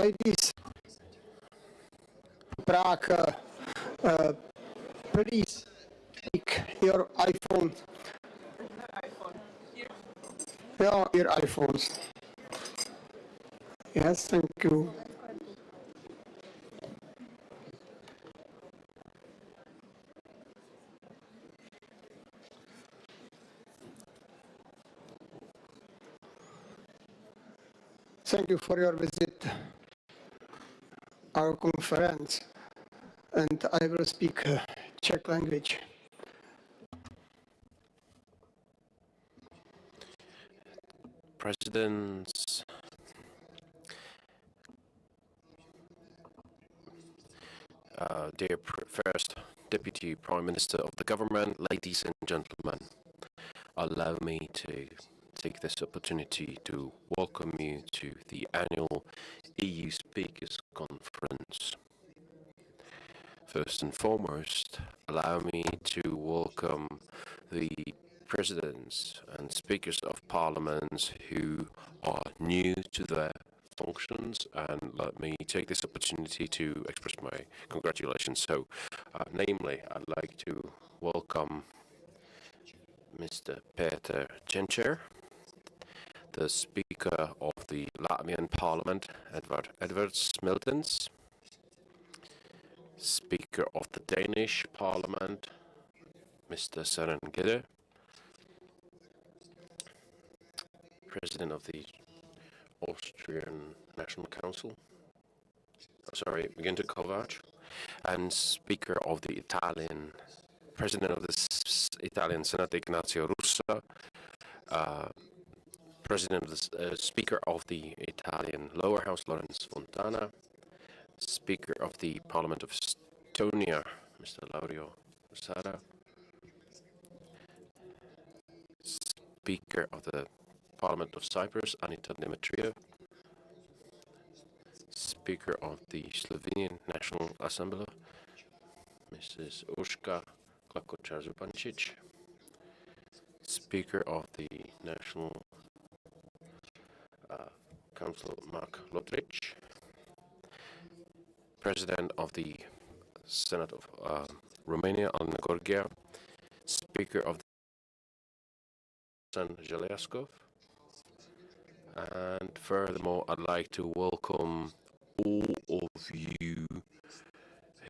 Ladies, Prague, please take your iPhone. Yeah, your iPhones. Yes, thank you. Thank you for your visit, our conference, and I will speak Czech language. Presidents, dear First Deputy Prime Minister of the Government, ladies and gentlemen, allow me to take this opportunity to welcome you to the annual EU Speakers Conference. First and foremost, allow me to welcome the presidents and speakers of parliaments who are new to their functions, and let me take this opportunity to express my congratulations. So, namely, I'd like to welcome Mr. Peter Cencer, the Speaker of the Latvian Parliament, Edvard Smiltens, Speaker of the Danish Parliament, Mr. Søren Gede, President of the Austrian National Council, Günther Kovacs, and Speaker of the Italian, President of the Italian Senate, Ignazio Russa, President of the Speaker of the Italian Lower House, Lorenzo Fontana, Speaker of the Parliament of Estonia, Mr. Lauriu Hussara, Speaker of the Parliament of Cyprus, Anita Demetriou, Speaker of the Slovenian National Assembly, Mrs. Urška Klakočar-Zupančič, Speaker of the National Council, Mark Lotric, President of the Senate of Romania, Alina Gorgia, Speaker of the San Zhelyazkov, and furthermore, I'd like to welcome all of you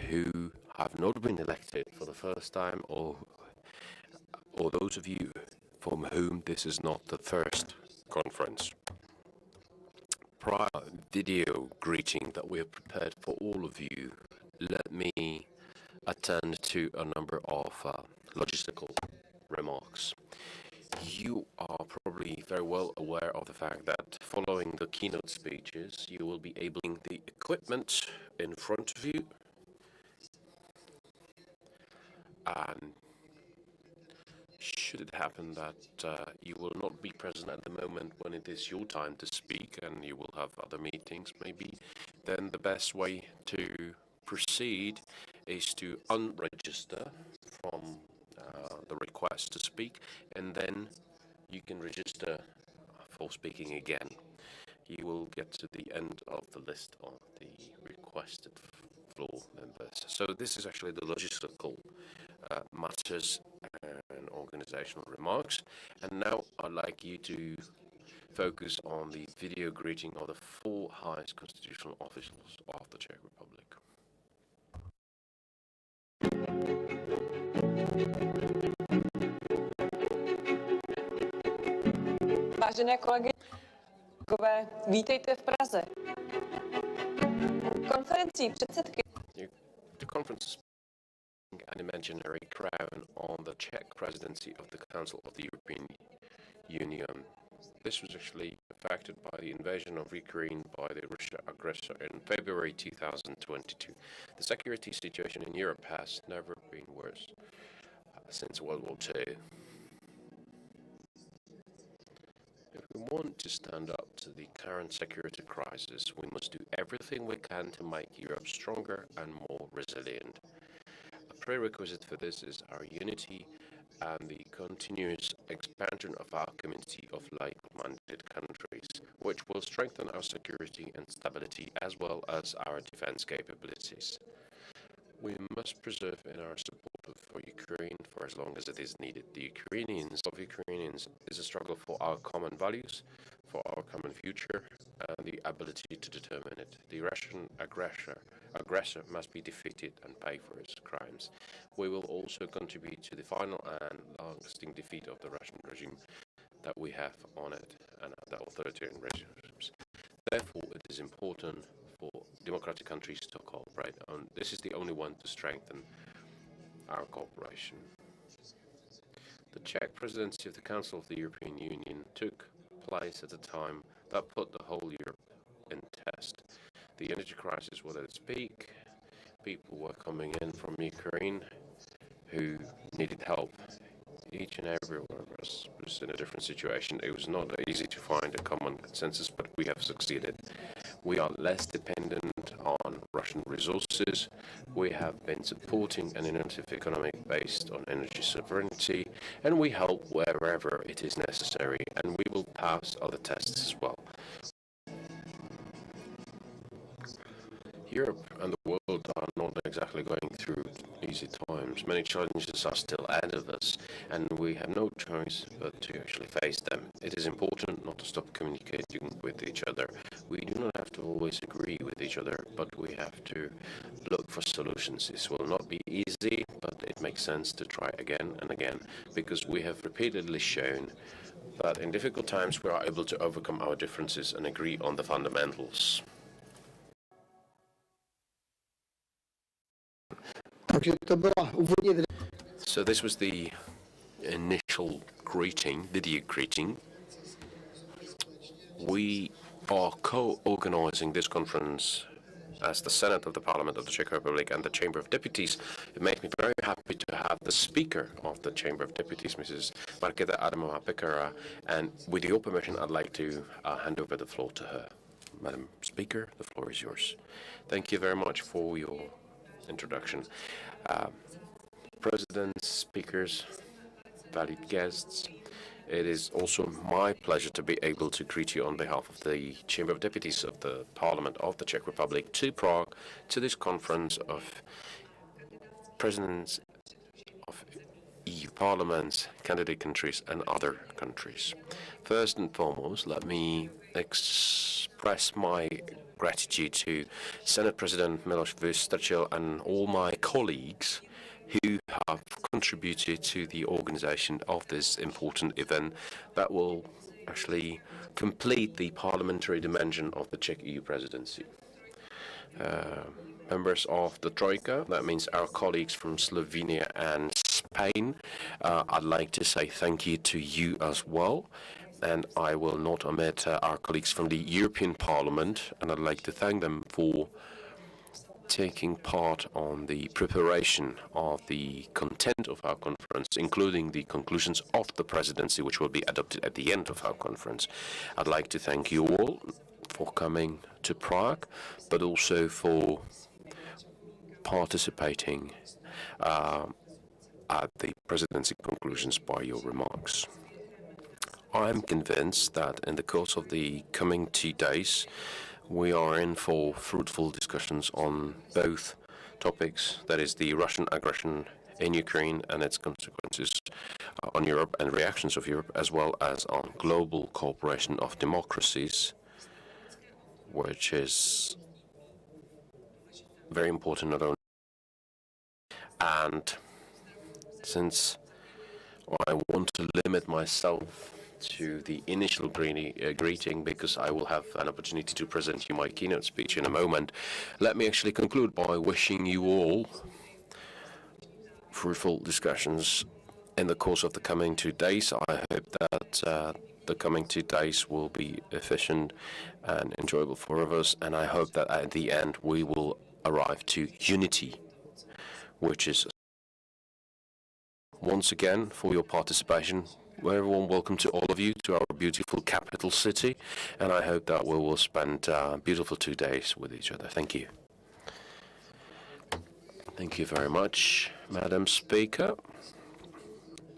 who have not been elected for the first time, or those of you from whom this is not the first conference. Prior video greeting that we have prepared for all of you, let me attend to a number of logistical remarks. You are probably very well aware of the fact that following the keynote speeches, you will be able to the equipment in front of you, and should it happen that you will not be present at the moment when it is your time to speak and you will have other meetings maybe, then the best way to proceed is to unregister from the request to speak, and then you can register for speaking again. You will get to the end of the list of the requested floor members. So this is actually the logistical matters and organizational remarks. And now I'd like you to focus on the video greeting of the four highest constitutional officials of the Czech Republic. Vážené kolegyně, vítejte v Praze. Konferencí předsedky. The conference is an imaginary crown on the Czech presidency of the Council of the European Union. This was actually affected by the invasion of Ukraine by the Russian aggressor in February 2022. The security situation in Europe has never been worse since World War II. we want to stand up to the current security crisis, we must do everything we can to make Europe stronger and more resilient. A prerequisite for this is our unity and the continuous expansion of our community of like-minded countries, which will strengthen our security and stability as well as our defense capabilities. We must preserve in our support for Ukraine for as long as it is needed. The Ukrainians is a struggle for our common values, for our common future, and the ability to determine it. The Russian aggressor must be defeated and pay for his crimes. We will also contribute to the final and lasting defeat of the Russian regime that we have on it and the authoritarian regimes. Therefore, it is important for democratic countries to cooperate, and this is the only one to strengthen our cooperation. The Czech presidency of the Council of the European Union took place at a time that put the whole Europe in test. The energy crisis was at its peak. People were coming in from Ukraine who needed help. Each and every one of us was in a different situation. It was not easy to find a common consensus, but we have succeeded. We are less dependent on Russian resources. We have been supporting an innovative economy based on energy sovereignty, and we help wherever it is necessary, and we will pass other tests as well. Europe and the world are not exactly going through easy times. Many challenges are still ahead of us, and we have no choice but to actually face them. It is important not to stop communicating with each other. We do not have to always agree with each other, but we have to look for solutions. This will not be easy, but it makes sense to try again and again, because we have repeatedly shown that in difficult times we are able to overcome our differences and agree on the fundamentals. So this was the initial greeting, video greeting. We are co-organizing this conference as the Senate of the Parliament of the Czech Republic and the Chamber of Deputies. It makes me very happy to have the Speaker of the Chamber of Deputies, Mrs. Markéta Adamová-Pekara, and with your permission, I'd like to hand over the floor to her. Madam Speaker, the floor is yours. Thank you very much for your introduction. Presidents, speakers, valued guests, it is also my pleasure to be able to greet you on behalf of the Chamber of Deputies of the Parliament of the Czech Republic to Prague, to this conference of presidents of EU parliaments, candidate countries, and other countries. First and foremost, let me express my gratitude to Senate President Miloš Vystrčil and all my colleagues who have contributed to the organization of this important event that will actually complete the parliamentary dimension of the Czech EU presidency. Members of the Troika, that means our colleagues from Slovenia and Spain, I'd like to say thank you to you as well. And I will not omit our colleagues from the European Parliament, and I'd like to thank them for taking part on the preparation of the content of our conference, including the conclusions of the presidency, which will be adopted at the end of our conference. I'd like to thank you all for coming to Prague, but also for participating at the presidency conclusions by your remarks. I'm convinced that in the course of the coming 2 days, we are in for fruitful discussions on both topics, that is the Russian aggression in Ukraine and its consequences on Europe and reactions of Europe, as well as on global cooperation of democracies, which is very important not only. And since I want to limit myself to the initial greeting, because I will have an opportunity to present you my keynote speech in a moment, let me actually conclude by wishing you all fruitful discussions in the course of the coming 2 days. I hope that the coming 2 days will be efficient and enjoyable for us, and I hope that at the end we will arrive to unity, which is once again for your participation. very warm welcome to all of you to our beautiful capital city, and I hope that we will spend beautiful 2 days with each other. Thank you. Thank you very much, Madam Speaker.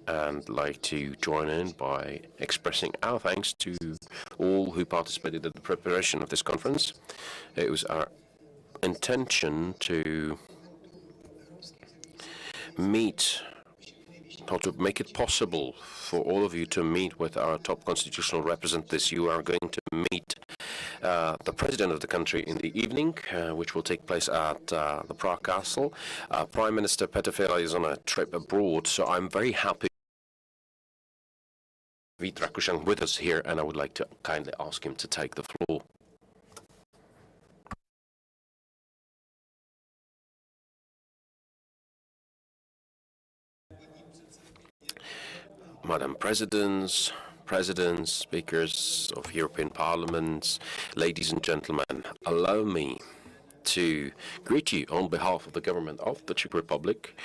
And like to join in by expressing our thanks to all who participated in the preparation of this conference. It was our intention to meet, or to make it possible for all of you to meet with our top constitutional representatives. You are going to meet the president of the country in the evening, which will take place at the Prague Castle. Prime Minister Petr Fiala is on a trip abroad, so I'm very happy Vít Rakušan with us here, and I would like to kindly ask him to take the floor. Madam Presidents, speakers of European parliaments, ladies and gentlemen, allow me to greet you on behalf of the government of the Czech Republic,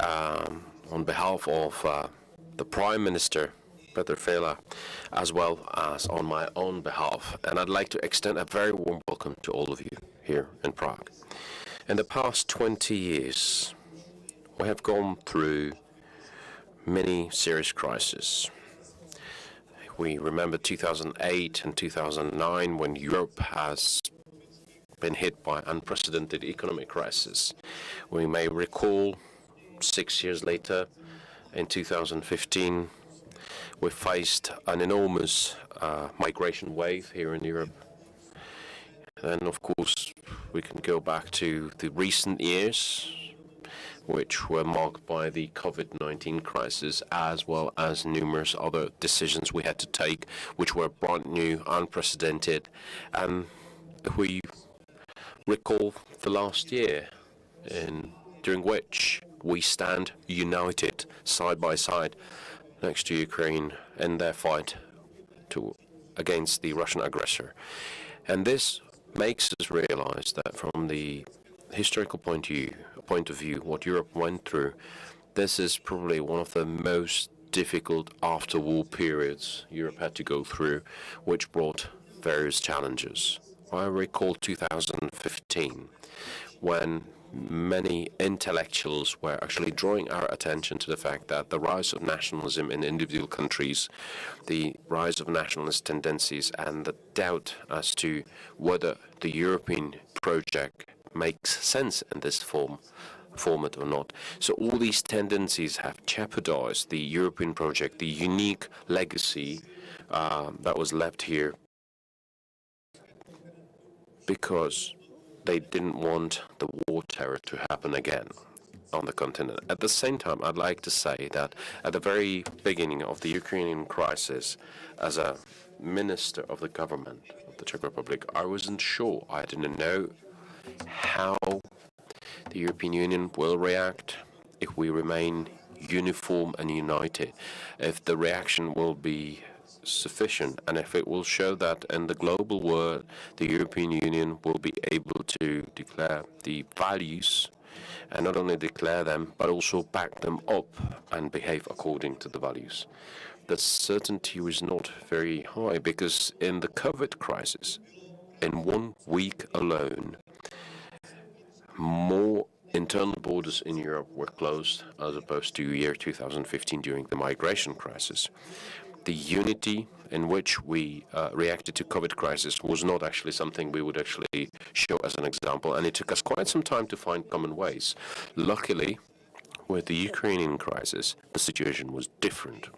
on behalf of the Prime Minister Petr Fiala, as well as on my own behalf. And I'd like to extend a very warm welcome to all of you here in Prague. In the past 20 years, we have gone through many serious crises. We remember 2008 and 2009 when Europe has been hit by unprecedented economic crisis. We may recall 6 years later, in 2015, we faced an enormous migration wave here in Europe. And of course, we can go back to the recent years, which were marked by the COVID-19 crisis, as well as numerous other decisions we had to take, which were brand new, unprecedented. And if we recall the last year, during which we stand united, side by side, next to Ukraine in their fight against the Russian aggressor. And this makes us realize that from the historical point of view, what Europe went through, this is probably one of the most difficult after-war periods Europe had to go through, which brought various challenges. I recall 2015, when many intellectuals were actually drawing our attention to the fact that the rise of nationalism in individual countries, the rise of nationalist tendencies, and the doubt as to whether the European project makes sense in this format or not. So all these tendencies have jeopardized the European project, the unique legacy that was left here, because they didn't want the war terror to happen again on the continent. At the same time, I'd like to say that at the very beginning of the Ukrainian crisis, as a minister of the government of the Czech Republic, I wasn't sure. I didn't know how the European Union will react, if we remain uniform and united, if the reaction will be sufficient, and if it will show that in the global world the European Union will be able to declare the values, and not only declare them but also back them up and behave according to the values. The certainty was not very high, because in the COVID crisis, in 1 week alone, more internal borders in Europe were closed as opposed to year 2015 during the migration crisis. The unity in which we reacted to COVID crisis was not actually something we would actually show as an example, and it took us quite some time to find common ways. Luckily, with the Ukrainian crisis, the situation was different.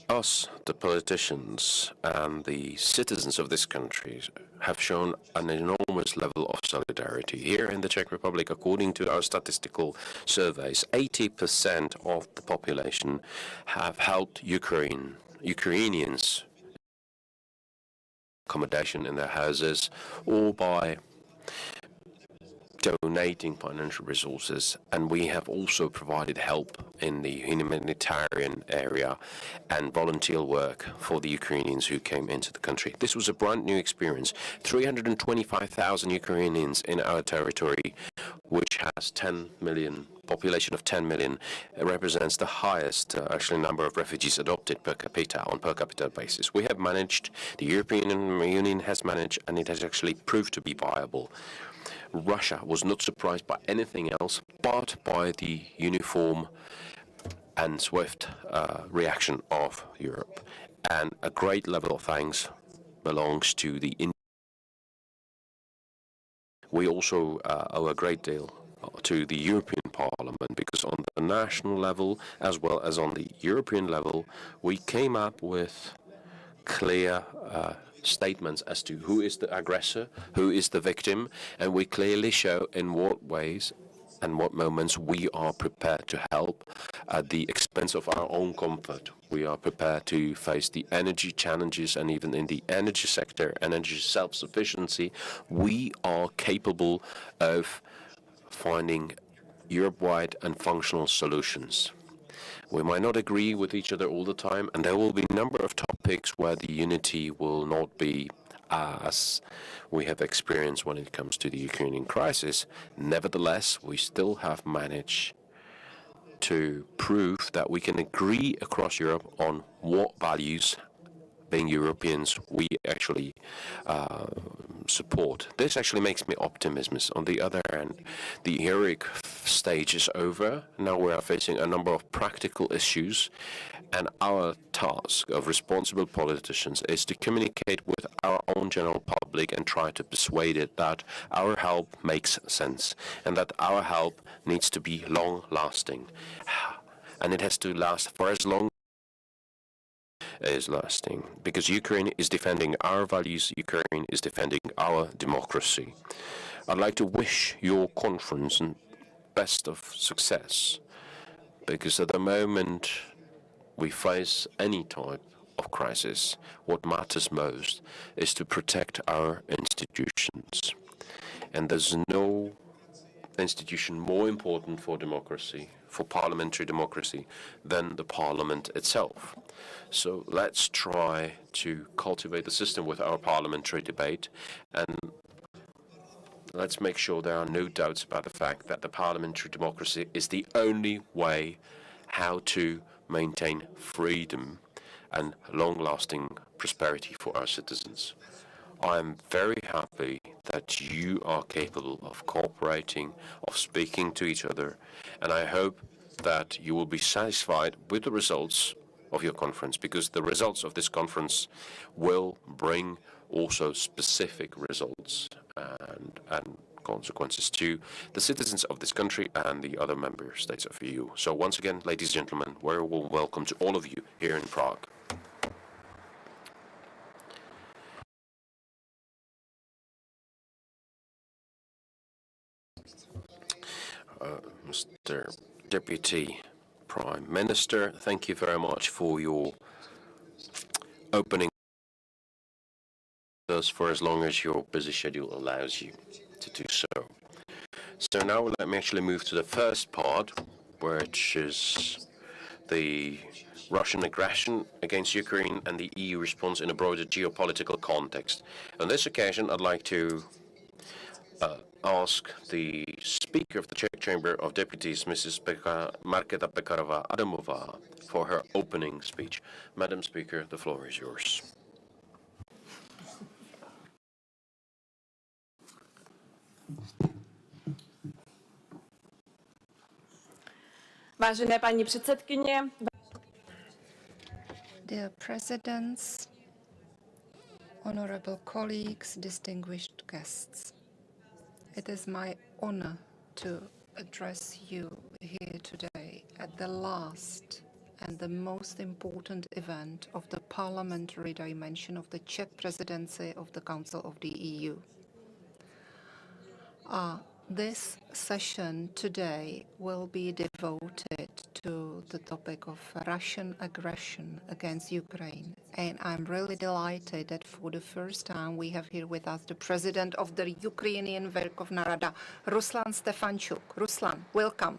Us, the politicians and the citizens of this country, have shown an enormous level of solidarity. Here in the Czech Republic, according to our statistical surveys, 80% of the population have helped Ukrainians accommodation in their houses, or by donating financial resources, and we have also provided help in the humanitarian area and volunteer work for the Ukrainians who came into the country. This was a brand new experience. 325,000 Ukrainians in our territory, which has 10 million population of 10 million, represents the highest actually number of refugees adopted per capita on per capita basis. We have managed, the European Union has managed, and it has actually proved to be viable. Russia was not surprised by anything else but by the uniform and swift reaction of Europe. And a great level of thanks belongs to the We also owe a great deal to the European Parliament, because on the national level as well as on the European level, we came up with clear statements as to who is the aggressor, who is the victim, and we clearly show in what ways and what moments we are prepared to help at the expense of our own comfort. We are prepared to face the energy challenges, and even in the energy sector, energy self-sufficiency, we are capable of finding Europe-wide and functional solutions. We might not agree with each other all the time, and there will be a number of topics where the unity will not be as we have experienced when it comes to the Ukrainian crisis. Nevertheless, we still have managed to prove that we can agree across Europe on what values, being Europeans, we actually support. This actually makes me optimistic. On the other hand, the heroic stage is over. Now we are facing a number of practical issues, and our task of responsible politicians is to communicate with our own general public and try to persuade it that our help makes sense and that our help needs to be long-lasting. And it has to last for as long is lasting, because Ukraine is defending our values, Ukraine is defending our democracy. I'd like to wish your conference best of success, because at the moment we face any type of crisis, what matters most is to protect our institutions. And there's no institution more important for democracy, for parliamentary democracy, than the parliament itself. So let's try to cultivate the system with our parliamentary debate, and let's make sure there are no doubts about the fact that the parliamentary democracy is the only way how to maintain freedom and long-lasting prosperity for our citizens. I am very happy that you are capable of cooperating, of speaking to each other, and I hope that you will be satisfied with the results of your conference, because the results of this conference will bring also specific results and consequences to the citizens of this country and the other member states of the EU. So once again, ladies and gentlemen, very warm welcome to all of you here in Prague. Mr. Deputy Prime Minister, thank you very much for your opening us for as long as your busy schedule allows you to do so. So now let me actually move to the first part, which is the Russian aggression against Ukraine and the EU response in a broader geopolitical context. On this occasion, I'd like to ask the Speaker of the Czech Chamber of Deputies, Mrs. Markéta Pekarová-Adamová, for her opening speech. Madam Speaker, the floor is yours. Vážené paní předsedkyně, Dear presidents, honorable colleagues, distinguished guests, it is my honor to address you here today at the last and the most important event of the parliamentary dimension of the Czech presidency of the Council of the EU. This session today will be devoted to the topic of Russian aggression against Ukraine. And I'm really delighted that for the first time we have here with us the president of the Ukrainian Verkhovna Rada, Ruslan Stefanchuk. Ruslan, welcome.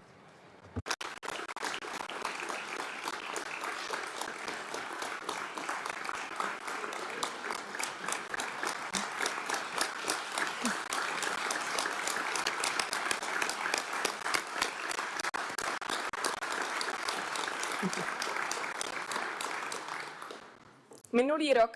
Minulý rok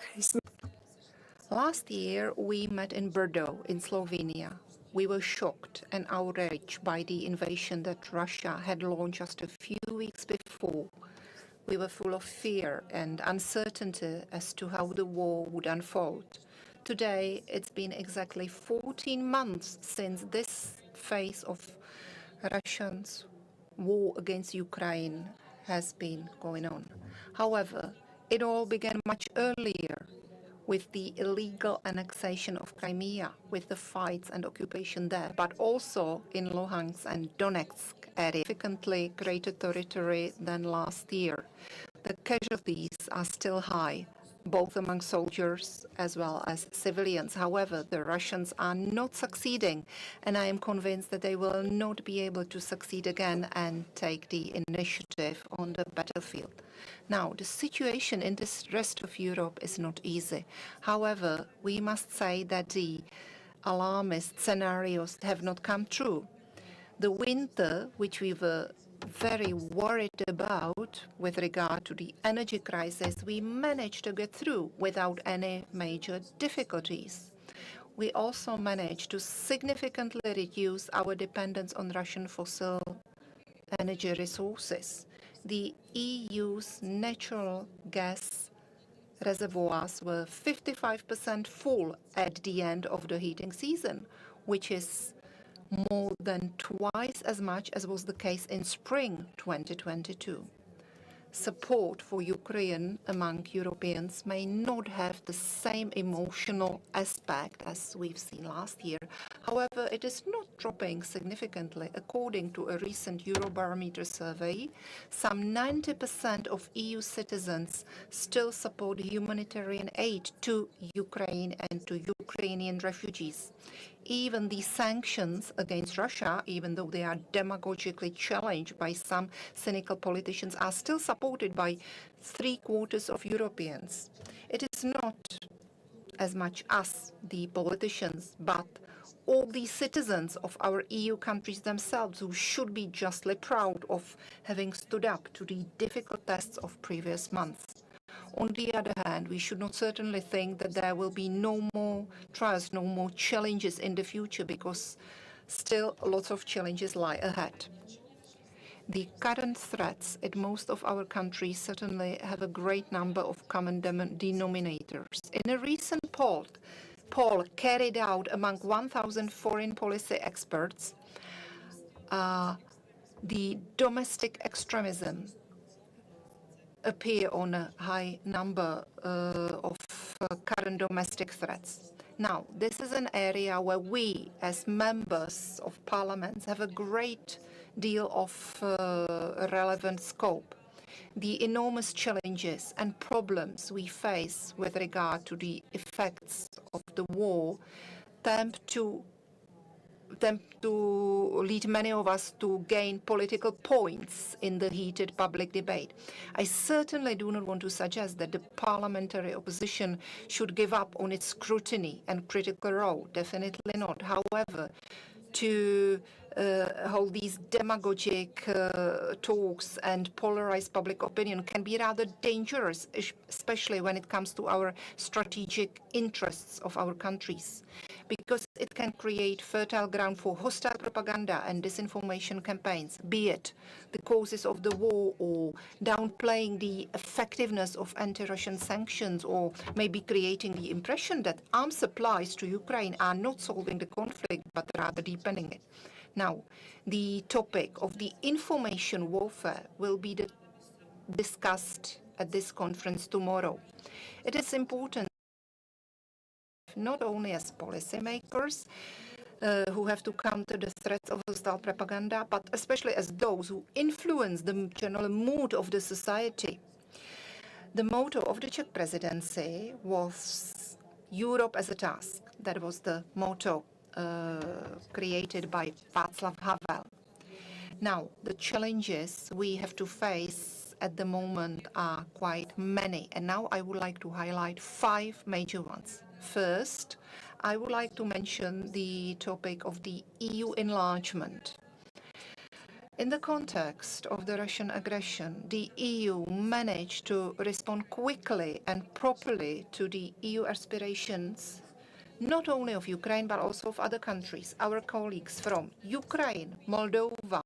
Last year, we met in Brdo in Slovenia. We were shocked and outraged by the invasion that Russia had launched just a few weeks before. We were full of fear and uncertainty as to how the war would unfold. Today, it's been exactly 14 months since this phase of Russia's war against Ukraine has been going on. However, it all began much earlier with the illegal annexation of Crimea, with the fights and occupation there, but also in Luhansk and Donetsk area, significantly greater territory than last year. The casualties are still high, both among soldiers as well as civilians. However, the Russians are not succeeding, and I am convinced that they will not be able to succeed again and take the initiative on the battlefield. Now, the situation in the rest of Europe is not easy. However, we must say that the alarmist scenarios have not come true. The winter, which we were very worried about with regard to the energy crisis, we managed to get through without any major difficulties. We also managed to significantly reduce our dependence on Russian fossil energy resources. The EU's natural gas reservoirs were 55% full at the end of the heating season, which is more than twice as much as was the case in spring 2022. Support for Ukraine among Europeans may not have the same emotional aspect as we've seen last year. However, it is not dropping significantly. According to a recent Eurobarometer survey, some 90% of EU citizens still support humanitarian aid to Ukraine and to Ukrainian refugees. Even the sanctions against Russia, even though they are demagogically challenged by some cynical politicians, are still supported by 3/4 of Europeans. It is not as much us, the politicians, but all the citizens of our EU countries themselves who should be justly proud of having stood up to the difficult tests of previous months. On the other hand, we should not certainly think that there will be no more trials, no more challenges in the future, because still lots of challenges lie ahead. The current threats in most of our countries certainly have a great number of common denominators. In a recent poll carried out among 1,000 foreign policy experts, the domestic extremism appear on a high number of current domestic threats. Now, this is an area where we, as members of parliaments, have a great deal of relevant scope. The enormous challenges and problems we face with regard to the effects of the war tend to lead many of us to gain political points in the heated public debate. I certainly do not want to suggest that the parliamentary opposition should give up on its scrutiny and critical role. Definitely not. However, to hold these demagogic talks and polarize public opinion can be rather dangerous, especially when it comes to our strategic interests of our countries, because it can create fertile ground for hostile propaganda and disinformation campaigns, be it the causes of the war or downplaying the effectiveness of anti-Russian sanctions, or maybe creating the impression that arms supplies to Ukraine are not solving the conflict but rather deepening it. Now, the topic of the information warfare will be discussed at this conference tomorrow. It is important not only as policymakers who have to counter the threats of hostile propaganda, but especially as those who influence the general mood of the society. The motto of the Czech presidency was Europe as a task. That was the motto created by Václav Havel. Now, the challenges we have to face at the moment are quite many, and now I would like to highlight 5 major ones. First, I would like to mention the topic of the EU enlargement. In the context of the Russian aggression, the EU managed to respond quickly and properly to the EU aspirations, not only of Ukraine, but also of other countries. Our colleagues from Ukraine, Moldova,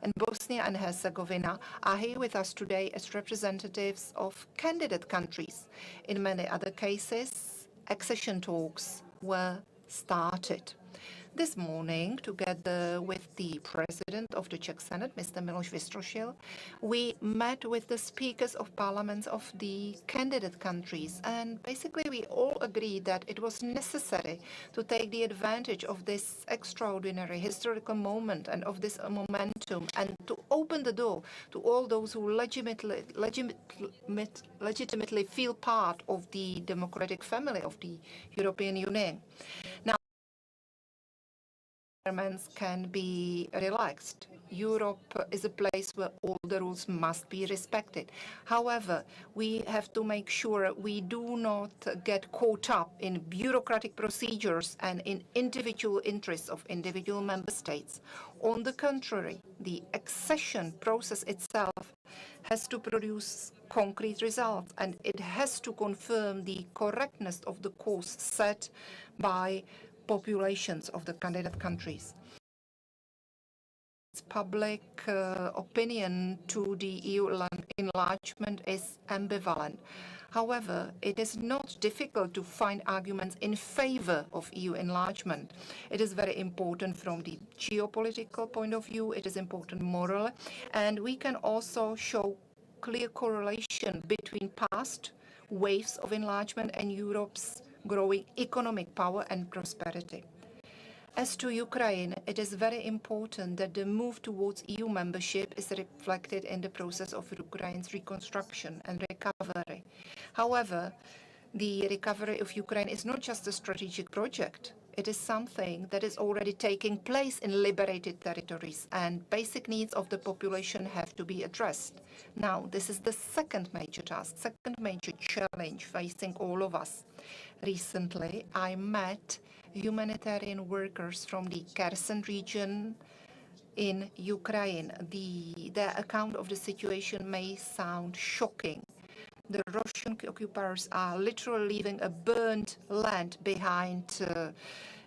and Bosnia and Herzegovina are here with us today as representatives of candidate countries. In many other cases, accession talks were started. This morning, together with the President of the Czech Senate, Mr. Miloš Vystrčil, we met with the speakers of parliaments of the candidate countries, and basically we all agreed that it was necessary to take the advantage of this extraordinary historical moment and of this momentum and to open the door to all those who legitimately feel part of the democratic family of the European Union. Now, environments can be relaxed. Europe is a place where all the rules must be respected. However, we have to make sure we do not get caught up in bureaucratic procedures and in individual interests of individual member states. On the contrary, the accession process itself has to produce concrete results, and it has to confirm the correctness of the course set by populations of the candidate countries. Public opinion to the EU enlargement is ambivalent. However, it is not difficult to find arguments in favor of EU enlargement. It is very important from the geopolitical point of view, it is important morally, and we can also show clear correlation between past waves of enlargement and Europe's growing economic power and prosperity. As to Ukraine, it is very important that the move towards EU membership is reflected in the process of Ukraine's reconstruction and recovery. However, the recovery of Ukraine is not just a strategic project. It is something that is already taking place in liberated territories, and basic needs of the population have to be addressed. Now, this is the second major task, second major challenge facing all of us. Recently, I met humanitarian workers from the Kherson region in Ukraine. Their account of the situation may sound shocking. The Russian occupiers are literally leaving a burned land behind.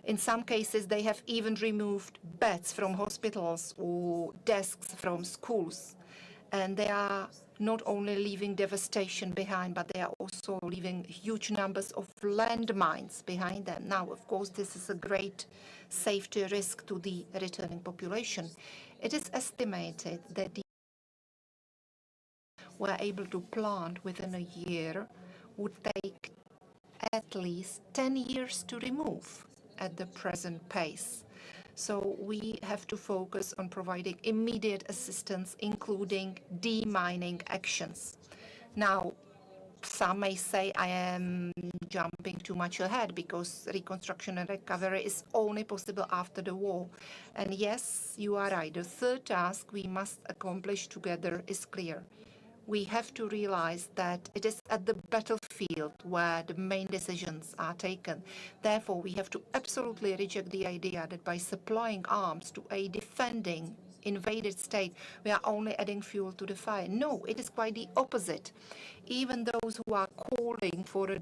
In some cases, they have even removed beds from hospitals or desks from schools. And they are not only leaving devastation behind, but they are also leaving huge numbers of landmines behind them. Now, of course, this is a great safety risk to the returning population. It is estimated that the were able to plant within a year would take at least 10 years to remove at the present pace. So we have to focus on providing immediate assistance, including demining actions. Now, some may say I am jumping too much ahead because reconstruction and recovery is only possible after the war. And yes, you are right. The third task we must accomplish together is clear. We have to realize that it is at the battlefield where the main decisions are taken. Therefore, we have to absolutely reject the idea that by supplying arms to a defending invaded state, we are only adding fuel to the fire. No, it is quite the opposite. Even those who are calling for a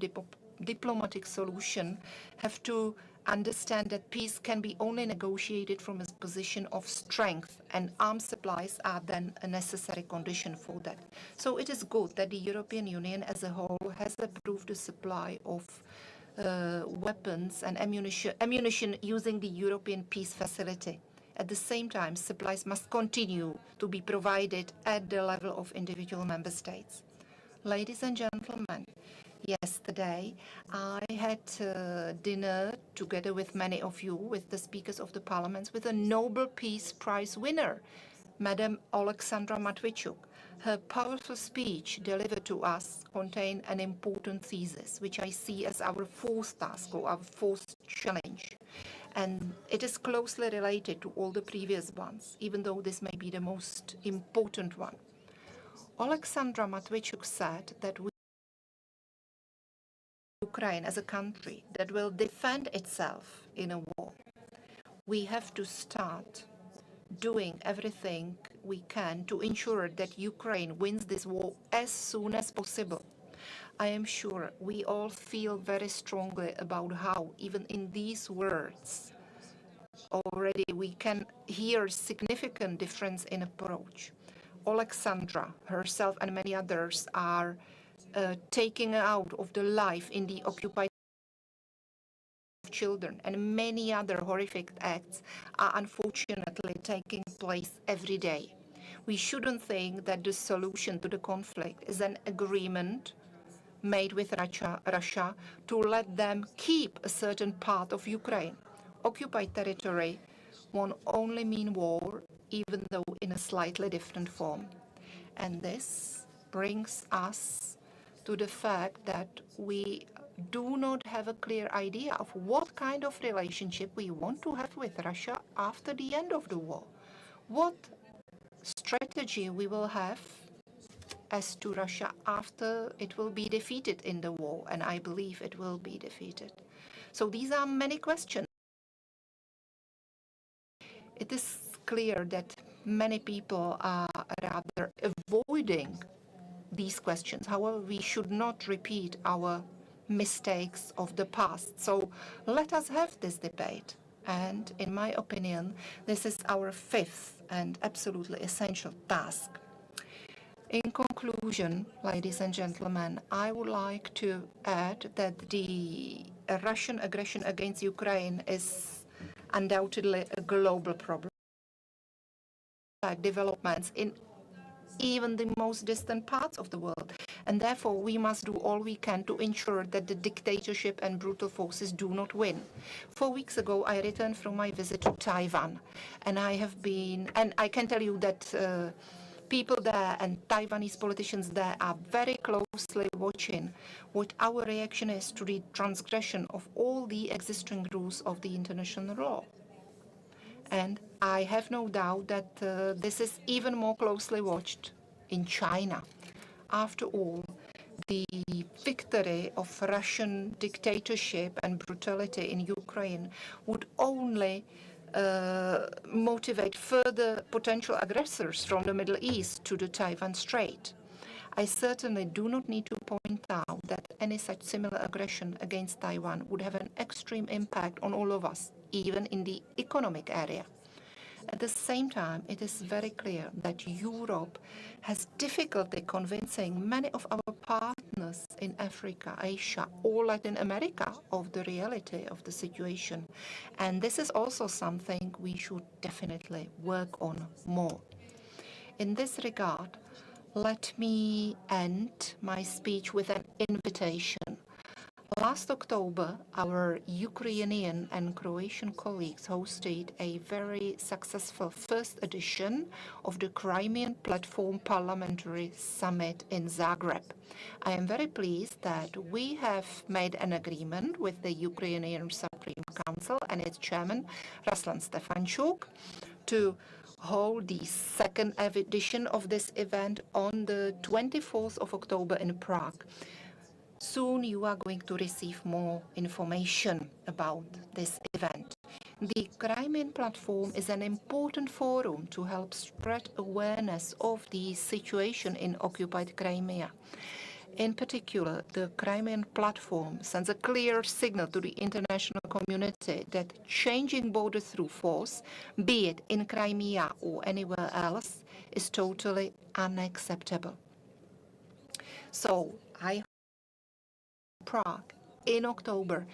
diplomatic solution have to understand that peace can be only negotiated from a position of strength, and arms supplies are then a necessary condition for that. So it is good that the European Union as a whole has approved the supply of weapons and ammunition using the European Peace Facility. At the same time, supplies must continue to be provided at the level of individual member states. Ladies and gentlemen, Yesterday, I had dinner together with many of you, with the speakers of the parliaments, with a Nobel Peace Prize winner, Madam Alexandra Matvichuk. Her powerful speech delivered to us contained an important thesis, which I see as our fourth task or our fourth challenge. And it is closely related to all the previous ones, even though this may be the most important one. Alexandra Matvichuk said that Ukraine as a country that will defend itself in a war, we have to start doing everything we can to ensure that Ukraine wins this war as soon as possible. I am sure we all feel very strongly about how, even in these words, already we can hear significant difference in approach. Alexandra herself and many others are taking out of the life in the occupied children, and many other horrific acts are unfortunately taking place every day. We shouldn't think that the solution to the conflict is an agreement made with Russia to let them keep a certain part of Ukraine. Occupied territory won't only mean war, even though in a slightly different form. And this brings us to the fact that we do not have a clear idea of what kind of relationship we want to have with Russia after the end of the war. What strategy we will have as to Russia after it will be defeated in the war, and I believe it will be defeated. So these are many questions. It is clear that many people are rather avoiding these questions. However, we should not repeat our mistakes of the past. So let us have this debate. And in my opinion, this is our fifth and absolutely essential task. In conclusion, ladies and gentlemen, I would like to add that the Russian aggression against Ukraine is undoubtedly a global problem. Developments in even the most distant parts of the world. And therefore, we must do all we can to ensure that the dictatorship and brutal forces do not win. 4 weeks ago, I returned from my visit to Taiwan. And I can tell you that people there and Taiwanese politicians there are very closely watching what our reaction is to the transgression of all the existing rules of the international law. And I have no doubt that this is even more closely watched in China. After all, the victory of Russian dictatorship and brutality in Ukraine would only motivate further potential aggressors from the Middle East to the Taiwan Strait. I certainly do not need to point out that any such similar aggression against Taiwan would have an extreme impact on all of us, even in the economic area. At the same time, it is very clear that Europe has difficulty convincing many of our partners in Africa, Asia, or Latin America of the reality of the situation. And this is also something we should definitely work on more. In this regard, let me end my speech with an invitation. Last October, our Ukrainian and Croatian colleagues hosted a very successful first edition of the Crimean Platform Parliamentary Summit in Zagreb. I am very pleased that we have made an agreement with the Ukrainian Supreme Council and its chairman, Ruslan Stefanchuk, to hold the second edition of this event on the 24th of October in Prague. Soon you are going to receive more information about this event. The Crimean Platform is an important forum to help spread awareness of the situation in occupied Crimea. In particular, the Crimean Platform sends a clear signal to the international community that changing borders through force, be it in Crimea or anywhere else, is totally unacceptable. So I Prague in October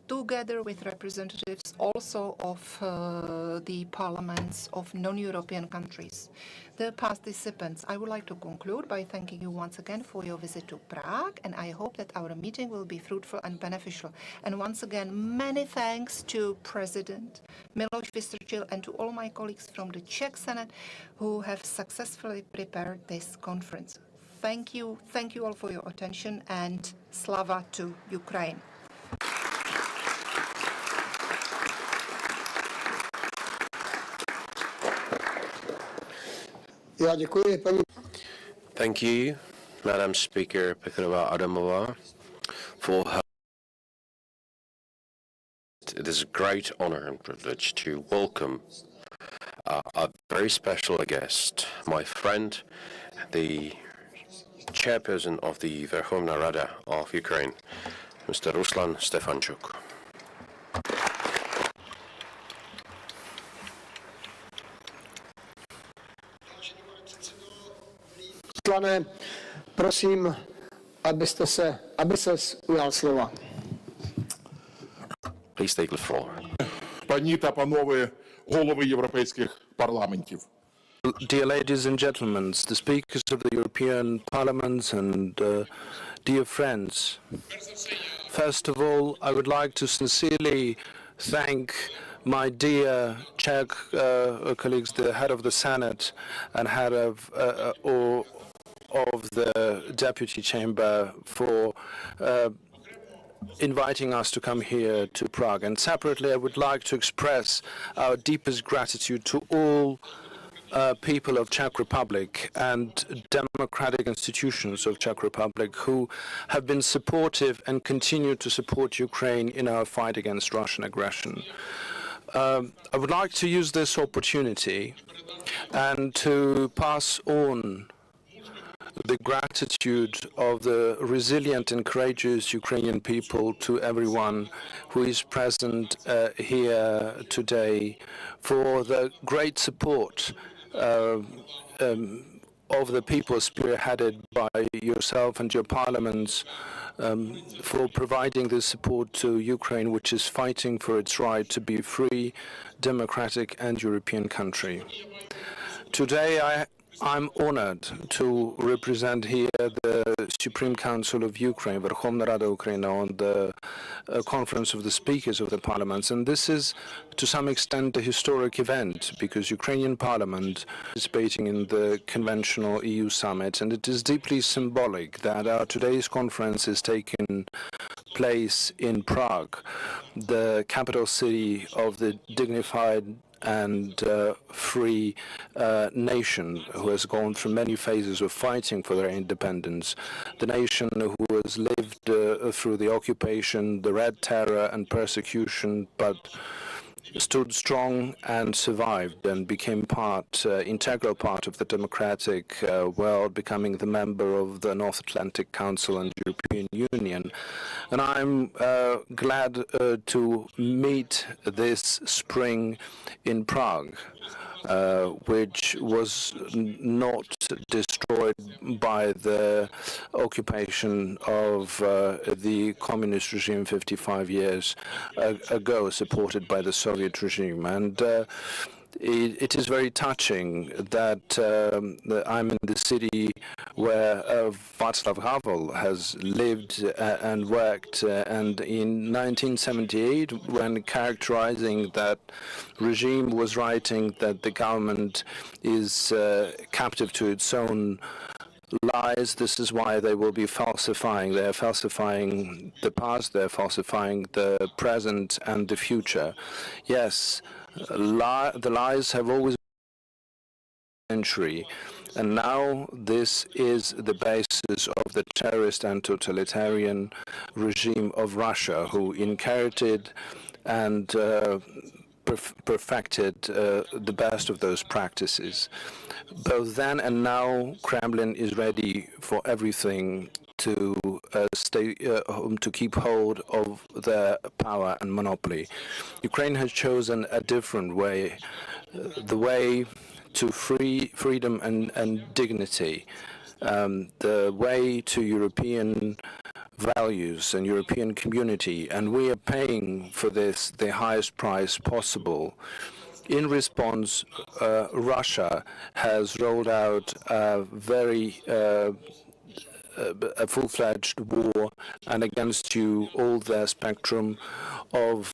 together with representatives also of the parliaments of non-European countries. Dear participants, I would like to conclude by thanking you once again for your visit to Prague, and I hope that our meeting will be fruitful and beneficial. And once again, many thanks to President Miloš Vystrčil and to all my colleagues from the Czech Senate who have successfully prepared this conference. Thank you all for your attention, and slava to Ukraine. Já děkuji, paní. Thank you, Madam Speaker Pekarová Adamová, for her. It is a great honor and privilege to welcome a very special guest, my friend, the chairperson of the Verkhovna Rada of Ukraine, Mr. Ruslan Stefančuk. Ruslane, prosím, aby se ujal slova. Please take the floor. Пані та панове голови європейських парламентів. Dear ladies and gentlemen, the speakers of the European Parliament and dear friends, first of all, I would like to sincerely thank my dear Czech colleagues, the head of the Senate and head of the Deputy Chamber, for inviting us to come here to Prague. And separately, I would like to express our deepest gratitude to all people of Czech Republic and democratic institutions of Czech Republic who have been supportive and continue to support Ukraine in our fight against Russian aggression. I would like to use this opportunity and to pass on the gratitude of the resilient and courageous Ukrainian people to everyone who is present here today for the great support of the people spearheaded by yourself and your parliaments for providing this support to Ukraine, which is fighting for its right to be free, democratic and European country. Today I'm honored to represent here the Supreme Council of Ukraine, Verkhovna Rada Ukraine, on the Conference of the Speakers of the Parliaments. And this is, to some extent, a historic event, because Ukrainian Parliament is participating in the conventional EU summit. And it is deeply symbolic that our today's conference is taking place in Prague, the capital city of the dignified and free nation who has gone through many phases of fighting for their independence, the nation who has lived through the occupation, the Red Terror and persecution, but stood strong and survived and became integral part of the democratic world, becoming the member of the North Atlantic Council and European Union. And I'm glad to meet this spring in Prague, which was not destroyed by the occupation of the communist regime 55 years ago, supported by the Soviet regime. And it is very touching that I'm in the city where Václav Havel has lived and worked. And in 1978, when characterizing that regime, was writing that the government is captive to its own lies. This is why they will be falsifying. They are falsifying the past, they are falsifying the present and the future. Yes, the lies have always been century, and now this is the basis of the terrorist and totalitarian regime of Russia, who inherited and perfected the best of those practices. Both then and now, Kremlin is ready for everything to to keep hold of their power and monopoly. Ukraine has chosen a different way, the way to freedom and dignity, the way to European values and European community, and we are paying for this the highest price possible. In response, Russia has rolled out a full-fledged war, and against you all their spectrum of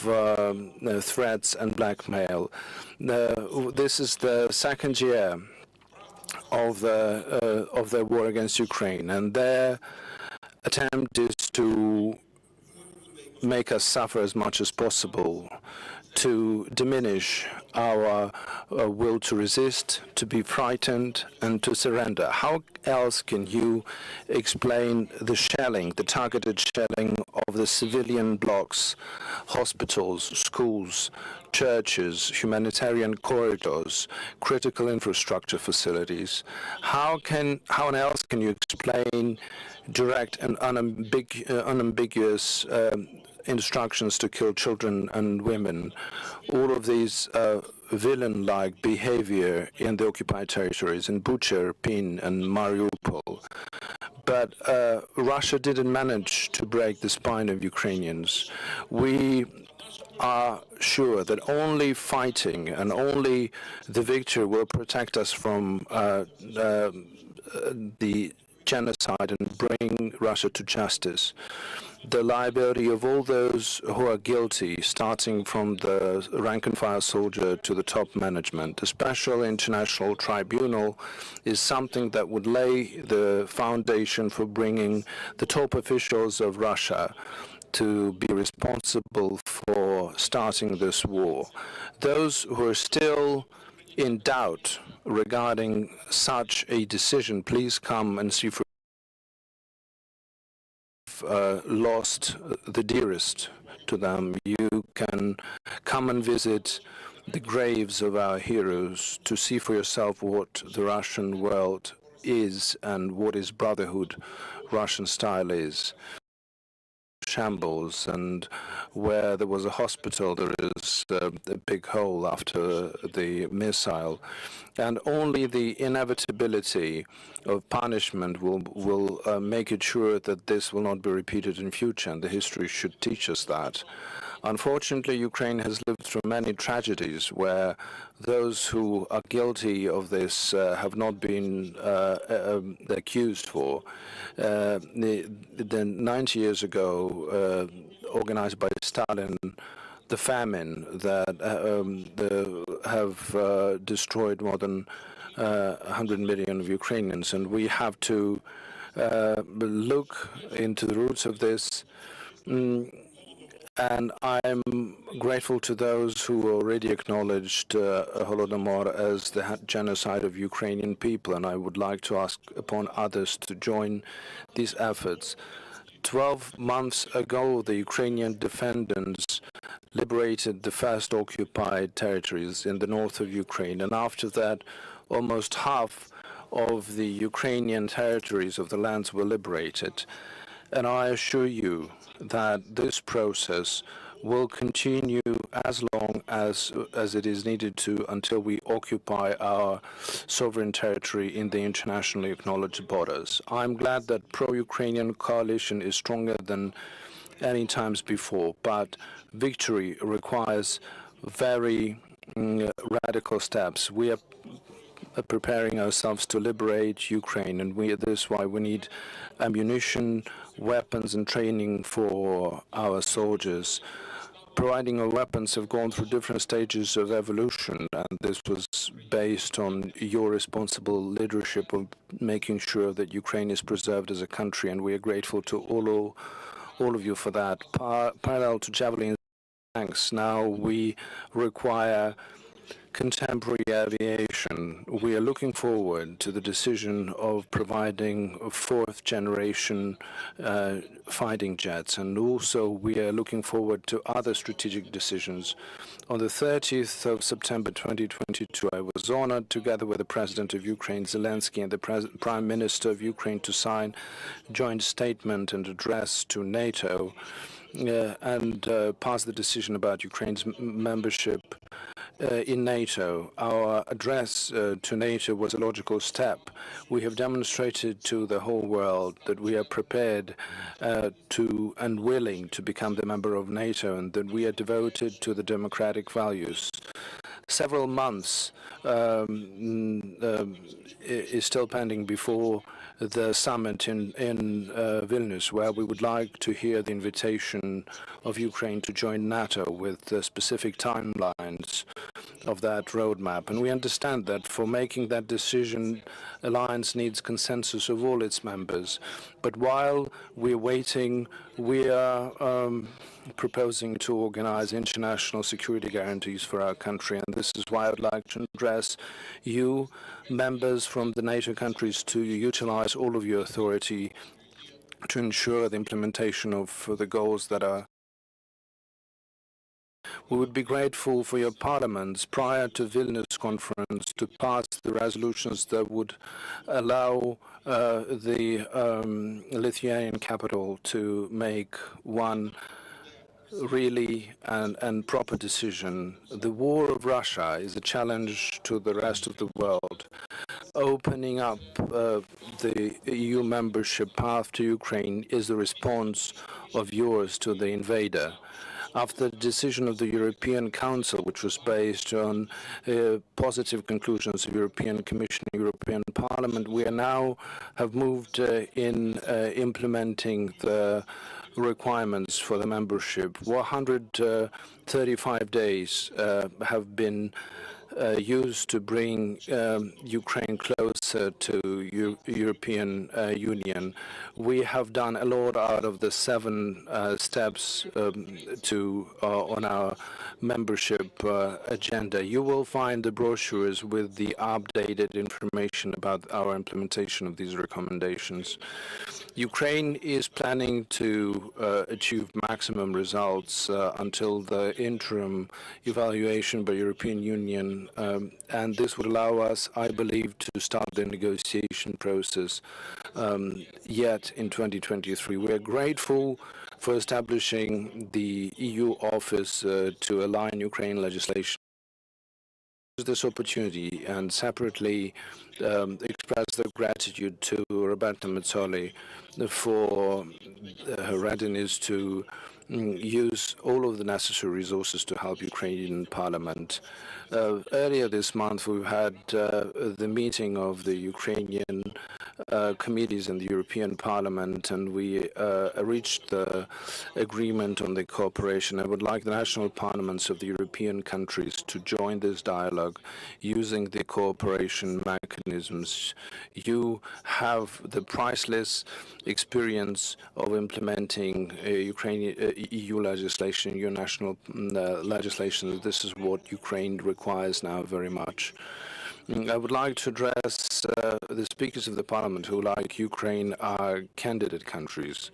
threats and blackmail. This is the second year of their war against Ukraine, and their attempt is to make us suffer as much as possible, to diminish our will to resist, to be frightened, and to surrender. How else can you explain the shelling, the targeted shelling of the civilian blocks, hospitals, schools, churches, humanitarian corridors, critical infrastructure facilities? How else can you explain direct and unambiguous instructions to kill children and women? All of these villain-like behavior in the occupied territories, in Bucha, Irpin, and Mariupol. But Russia didn't manage to break the spine of Ukrainians. We are sure that only fighting and only the victory will protect us from the genocide and bring Russia to justice. The liability of all those who are guilty, starting from the rank-and-file soldier to the top management. A special international tribunal is something that would lay the foundation for bringing the top officials of Russia to be responsible for starting this war. Those who are still in doubt regarding such a decision, please come and see for lost the dearest to them. You can come and visit the graves of our heroes to see for yourself what the Russian world is and what is brotherhood Russian style is. Shambles, and where there was a hospital, there is a big hole after the missile, and only the inevitability of punishment will make it sure that this will not be repeated in future, and the history should teach us that. Unfortunately, Ukraine has lived through many tragedies where those who are guilty of this have not been accused for. The 90 years ago, organized by Stalin, the famine that have destroyed more than 100 million of Ukrainians, and we have to look into the roots of this. And I'm grateful to those who already acknowledged Holodomor as the genocide of Ukrainian people, and I would like to ask upon others to join these efforts. 12 months ago, the Ukrainian defendants liberated the first occupied territories in the north of Ukraine, and after that, almost half of the Ukrainian territories of the lands were liberated. And I assure you that this process will continue as long as it is needed to until we occupy our sovereign territory in the internationally acknowledged borders. I'm glad that pro-Ukrainian coalition is stronger than any times before, but victory requires very radical steps. We are preparing ourselves to liberate Ukraine, and that's why we need ammunition, weapons, and training for our soldiers. Providing our weapons have gone through different stages of evolution, and this was based on your responsible leadership of making sure that Ukraine is preserved as a country, and we are grateful to all of you for that. Parallel to javelin tanks, now we require contemporary aviation. We are looking forward to the decision of providing fourth-generation fighting jets, and also we are looking forward to other strategic decisions. On the 30th of September 2022, I was honored, together with the President of Ukraine, Zelensky, and the Prime Minister of Ukraine, to sign a joint statement and address to NATO and pass the decision about Ukraine's membership in NATO. Our address to NATO was a logical step. We have demonstrated to the whole world that we are prepared to and willing to become the member of NATO, and that we are devoted to the democratic values. Several months is still pending before the summit in Vilnius, where we would like to hear the invitation of Ukraine to join NATO with the specific timelines of that roadmap. And we understand that for making that decision, alliance needs consensus of all its members. But while we're waiting, we are proposing to organize international security guarantees for our country. And this is why I would like to address you, members from the NATO countries, to utilize all of your authority to ensure the implementation of the goals that are. We would be grateful for your parliaments prior to Vilnius conference to pass the resolutions that would allow the Lithuanian capital to make one really and proper decision. The war of Russia is a challenge to the rest of the world. Opening up the EU membership path to Ukraine is the response of yours to the invader. After the decision of the European Council, which was based on positive conclusions of European Commission and European Parliament, we are now have moved in implementing the requirements for the membership. 135 days have been used to bring Ukraine closer to European Union. We have done a lot out of the 7 steps on our membership agenda. You will find the brochures with the updated information about our implementation of these recommendations. Ukraine is planning to achieve maximum results until the interim evaluation by European Union, and this would allow us, I believe, to start the negotiation process yet in 2023. We are grateful for establishing the EU office to align Ukraine legislation. This opportunity and separately express the gratitude to Roberta Metsolli for her readiness to use all of the necessary resources to help Ukrainian Parliament. Earlier this month, we had the meeting of the Ukrainian committees in the European Parliament, and we reached the agreement on the cooperation. I would like the national parliaments of the European countries to join this dialogue using the cooperation mechanisms. You have the priceless experience of implementing Ukrainian EU legislation, your national legislation. This is what Ukraine requires now very much. I would like to address the speakers of the parliament who, like Ukraine, are candidate countries.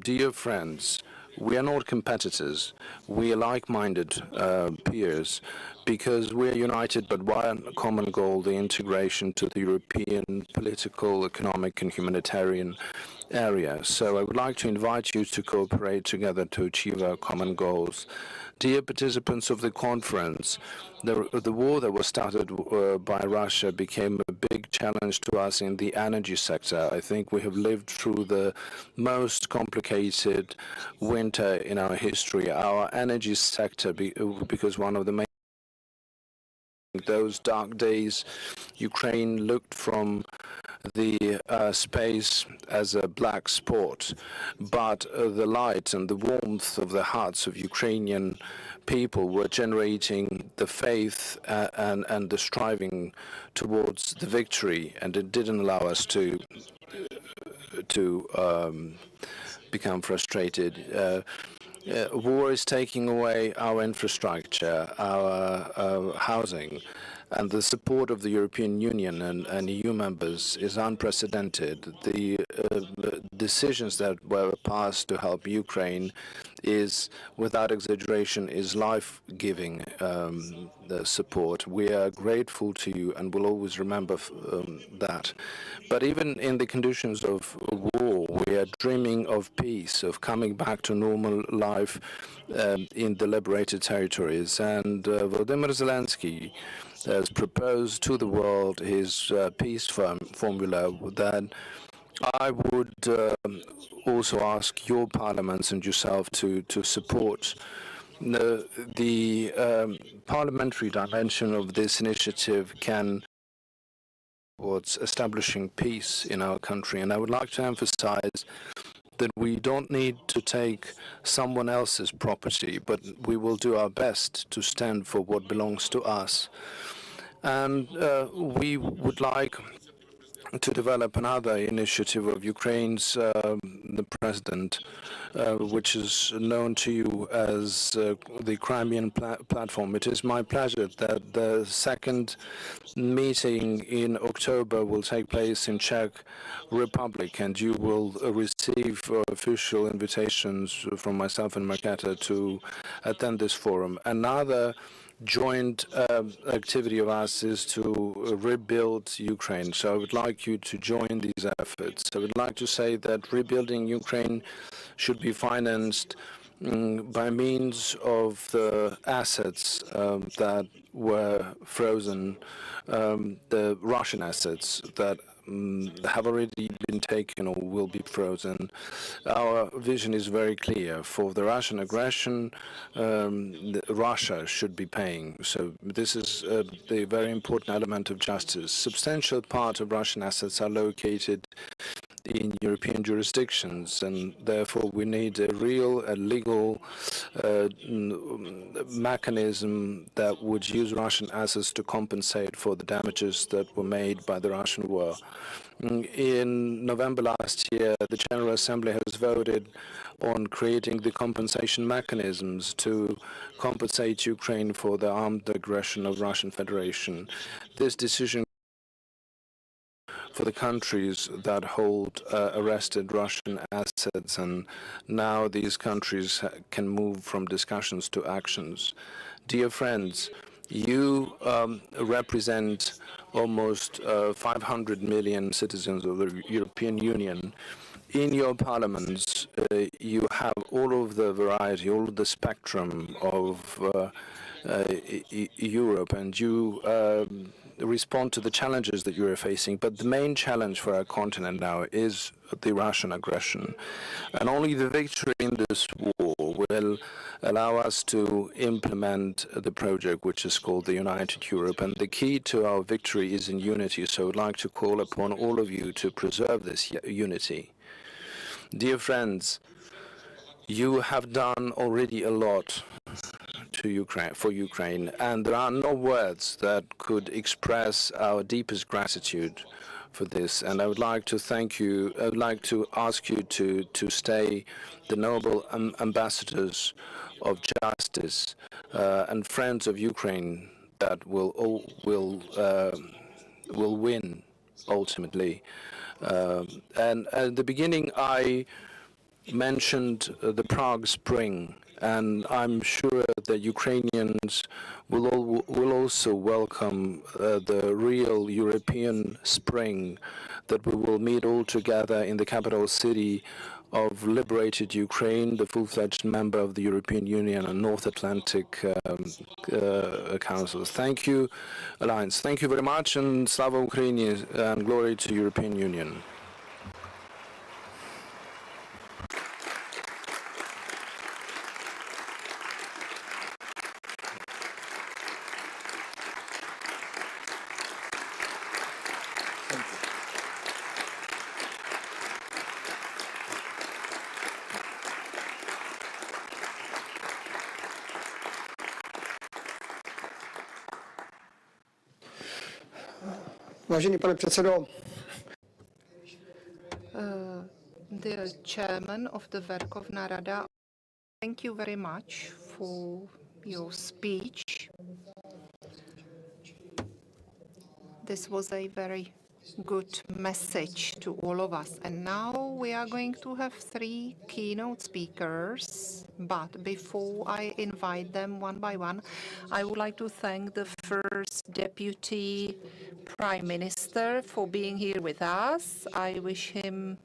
Dear friends, we are not competitors. We are like-minded peers because we are united by one common goal, the integration to the European political, economic, and humanitarian area. So I would like to invite you to cooperate together to achieve our common goals. Dear participants of the conference, the war that was started by Russia became a big challenge to us in the energy sector. I think we have lived through the most complicated winter in our history. Our energy sector, because one of the main those dark days, Ukraine looked from the space as a black spot, but the light and the warmth of the hearts of Ukrainian people were generating the faith and the striving towards the victory, and it didn't allow us to become frustrated. War is taking away our infrastructure, our housing, and the support of the European Union and EU members is unprecedented. The decisions that were passed to help Ukraine is, without exaggeration, is life-giving support. We are grateful to you and will always remember that. But even in the conditions of war, We are dreaming of peace, of coming back to normal life in the liberated territories. And Volodymyr Zelensky has proposed to the world his peace formula that I would also ask your parliaments and yourself to support. The parliamentary dimension of this initiative can towards establishing peace in our country. And I would like to emphasize that we don't need to take someone else's property, but we will do our best to stand for what belongs to us. And we would like to develop another initiative of Ukraine's the president, which is known to you as the Crimean platform. It is my pleasure that the second meeting in October will take place in Czech Republic, and you will receive official invitations from myself and Marketa to attend this forum. Another joint activity of ours is to rebuild Ukraine. So I would like you to join these efforts. I would like to say that rebuilding Ukraine should be financed by means of the assets that were frozen, the Russian assets that have already been taken or will be frozen. Our vision is very clear. For the Russian aggression, Russia should be paying. So this is the very important element of justice. Substantial part of Russian assets are located in European jurisdictions, and therefore we need a real, legal mechanism that would use Russian assets to compensate for the damages that were made by the Russian war. In November last year, the General Assembly has voted on creating the compensation mechanisms to compensate Ukraine for the armed aggression of Russian Federation. This decision for the countries that hold arrested Russian assets, and now these countries can move from discussions to actions. Dear friends, you represent almost 500 million citizens of the European Union. In your parliaments, you have all of the variety, all of the spectrum of Europe, and you respond to the challenges that you are facing. But the main challenge for our continent now is the Russian aggression. And only the victory in this war will allow us to implement the project which is called the United Europe. And the key to our victory is in unity. So I would like to call upon all of you to preserve this unity. Dear friends, you have done already a lot for Ukraine, and there are no words that could express our deepest gratitude for this. And I would like to thank you. I would like to ask you to stay the noble ambassadors of justice and friends of Ukraine that will win ultimately. And at the beginning, I mentioned the Prague Spring. And I'm sure that Ukrainians will also welcome the real European spring, that we will meet all together in the capital city of liberated Ukraine, the full-fledged member of the European Union and North Atlantic Council. Thank you, Alliance. Thank you very much, and Slava Ukraini, and glory to European Union. Vážený pane předsedo, the chairman of the Verkhovna Rada, thank you very much for your speech. This was a very good message to all of us. And now we are going to have 3 keynote speakers. But before I invite them one by one, I would like to thank the first Deputy Prime Minister for being here with us. I wish him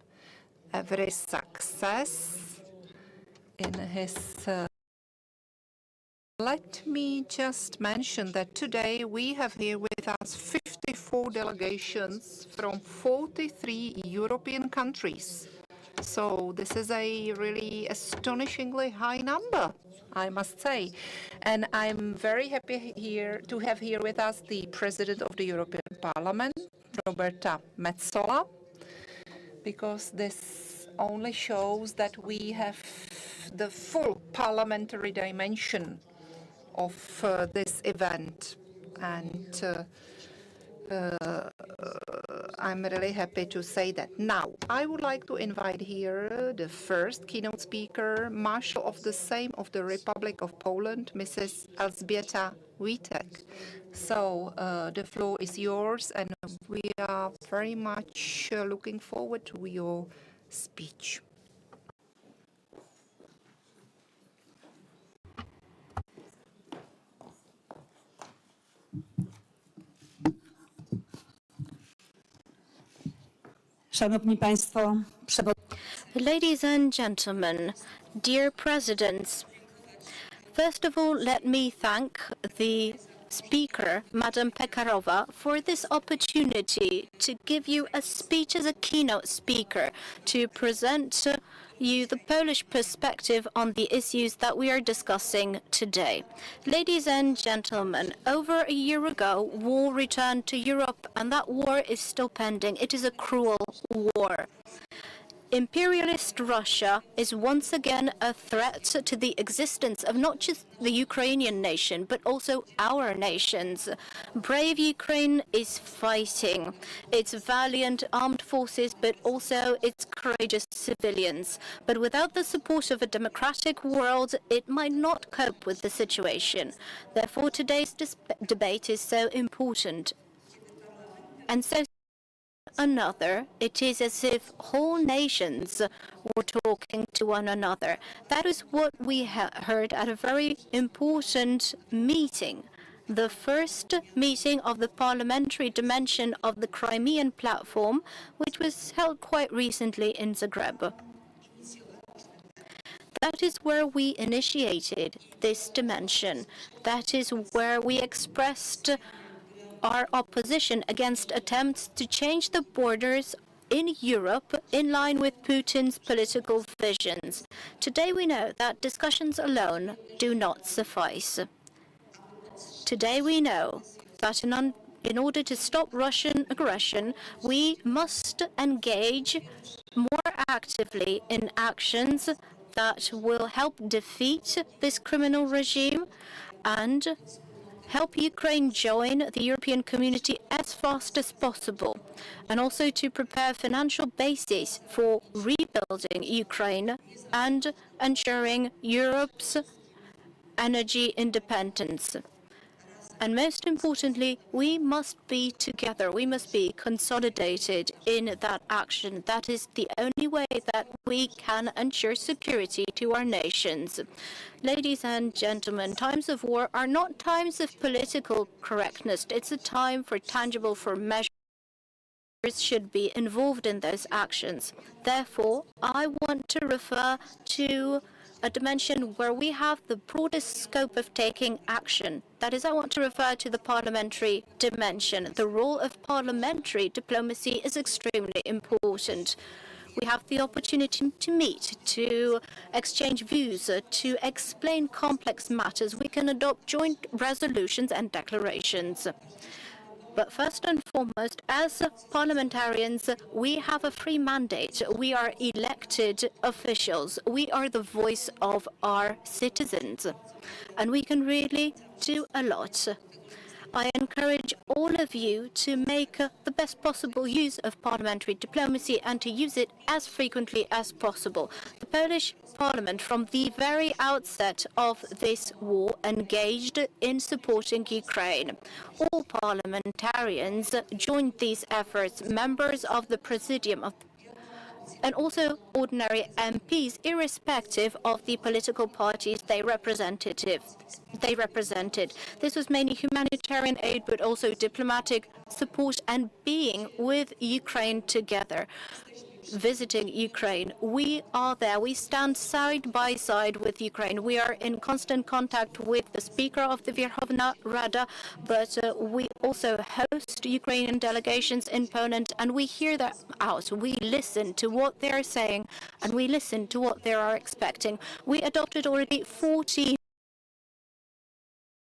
every success in his Let me just mention that today we have here with us 54 delegations from 43 European countries. So this is a really astonishingly high number, I must say. And I'm very happy here to have here with us the President of the European Parliament, Roberta Metsola, because this only shows that we have the full parliamentary dimension of this event. And I'm really happy to say that. Now, I would like to invite here the first keynote speaker, Marshal of the Sejm of the Republic of Poland, Mrs. Elżbieta Witek. So the floor is yours, and we are very much looking forward to your speech. Szanowni Państwo, Ladies and gentlemen, dear presidents, first of all, let me thank the speaker, Madam Pekarova, for this opportunity to give you a speech as a keynote speaker to present you the Polish perspective on the issues that we are discussing today. Ladies and gentlemen, over a year ago, war returned to Europe, and that war is still pending. It is a cruel war. Imperialist Russia is once again a threat to the existence of not just the Ukrainian nation, but also our nations. Brave Ukraine is fighting its valiant armed forces, but also its courageous civilians. But without the support of a democratic world, it might not cope with the situation. Therefore, today's debate is so important. And so another, it is as if whole nations were talking to one another. That is what we heard at a very important meeting, the first meeting of the parliamentary dimension of the Crimean platform, which was held quite recently in Zagreb. That is where we initiated this dimension. That is where we expressed our opposition against attempts to change the borders in Europe in line with Putin's political visions. Today we know that discussions alone do not suffice. Today we know that in order to stop Russian aggression, we must engage more actively in actions that will help defeat this criminal regime and help Ukraine join the European community as fast as possible, and also to prepare financial basis for rebuilding Ukraine and ensuring Europe's energy independence. And most importantly, we must be together. We must be consolidated in that action. That is the only way that we can ensure security to our nations. Ladies and gentlemen, times of war are not times of political correctness. It's a time for tangible, for measures should be involved in those actions. Therefore, I want to refer to a dimension where we have the broadest scope of taking action. That is, I want to refer to the parliamentary dimension. The role of parliamentary diplomacy is extremely important. We have the opportunity to meet, to exchange views, to explain complex matters. We can adopt joint resolutions and declarations. But first and foremost, as parliamentarians, we have a free mandate. We are elected officials. We are the voice of our citizens. And we can really do a lot. I encourage all of you to make the best possible use of parliamentary diplomacy and to use it as frequently as possible. The Polish Parliament, from the very outset of this war, engaged in supporting Ukraine. All parliamentarians joined these efforts, members of the Presidium and also ordinary MPs, irrespective of the political parties they represented. This was mainly humanitarian aid, but also diplomatic support and being with Ukraine together. visiting Ukraine. We are there. We stand side by side with Ukraine. We are in constant contact with the Speaker of the Verkhovna Rada, but we also host Ukrainian delegations in Poland, and we hear them out. We listen to what they are saying, and we listen to what they are expecting. We adopted already 14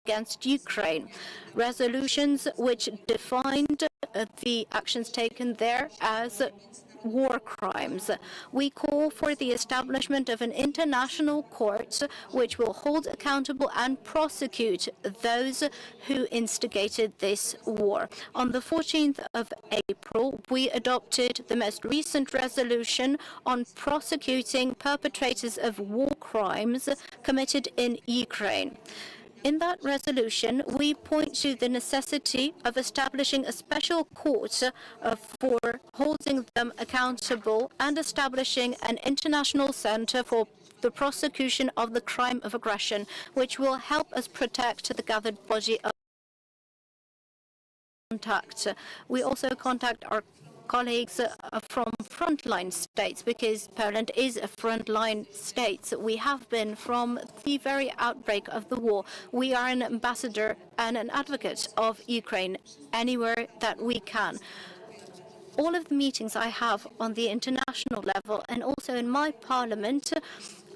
against Ukraine resolutions which defined the actions taken there as war crimes. We call for the establishment of an international court which will hold accountable and prosecute those who instigated this war. On the 14th of April, we adopted the most recent resolution on prosecuting perpetrators of war crimes committed in Ukraine. In that resolution, we point to the necessity of establishing a special court for holding them accountable and establishing an international center for the prosecution of the crime of aggression, which will help us protect the gathered body of contact. We also contact our colleagues from frontline states, because Poland is a frontline state. We have been from the very outbreak of the war. We are an ambassador and an advocate of Ukraine anywhere that we can. All of the meetings I have on the international level and also in my parliament,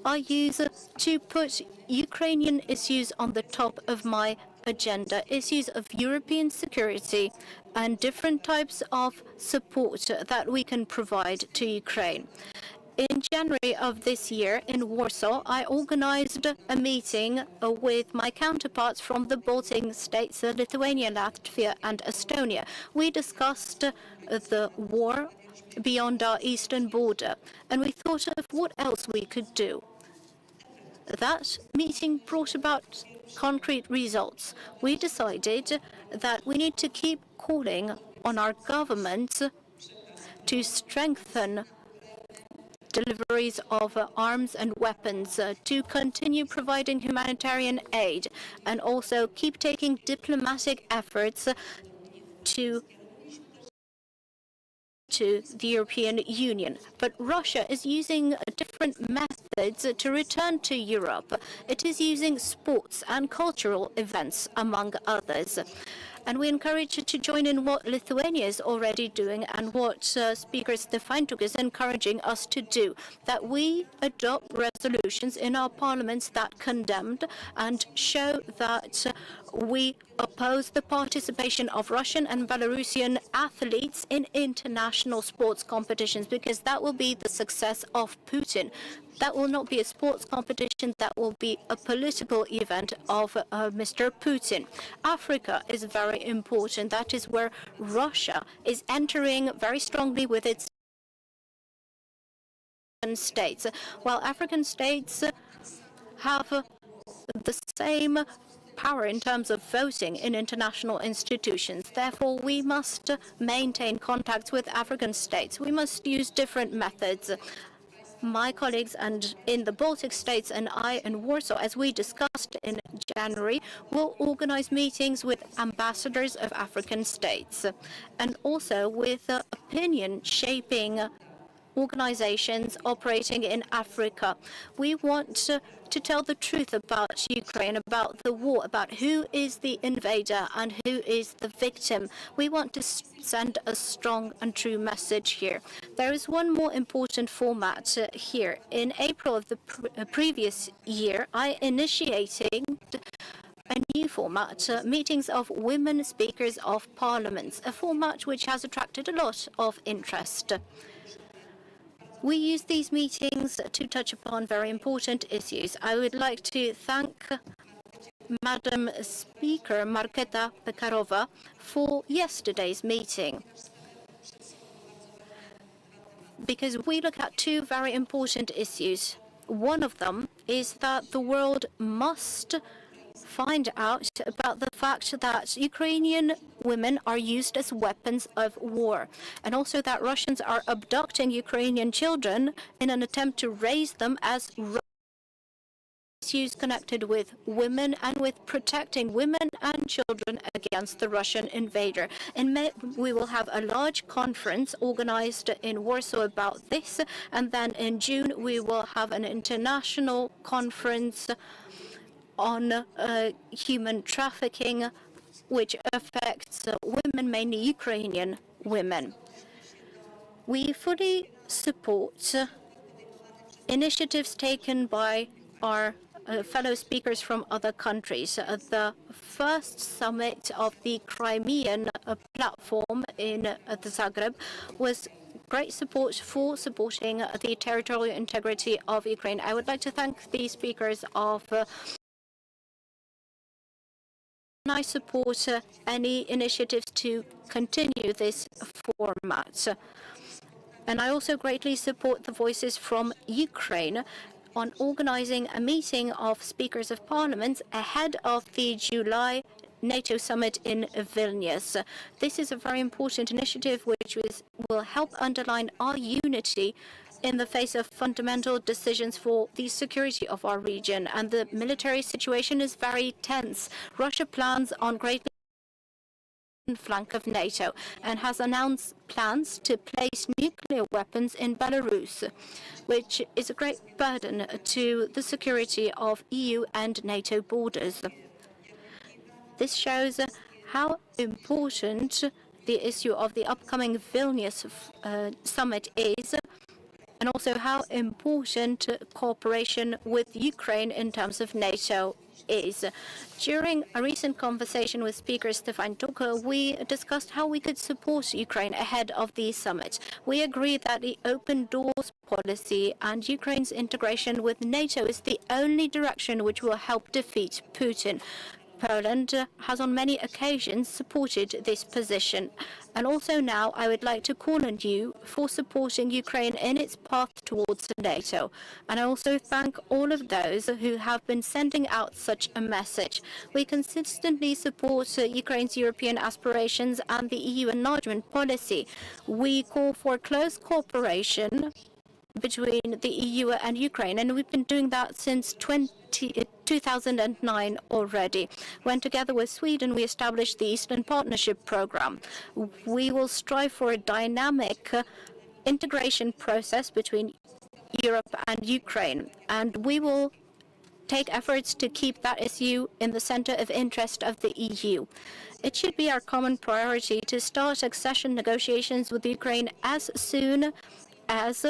I use to put Ukrainian issues on the top of my agenda, issues of European security and different types of support that we can provide to Ukraine. In January of this year in Warsaw, I organized a meeting with my counterparts from the Baltic states, Lithuania, Latvia, and Estonia. We discussed the war beyond our eastern border, and we thought of what else we could do. That meeting brought about concrete results. We decided that we need to keep calling on our government to strengthen deliveries of arms and weapons, to continue providing humanitarian aid, and also keep taking diplomatic efforts to the European Union. But Russia is using different methods to return to Europe. It is using sports and cultural events, among others. And we encourage you to join in what Lithuania is already doing and what Speaker Stefanchuk is encouraging us to do, that we adopt resolutions in our parliaments that condemned and show that we oppose the participation of Russian and Belarusian athletes in international sports competitions, because that will be the success of Putin. That will not be a sports competition, that will be a political event of Mr. Putin. Africa is very important. That is where Russia is entering very strongly with its states, while African states have the same power in terms of voting in international institutions. Therefore, we must maintain contacts with African states. We must use different methods. My colleagues and in the Baltic states and I in Warsaw, as we discussed in January, will organize meetings with ambassadors of African states and also with opinion-shaping organizations operating in Africa. We want to tell the truth about Ukraine, about the war, about who is the invader and who is the victim. We want to send a strong and true message here. There is one more important format here. In April of the previous year, I initiated a new format, meetings of women speakers of parliaments, a format which has attracted a lot of interest. We use these meetings to touch upon very important issues. I would like to thank Madam Speaker Marketa Pekarova for yesterday's meeting, because we look at two very important issues. One of them is that the world must find out about the fact that Ukrainian women are used as weapons of war, and also that Russians are abducting Ukrainian children in an attempt to raise them as issues connected with women and with protecting women and children against the Russian invader. In May, we will have a large conference organized in Warsaw about this, and then in June we will have an international conference on human trafficking, which affects women, mainly Ukrainian women. We fully support initiatives taken by our fellow speakers from other countries. The first summit of the Crimean platform in Zagreb was great support for supporting the territorial integrity of Ukraine. I would like to thank the speakers of I support any initiatives to continue this format. And I also greatly support the voices from Ukraine on organizing a meeting of speakers of parliaments ahead of the July NATO summit in Vilnius. This is a very important initiative which will help underline our unity in the face of fundamental decisions for the security of our region. And the military situation is very tense. Russia plans on greatly flank of NATO and has announced plans to place nuclear weapons in Belarus, which is a great burden to the security of EU and NATO borders. This shows how important the issue of the upcoming Vilnius summit is, and also how important cooperation with Ukraine in terms of NATO is. During a recent conversation with Speaker Stefanchuk, we discussed how we could support Ukraine ahead of the summit. We agree that the open doors policy and Ukraine's integration with NATO is the only direction which will help defeat Putin. Poland has on many occasions supported this position. And also now I would like to call on you for supporting Ukraine in its path towards NATO. And I also thank all of those who have been sending out such a message. We consistently support Ukraine's European aspirations and the EU enlargement policy. We call for close cooperation between the EU and Ukraine, and we've been doing that since 2009 already, when together with Sweden we established the Eastern Partnership Program. We will strive for a dynamic integration process between Europe and Ukraine, and we will take efforts to keep that issue in the center of interest of the EU. It should be our common priority to start accession negotiations with Ukraine as soon as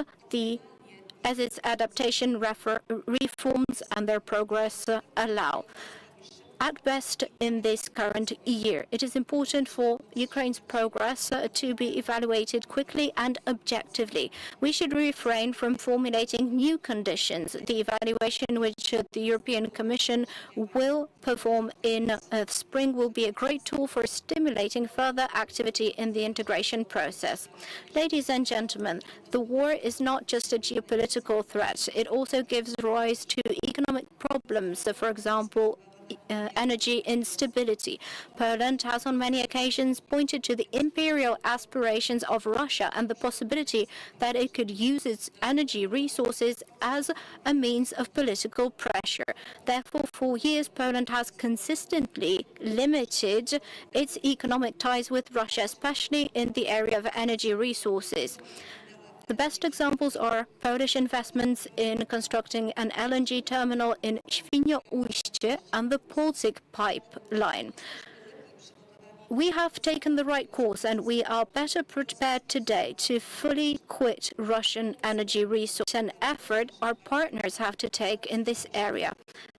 its adaptation reforms and their progress allow. At best in this current year, it is important for Ukraine's progress to be evaluated quickly and objectively. We should refrain from formulating new conditions. The evaluation which the European Commission will perform in spring will be a great tool for stimulating further activity in the integration process. Ladies and gentlemen, the war is not just a geopolitical threat. It also gives rise to economic problems, for example, energy instability. Poland has on many occasions pointed to the imperial aspirations of Russia and the possibility that it could use its energy resources as a means of political pressure. Therefore, for years, Poland has consistently limited its economic ties with Russia, especially in the area of energy resources. The best examples are Polish investments in constructing an LNG terminal in Świnoujście and the Baltic pipeline. We have taken the right course, and we are better prepared today to fully quit Russian energy resources, an effort our partners have to take in this area.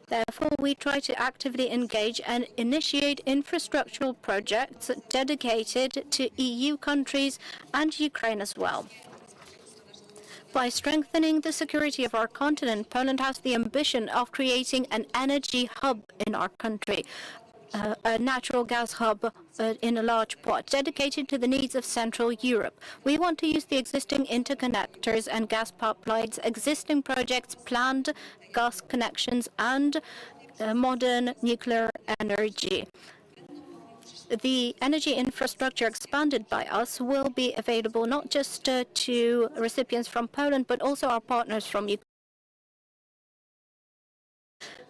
Therefore, we try to actively engage and initiate infrastructural projects dedicated to EU countries and Ukraine as well. By strengthening the security of our continent, Poland has the ambition of creating an energy hub in our country, a natural gas hub in a large part, dedicated to the needs of Central Europe. We want to use the existing interconnectors and gas pipelines, existing projects, planned gas connections, and modern nuclear energy. The energy infrastructure expanded by us will be available not just to recipients from Poland, but also our partners from Ukraine.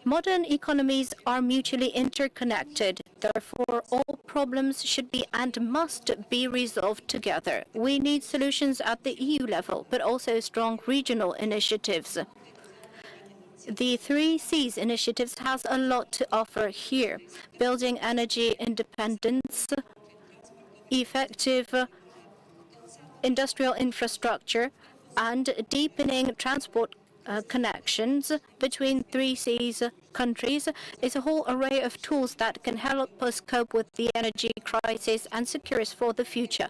Modern economies are mutually interconnected. Therefore, all problems should be and must be resolved together. We need solutions at the EU level, but also strong regional initiatives. The 3Cs initiatives has a lot to offer here. Building energy independence, effective industrial infrastructure, and deepening transport connections between 3Cs countries is a whole array of tools that can help us cope with the energy crisis and secure us for the future.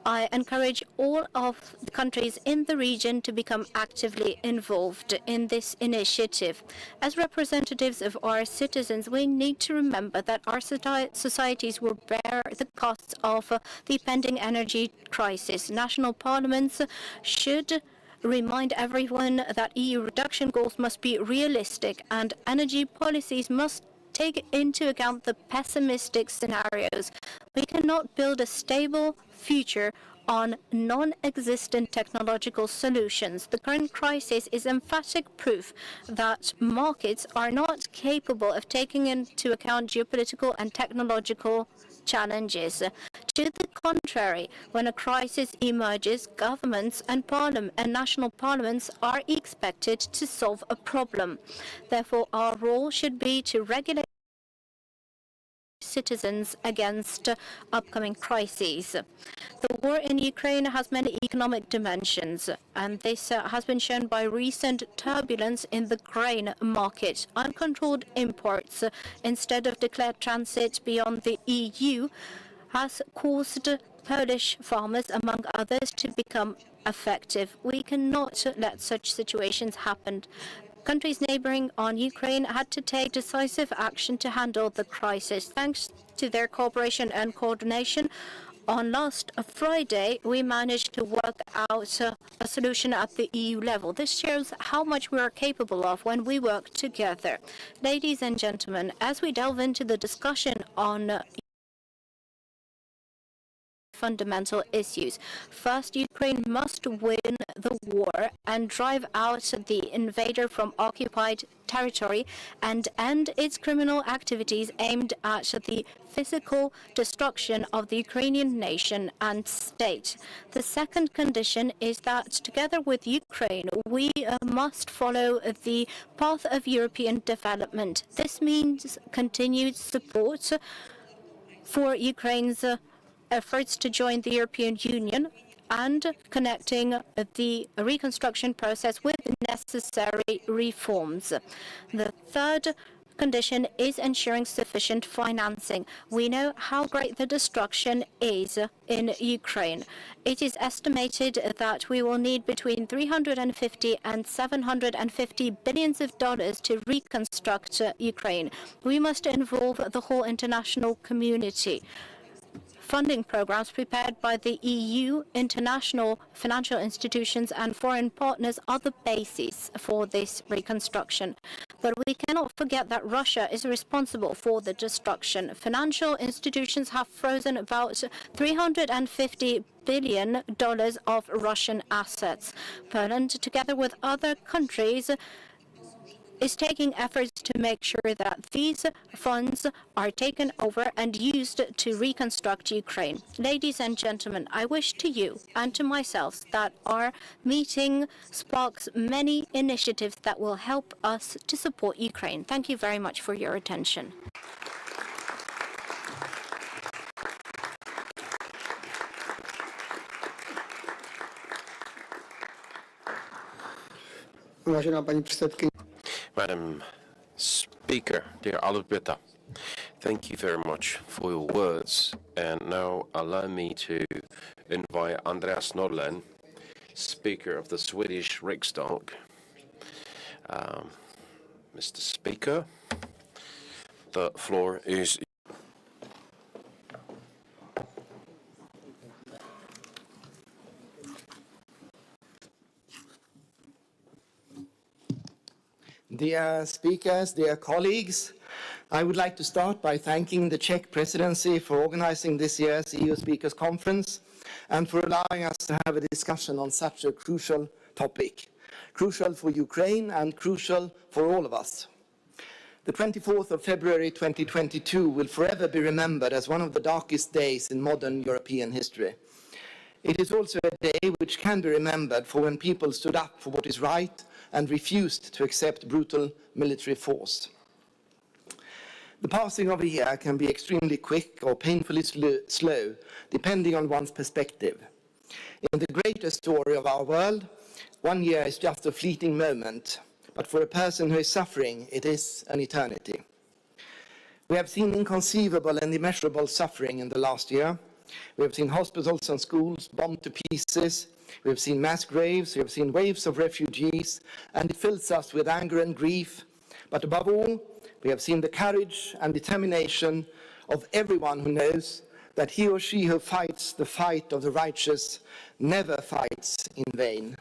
I encourage all of the countries in the region to become actively involved in this initiative. As representatives of our citizens, we need to remember that our societies will bear the costs of the pending energy crisis. National parliaments should remind everyone that EU reduction goals must be realistic and energy policies must take into account the pessimistic scenarios. We cannot build a stable future on non-existent technological solutions. The current crisis is emphatic proof that markets are not capable of taking into account geopolitical and technological challenges. To the contrary, when a crisis emerges, governments and national parliaments are expected to solve a problem. Therefore, our role should be to regulate citizens against upcoming crises. The war in Ukraine has many economic dimensions, and this has been shown by recent turbulence in the grain market. Uncontrolled imports instead of declared transit beyond the EU has caused Polish farmers, among others, to become affected. We cannot let such situations happen. Countries neighboring on Ukraine had to take decisive action to handle the crisis. Thanks to their cooperation and coordination, on last Friday, we managed to work out a solution at the EU level. This shows how much we are capable of when we work together. Ladies and gentlemen, as we delve into the discussion on fundamental issues. First, Ukraine must win the war and drive out the invader from occupied territory and end its criminal activities aimed at the physical destruction of the Ukrainian nation and state. The second condition is that together with Ukraine, we must follow the path of European development. This means continued support for Ukraine's efforts to join the European Union and connecting the reconstruction process with necessary reforms. The third condition is ensuring sufficient financing. We know how great the destruction is in Ukraine. It is estimated that we will need between 350 and 750 billions of dollars to reconstruct Ukraine. We must involve the whole international community. Funding programs prepared by the EU, international financial institutions and foreign partners are the basis for this reconstruction. But we cannot forget that Russia is responsible for the destruction. Financial institutions have frozen about $350 billion of Russian assets. Poland, together with other countries, is taking efforts to make sure that these funds are taken over and used to reconstruct Ukraine. Ladies and gentlemen, I wish to you and to myself that our meeting sparks many initiatives that will help us to support Ukraine. Thank you very much for your attention. Vážená paní předsedkyně. Madam Speaker, dear Alberta, thank you very much for your words. And now allow me to invite Andreas Norlén, Speaker of the Swedish Riksdag. Mr. Speaker, the floor is Dear speakers, dear colleagues, I would like to start by thanking the Czech presidency for organizing this year's EU Speakers Conference and for allowing us to have a discussion on such a crucial topic. Crucial for Ukraine and crucial for all of us. The 24th of February 2022 will forever be remembered as one of the darkest days in modern European history. It is also a day which can be remembered for when people stood up for what is right and refused to accept brutal military force. The passing of a year can be extremely quick or painfully slow, depending on one's perspective. In the greater story of our world, 1 year is just a fleeting moment, but for a person who is suffering, it is an eternity. We have seen inconceivable and immeasurable suffering in the last year. We have seen hospitals and schools bombed to pieces. We have seen mass graves. We have seen waves of refugees, and it fills us with anger and grief. But above all, we have seen the courage and determination of everyone who knows that he or she who fights the fight of the righteous never fights in vain.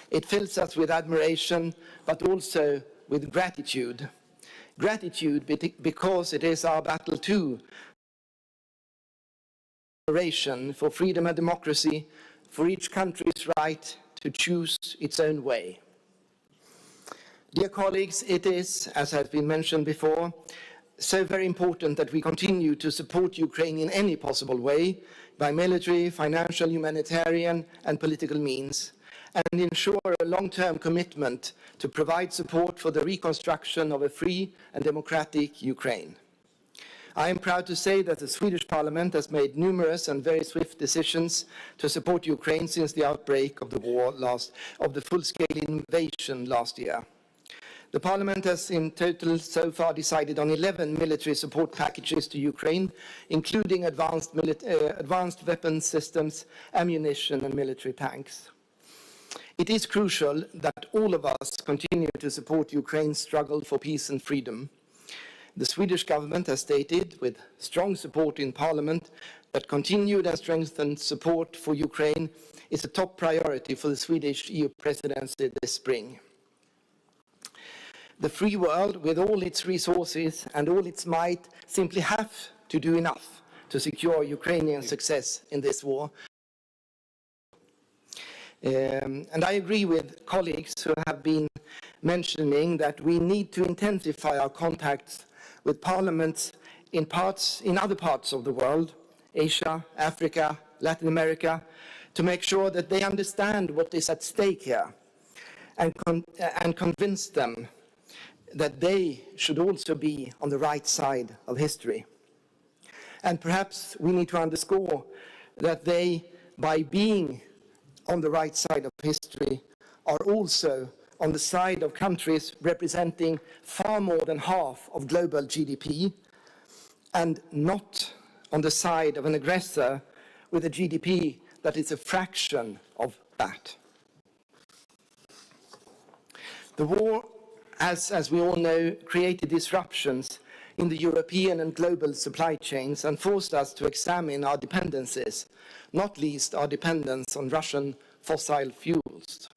It fills us with admiration, but also with gratitude. Gratitude because it is our battle too. For freedom and democracy, for each country's right to choose its own way. Dear colleagues, it is, as has been mentioned before, so very important that we continue to support Ukraine in any possible way, by military, financial, humanitarian, and political means, and ensure a long-term commitment to provide support for the reconstruction of a free and democratic Ukraine. I am proud to say that the Swedish Parliament has made numerous and very swift decisions to support Ukraine since the outbreak of the war of the full-scale invasion last year. The Parliament has in total so far decided on 11 military support packages to Ukraine, including advanced weapons systems, ammunition and military tanks. It is crucial that all of us continue to support Ukraine's struggle for peace and freedom. The Swedish government has stated, with strong support in Parliament, that continued and strengthened support for Ukraine is a top priority for the Swedish EU presidency this spring. The free world, with all its resources and all its might, simply have to do enough to secure Ukrainian success in this war. And I agree with colleagues who have been mentioning that we need to intensify our contacts with parliaments in other parts of the world, Asia, Africa, Latin America, to make sure that they understand what is at stake here and convince them that they should also be on the right side of history. And perhaps we need to underscore that they, by being on the right side of history, are also on the side of countries representing far more than half of global GDP, and not on the side of an aggressor with a GDP that is a fraction of that. The war, as we all know, created disruptions in the European and global supply chains and forced us to examine our dependencies, not least our dependence on Russian fossil fuels.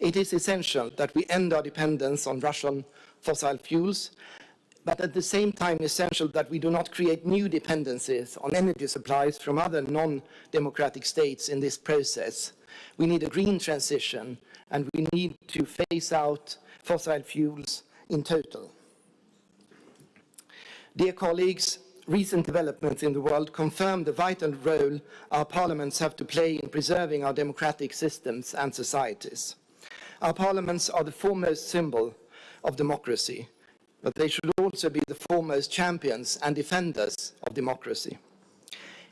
It is essential that we end our dependence on Russian fossil fuels, but at the same time essential that we do not create new dependencies on energy supplies from other non-democratic states in this process. We need a green transition, and we need to phase out fossil fuels in total. Dear colleagues, recent developments in the world confirm the vital role our parliaments have to play in preserving our democratic systems and societies. Our parliaments are the foremost symbol of democracy, but they should also be the foremost champions and defenders of democracy.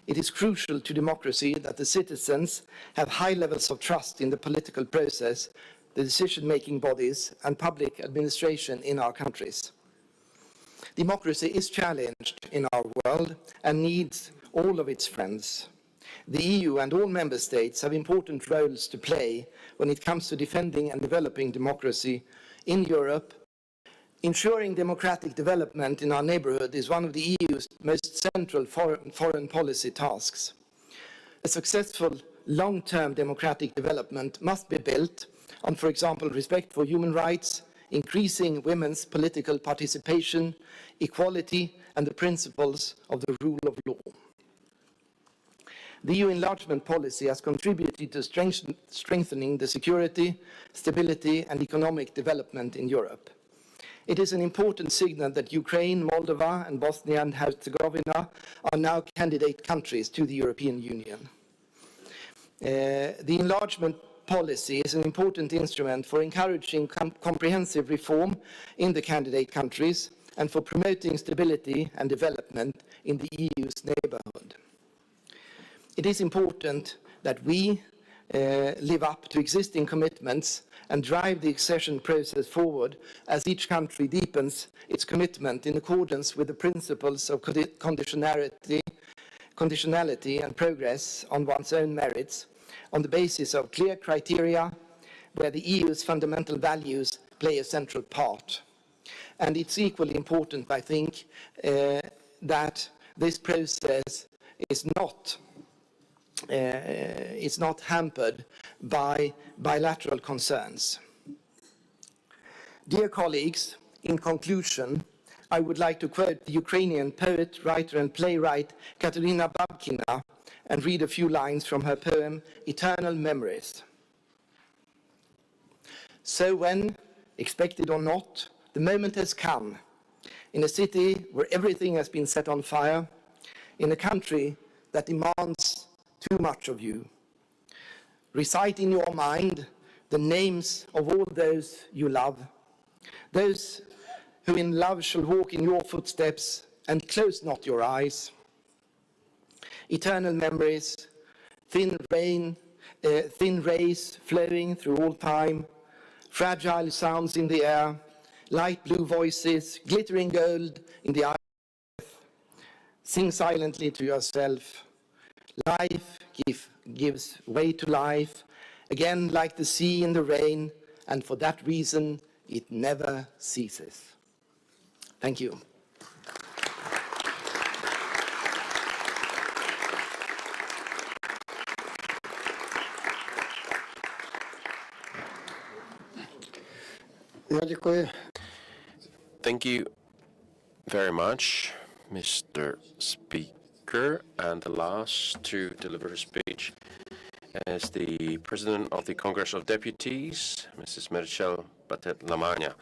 It is crucial to democracy that the citizens have high levels of trust in the political process, the decision-making bodies, and public administration in our countries. Democracy is challenged in our world and needs all of its friends. The EU and all member states have important roles to play when it comes to defending and developing democracy in Europe. Ensuring democratic development in our neighborhood is one of the EU's most central foreign policy tasks. A successful long-term democratic development must be built on, for example, respect for human rights, increasing women's political participation, equality, and the principles of the rule of law. The EU enlargement policy has contributed to strengthening the security, stability, and economic development in Europe. it is an important signal that Ukraine, Moldova, and Bosnia and Herzegovina are now candidate countries to the European Union. The enlargement policy is an important instrument for encouraging comprehensive reform in the candidate countries and for promoting stability and development in the EU's neighborhood. It is important that we live up to existing commitments and drive the accession process forward as each country deepens its commitment in accordance with the principles of conditionality and progress on one's own merits on the basis of clear criteria where the EU's fundamental values play a central part. And it's equally important, I think, that this process is not hampered by bilateral concerns. Dear colleagues, in conclusion, I would like to quote the Ukrainian poet, writer, and playwright Katerina Babkina and read a few lines from her poem, Eternal Memories. So when, expected or not, the moment has come, in a city where everything has been set on fire, in a country that demands too much of you, recite in your mind the names of all those you love, those who in love shall walk in your footsteps, and close not your eyes. Eternal memories, thin rays flowing through all time, fragile sounds in the air, light blue voices, glittering gold in the eye. Sing silently to yourself. Life gives way to life, again like the sea in the rain, and for that reason it never ceases. Thank you. Thank you very much, Mr. Speaker. And the last to deliver a speech is the President of the Congress of Deputies, Mrs. Merchel Batet-Lamagna.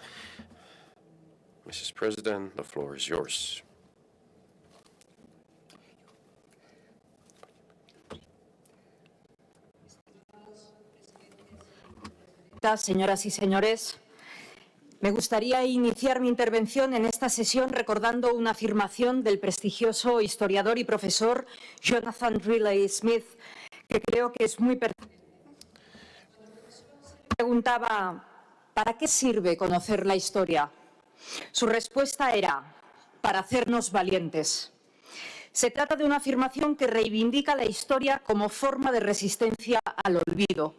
Mrs. President, the floor is yours. Señoras y señores, me gustaría iniciar mi intervención en esta sesión recordando una afirmación del prestigioso historiador y profesor Jonathan Riley Smith, que creo que es muy pertinente. Preguntaba, ¿para qué sirve conocer la historia? Su respuesta era, para hacernos valientes. Se trata de una afirmación que reivindica la historia como forma de resistencia al olvido.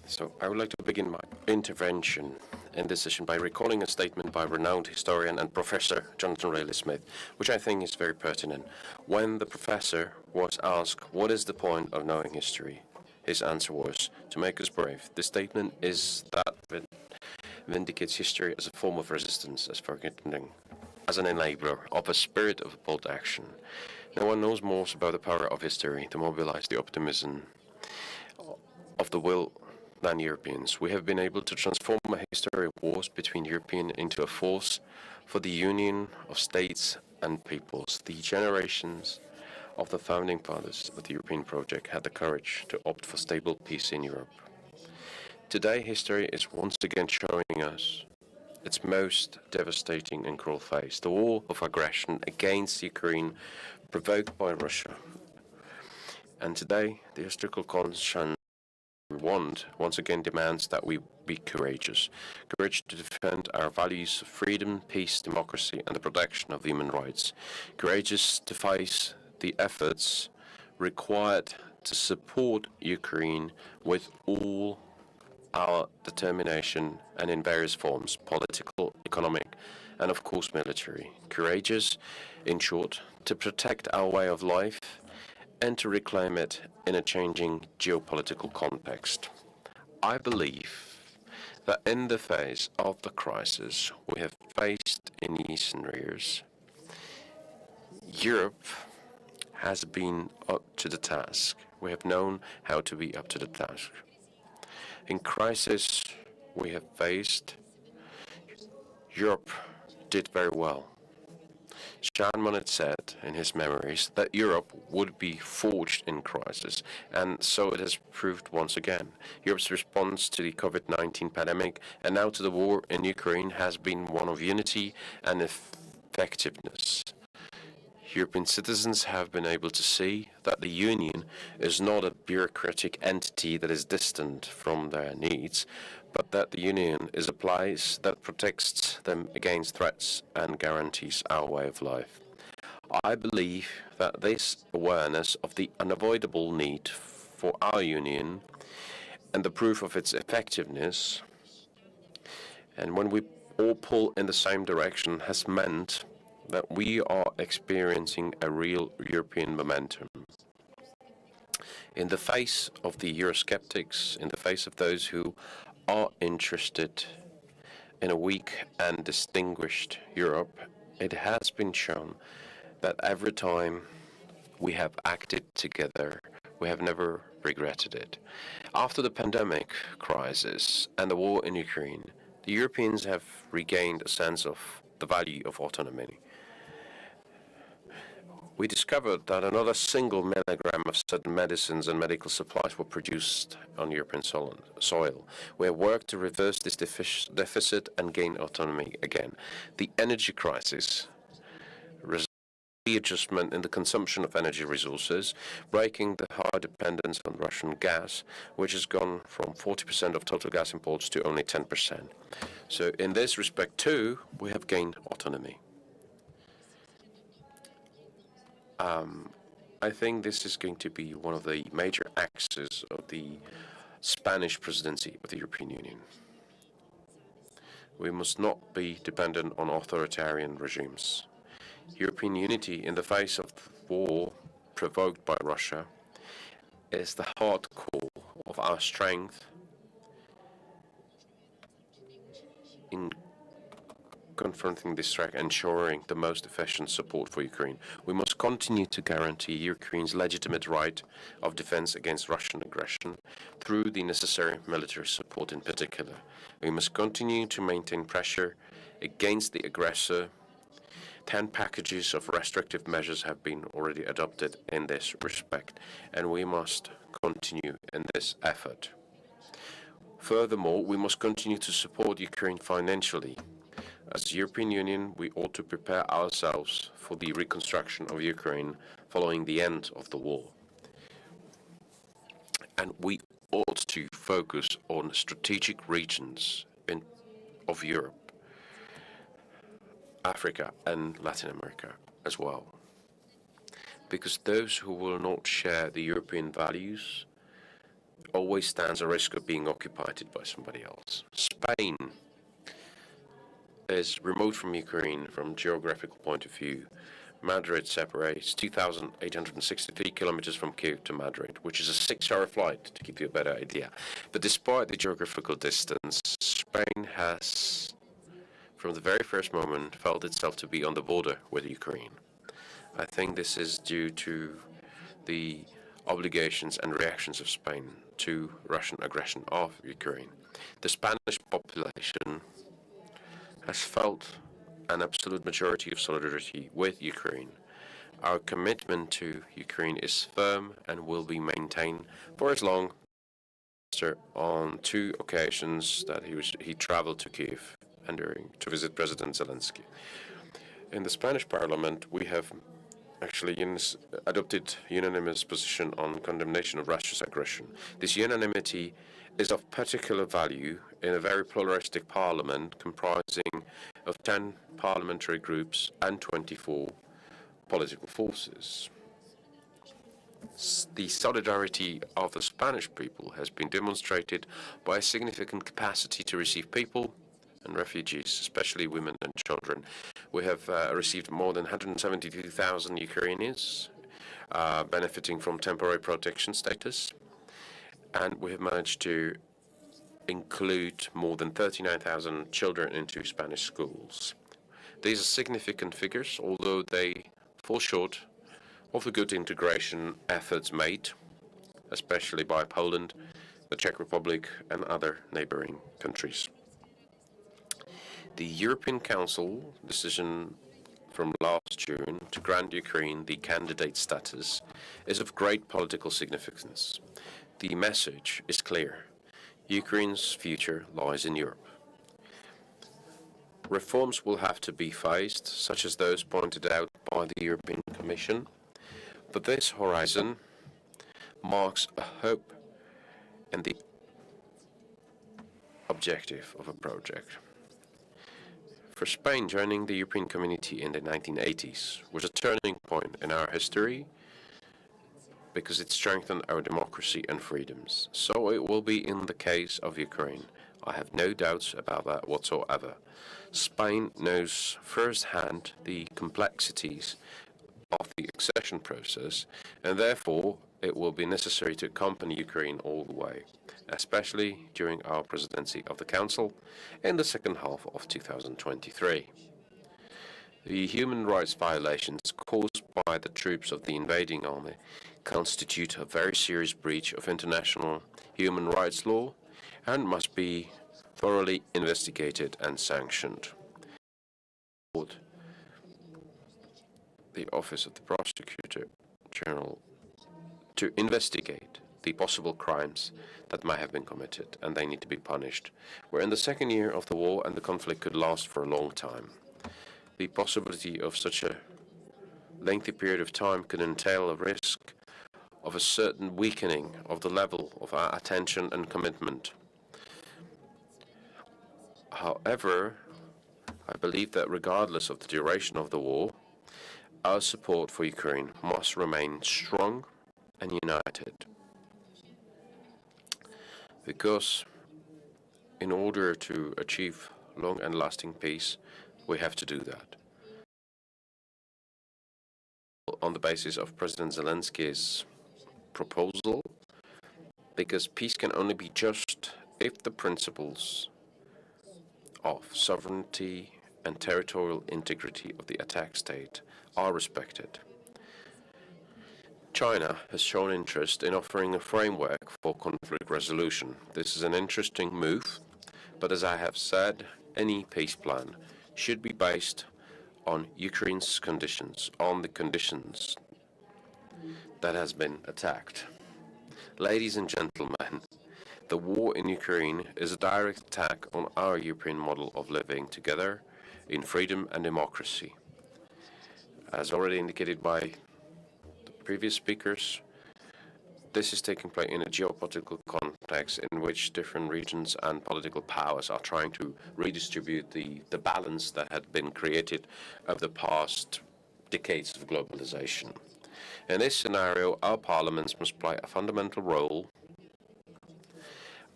So I would like to begin my intervention in this session by recalling a statement by renowned historian and professor Jonathan Rayleigh Smith, which I think is very pertinent. When the professor was asked, what is the point of knowing history? His answer was, to make us brave. The statement is that it vindicates history as a form of resistance, as an enabler of a spirit of bold action. No one knows more about the power of history to mobilize the optimism of the will than Europeans. We have been able to transform a history of wars between Europeans into a force for the union of states and peoples. The generations of the founding fathers of the European project had the courage to opt for stable peace in Europe. Today, history is once again showing us its most devastating and cruel phase, the war of aggression against Ukraine provoked by Russia. And today, the historical conscience we want once again demands that we be courageous. Courage to defend our values of freedom, peace, democracy, and the protection of human rights. Courageous to face the efforts required to support Ukraine with all our determination and in various forms, political, economic, and of course military. Courageous, in short, to protect our way of life and to reclaim it in a changing geopolitical context. I believe that in the face of the crisis we have faced in recent years, Europe has been up to the task. We have known how to be up to the task. In crisis we have faced, Europe did very well. Jean Monnet said in his memories that Europe would be forged in crisis, and so it has proved once again. Europe's response to the COVID-19 pandemic and now to the war in Ukraine has been one of unity and effectiveness. European citizens have been able to see that the Union is not a bureaucratic entity that is distant from their needs, but that the Union is a place that protects them against threats and guarantees our way of life. I believe that this awareness of the unavoidable need for our Union and the proof of its effectiveness, and when we all pull in the same direction, has meant that we are experiencing a real European momentum. In the face of the Eurosceptics, in the face of those who are interested in a weak and distinguished Europe, it has been shown that every time we have acted together, we have never regretted it. After the pandemic crisis and the war in Ukraine, the Europeans have regained a sense of the value of autonomy. We discovered that another single milligram of certain medicines and medical supplies were produced on European soil. We have worked to reverse this deficit and gain autonomy again. The energy crisis resulted in readjustment in the consumption of energy resources, breaking the hard dependence on Russian gas, which has gone from 40% of total gas imports to only 10%. So in this respect, too, we have gained autonomy. I think this is going to be one of the major axes of the Spanish presidency of the European Union. We must not be dependent on authoritarian regimes. European unity in the face of war provoked by Russia is the hard core of our strength in confronting this threat, ensuring the most efficient support for Ukraine. We must continue to guarantee Ukraine's legitimate right of defense against Russian aggression through the necessary military support in particular. We must continue to maintain pressure against the aggressor. 10 packages of restrictive measures have been already adopted in this respect, and we must continue in this effort. Furthermore, we must continue to support Ukraine financially. As the European Union, we ought to prepare ourselves for the reconstruction of Ukraine following the end of the war. And we ought to focus on strategic regions of Europe, Africa and Latin America as well. Because those who will not share the European values always stands a risk of being occupied by somebody else. Spain is remote from Ukraine from a geographical point of view. Madrid separates 2,863 kilometers from Kiev to Madrid, which is a 6-hour flight, to give you a better idea. But despite the geographical distance, Spain has, from the very first moment, felt itself to be on the border with Ukraine. I think this is due to the obligations and reactions of Spain to Russian aggression of Ukraine. The Spanish population has felt an absolute majority of solidarity with Ukraine. Our commitment to Ukraine is firm and will be maintained for as long as on 2 occasions that he traveled to Kiev and to visit President Zelensky. In the Spanish Parliament, we have actually adopted unanimous position on condemnation of Russia's aggression. This unanimity is of particular value in a very pluralistic parliament comprising of 10 parliamentary groups and 24 political forces. The solidarity of the Spanish people has been demonstrated by a significant capacity to receive people and refugees, especially women and children. We have received more than 172,000 Ukrainians benefiting from temporary protection status, and we have managed to include more than 39,000 children into Spanish schools. These are significant figures, although they fall short of the good integration efforts made, especially by Poland, the Czech Republic, and other neighboring countries. The European Council decision from last June to grant Ukraine the candidate status is of great political significance. The message is clear. Ukraine's future lies in Europe. Reforms will have to be faced, such as those pointed out by the European Commission, but this horizon marks a hope and the objective of a project. For Spain, joining the European Community in the 1980s was a turning point in our history because it strengthened our democracy and freedoms. So it will be in the case of Ukraine. I have no doubts about that whatsoever. Spain knows firsthand the complexities of the accession process, and therefore it will be necessary to accompany Ukraine all the way, especially during our presidency of the Council in the second half of 2023. The human rights violations caused by the troops of the invading army constitute a very serious breach of international human rights law and must be thoroughly investigated and sanctioned. The Office of the Prosecutor General to investigate the possible crimes that might have been committed, and they need to be punished. We're in the second year of the war, and the conflict could last for a long time. The possibility of such a lengthy period of time could entail a risk of a certain weakening of the level of our attention and commitment. However, I believe that regardless of the duration of the war, our support for Ukraine must remain strong and united. Because in order to achieve long and lasting peace, we have to do that. On the basis of President Zelensky's proposal, because peace can only be just if the principles of sovereignty and territorial integrity of the attack state are respected. China has shown interest in offering a framework for conflict resolution. This is an interesting move, but as I have said, any peace plan should be based on Ukraine's conditions, on the conditions that has been attacked. Ladies and gentlemen, the war in Ukraine is a direct attack on our European model of living together in freedom and democracy. As already indicated by the previous speakers, this is taking place in a geopolitical context in which different regions and political powers are trying to redistribute the balance that had been created over the past decades of globalization. In this scenario, our parliaments must play a fundamental role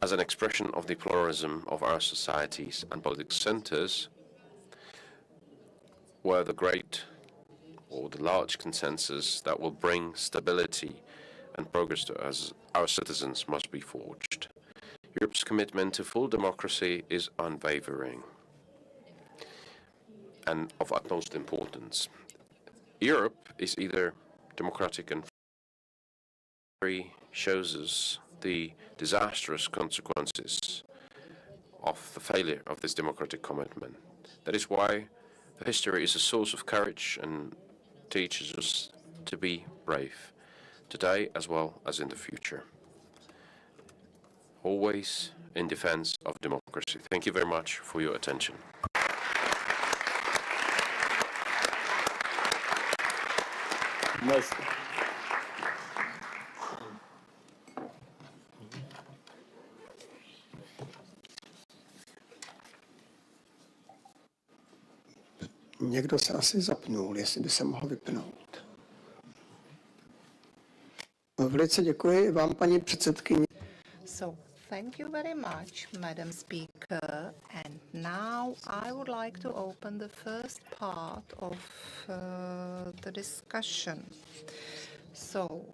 as an expression of the pluralism of our societies and political centers, where the great or the large consensus that will bring stability and progress to us, our citizens, must be forged. Europe's commitment to full democracy is unwavering and of utmost importance. Europe is either democratic and free, shows us the disastrous consequences of the failure of this democratic commitment. That is why the history is a source of courage and teaches us to be brave, today as well as in the future. Always in defense of democracy. Thank you very much for your attention. Někdo se asi zapnul, jestli by se mohl vypnout. Velice děkuji vám, paní předsedkyně. So, thank you very much, Madam Speaker. And now I would like to open the first part of the discussion. So,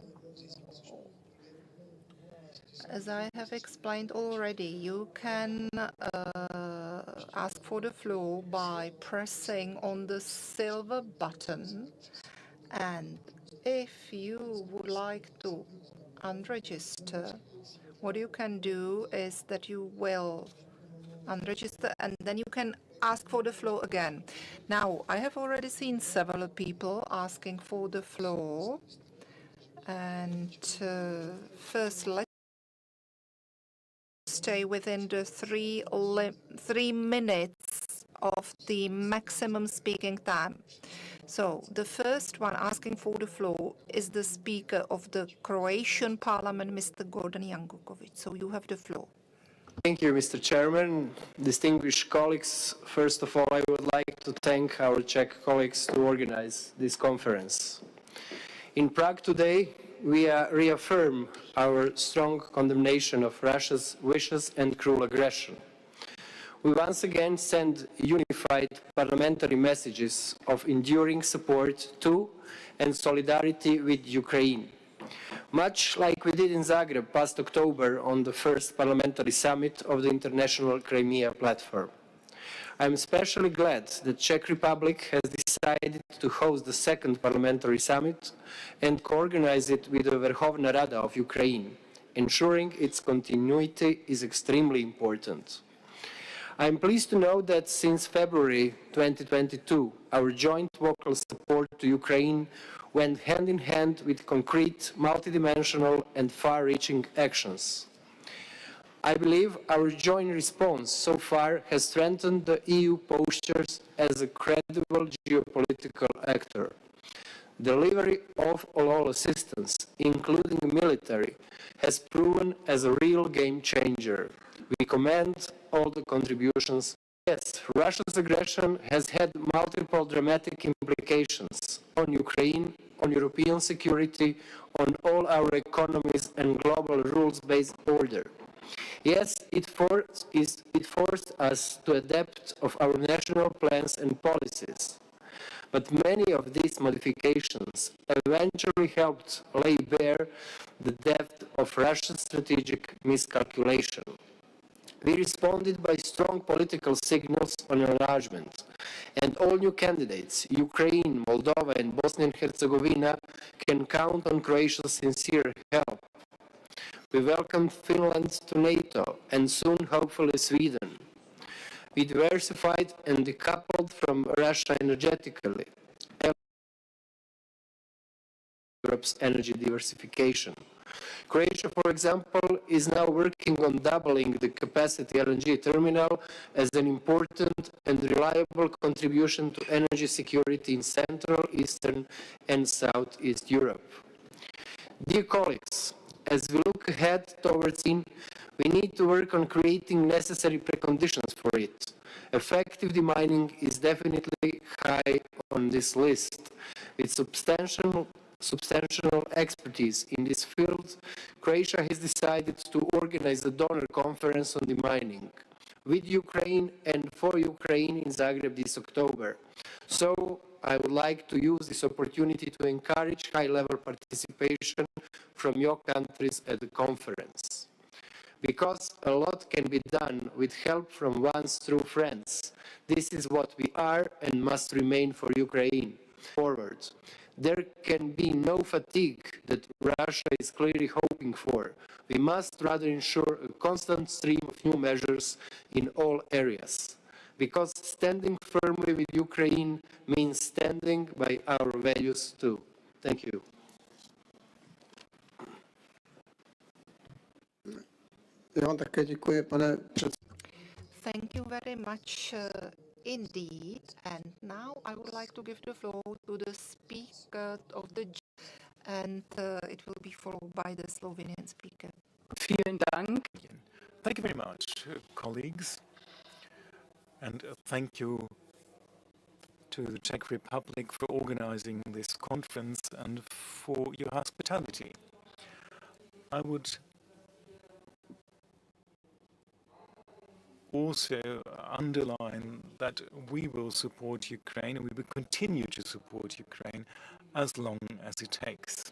as I have explained already, you can ask for the floor by pressing on the silver button. And if you would like to unregister, what you can do is that you will unregister and then you can ask for the floor again. Now, I have already seen several people asking for the floor. And first, let's stay within the 3 minutes of the maximum speaking time. So the first one asking for the floor is the Speaker of the Croatian Parliament, Mr. Gordan Jankukovic. So you have the floor. Thank you, Mr. Chairman. Distinguished colleagues, first of all, I would like to thank our Czech colleagues to organize this conference. In Prague today, we reaffirm our strong condemnation of Russia's vicious and cruel aggression. We once again send unified parliamentary messages of enduring support to and solidarity with Ukraine. Much like we did in Zagreb past October on the first parliamentary summit of the International Crimea Platform. I am especially glad that Czech Republic has decided to host the second parliamentary summit and co-organize it with the Verkhovna Rada of Ukraine. Ensuring its continuity is extremely important. I am pleased to know that since February 2022, our joint vocal support to Ukraine went hand in hand with concrete, multidimensional and far-reaching actions. I believe our joint response so far has strengthened the EU postures as a credible geopolitical actor. Delivery of all assistance, including military, has proven as a real game changer. We commend all the contributions. Yes, Russia's aggression has had multiple dramatic implications on Ukraine, on European security, on all our economies and global rules-based order. Yes, it forced us to adapt of our national plans and policies. But many of these modifications eventually helped lay bare the depth of Russia's strategic miscalculation. We responded by strong political signals on enlargement, and all new candidates, Ukraine, Moldova and Bosnia and Herzegovina, can count on Croatia's sincere help. We welcomed Finland to NATO, and soon hopefully Sweden. We diversified and decoupled from Russia energetically, Europe's energy diversification. Croatia, for example, is now working on doubling the capacity LNG terminal as an important and reliable contribution to energy security in Central, Eastern and Southeast Europe. Dear colleagues, as we look ahead towards we need to work on creating necessary preconditions for it. Effective demining is definitely high on this list. With substantial expertise in this field, Croatia has decided to organize a donor conference on demining with Ukraine and for Ukraine in Zagreb this October. So I would like to use this opportunity to encourage high-level participation from your countries at the conference. Because a lot can be done with help from one's true friends. This is what we are and must remain for Ukraine. Forward. There can be no fatigue that Russia is clearly hoping for. We must rather ensure a constant stream of new measures in all areas. Because standing firmly with Ukraine means standing by our values too. Thank you. Thank you very much indeed. And now I would like to give the floor to the speaker of the and it will be followed by the Slovenian speaker. Vielen Dank. Thank you very much, colleagues. And thank you to the Czech Republic for organizing this conference and for your hospitality. I would also underline that we will support Ukraine and we will continue to support Ukraine as long as it takes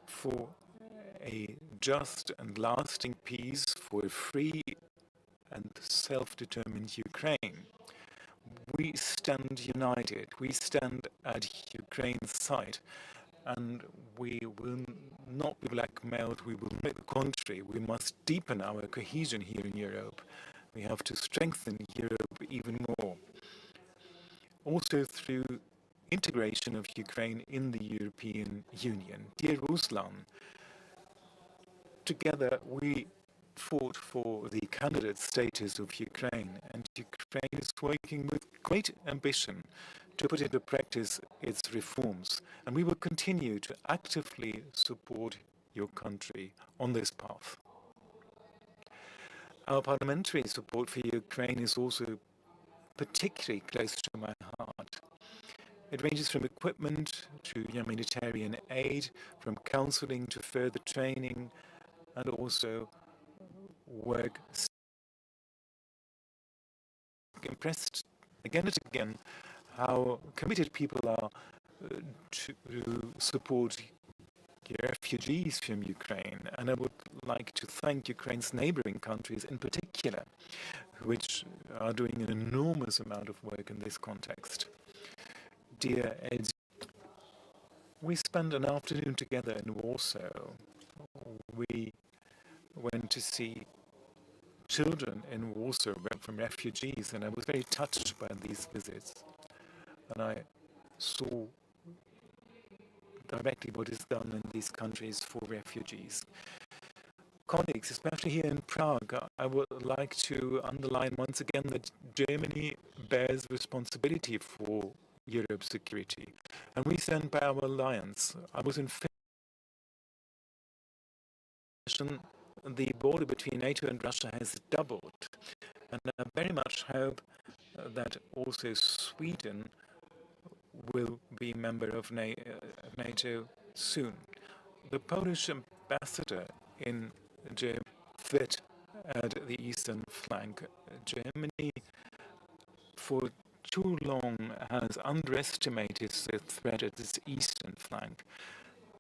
for a just and lasting peace, for a free and self-determined Ukraine. We stand united, we stand at Ukraine's side, and we will not be blackmailed, we will make the contrary. We must deepen our cohesion here in Europe, We have to strengthen Europe even more. Also through integration of Ukraine in the European Union. Dear Ruslan, together we fought for the candidate status of Ukraine, and Ukraine is working with great ambition to put into practice its reforms, and we will continue to actively support your country on this path. Our parliamentary support for Ukraine is also particularly close to my heart. It ranges from equipment to humanitarian aid, from counseling to further training, and also work. Impressed again and again how committed people are to support refugees from Ukraine, and I would like to thank Ukraine's neighboring countries in particular, which are doing an enormous amount of work in this context. Dear Ed, we spent an afternoon together in Warsaw. We went to see children in Warsaw from refugees, and I was very touched by these visits. And I saw directly what is done in these countries for refugees. Colleagues, especially here in Prague, I would like to underline once again that Germany bears responsibility for Europe's security, and we stand by our alliance. I was in the border between NATO and Russia has doubled, and I very much hope that also Sweden will be a member of NATO soon. The Polish ambassador in Germany fit at the eastern flank. Germany for too long has underestimated the threat at its eastern flank.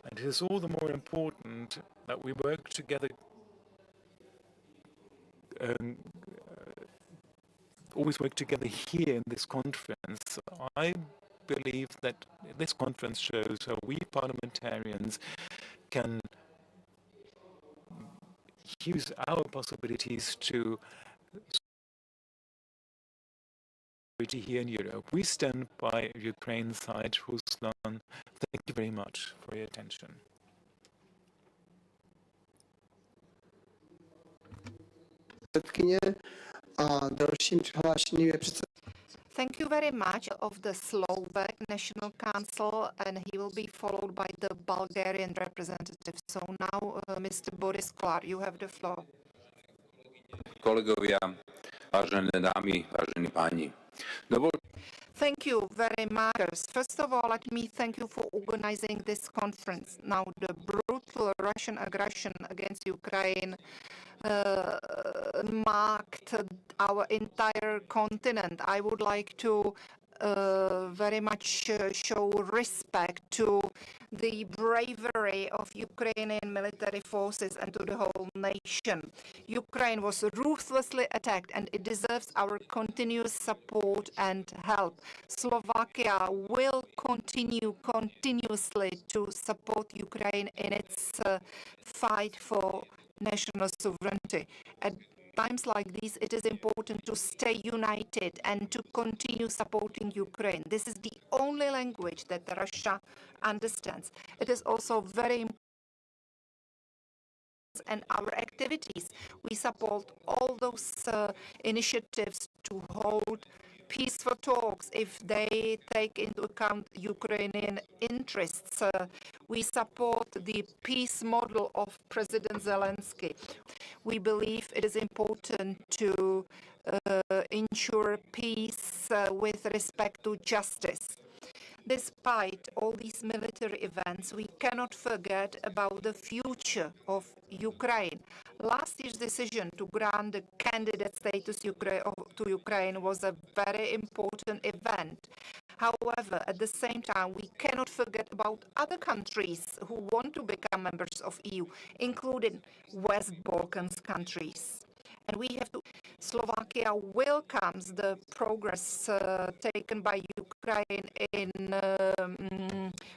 And it is all the more important that we work together, always work together here in this conference. I believe that this conference shows how we parliamentarians can use our possibilities to here in Europe. We stand by Ukraine's side. Ruslan, thank you very much for your attention. Thank you very much of the Slovak National Council, and he will be followed by the Bulgarian representative. So now, Mr. Boris Kolar, you have the floor. Kolegovia, vážené dámy, vážení páni. Thank you very much. First of all, let me thank you for organizing this conference. Now, the brutal Russian aggression against Ukraine marked our entire continent. I would like to very much show respect to the bravery of Ukrainian military forces and to the whole nation. Ukraine was ruthlessly attacked, and it deserves our continuous support and help. Slovakia will continue continuously to support Ukraine in its fight for national sovereignty. At times like these, it is important to stay united and to continue supporting Ukraine. This is the only language that Russia understands. It is also very important and our activities. We support all those initiatives to hold peaceful talks if they take into account Ukrainian interests. We support the peace model of President Zelensky. We believe it is important to ensure peace with respect to justice. Despite all these military events, we cannot forget about the future of Ukraine. Last year's decision to grant the candidate status to Ukraine was a very important event. However, at the same time, we cannot forget about other countries who want to become members of EU, including West Balkans countries. And we have to. Slovakia welcomes the progress taken by Ukraine in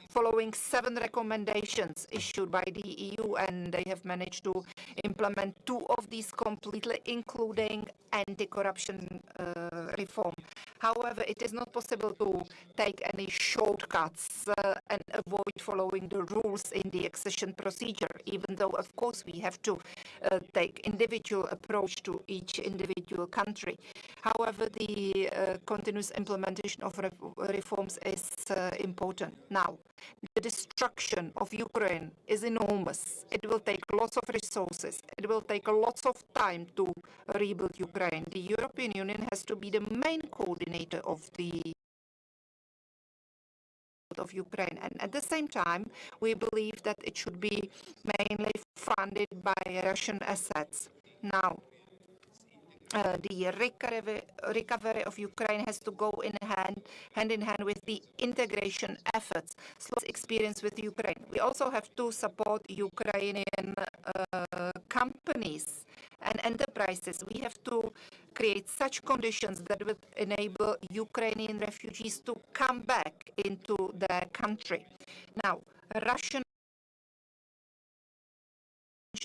following 7 recommendations issued by the EU, and they have managed to implement 2 of these completely, including anti-corruption reform. However, it is not possible to take any shortcuts and avoid following the rules in the accession procedure, even though, of course, we have to take individual approach to each individual country. However, the continuous implementation of reforms is important. Now, the destruction of Ukraine is enormous. It will take lots of resources. It will take lots of time to rebuild Ukraine. The European Union has to be the main coordinator of Ukraine, and at the same time we believe that it should be mainly funded by Russian assets. Now, the recovery of Ukraine has to go hand in hand with the integration efforts. Experience with Ukraine. We also have to support Ukrainian companies and enterprises. We have to create such conditions that would enable Ukrainian refugees to come back into their country. Now, Russian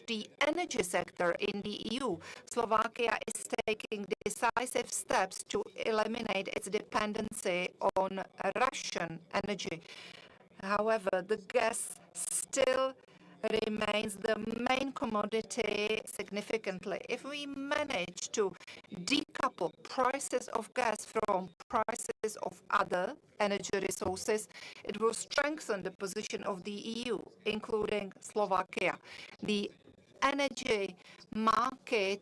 the energy sector in the EU. Slovakia is taking decisive steps to eliminate its dependency on Russian energy. However, the gas still remains the main commodity significantly. If we manage to decouple prices of gas from prices of other energy resources, it will strengthen the position of the EU, including Slovakia. The energy market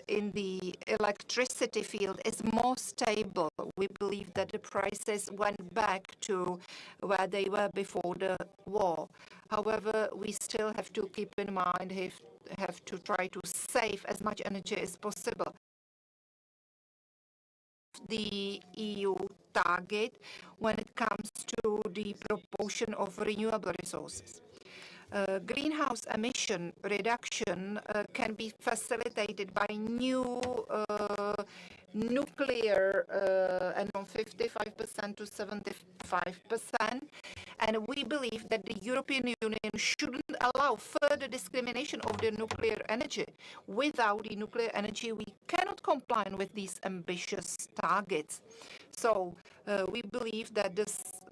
in the electricity field is more stable. We believe that the prices went back to where they were before the war. However, we still have to keep in mind, have to try to save as much energy as possible. The EU target when it comes to the proportion of renewable resources. Greenhouse emission reduction can be facilitated by new nuclear and from 55% to 75%. And we believe that the European Union shouldn't allow further discrimination of the nuclear energy. Without the nuclear energy, we cannot comply with these ambitious targets. So we believe that this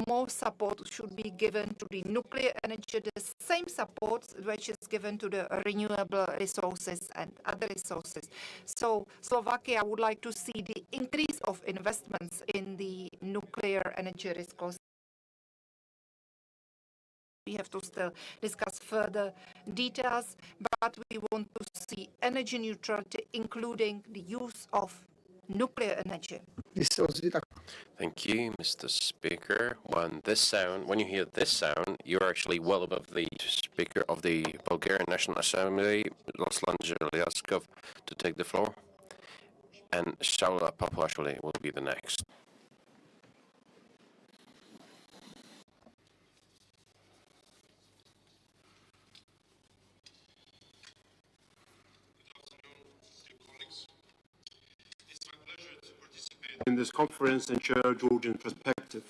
more support should be given to the nuclear energy, the same support which is given to the renewable resources and other resources. So Slovakia would like to see the increase of investments in the nuclear energy resources. We have to still discuss further details, but we want to see energy neutrality, including the use of nuclear energy. Thank you, Mr. Speaker. When you hear this sound, you're actually well above the Speaker of the Bulgarian National Assembly, Ruslan Zhelyazkov, to take the floor. And Shaula Papuashvili will be the next. In this conference and share Georgian perspective.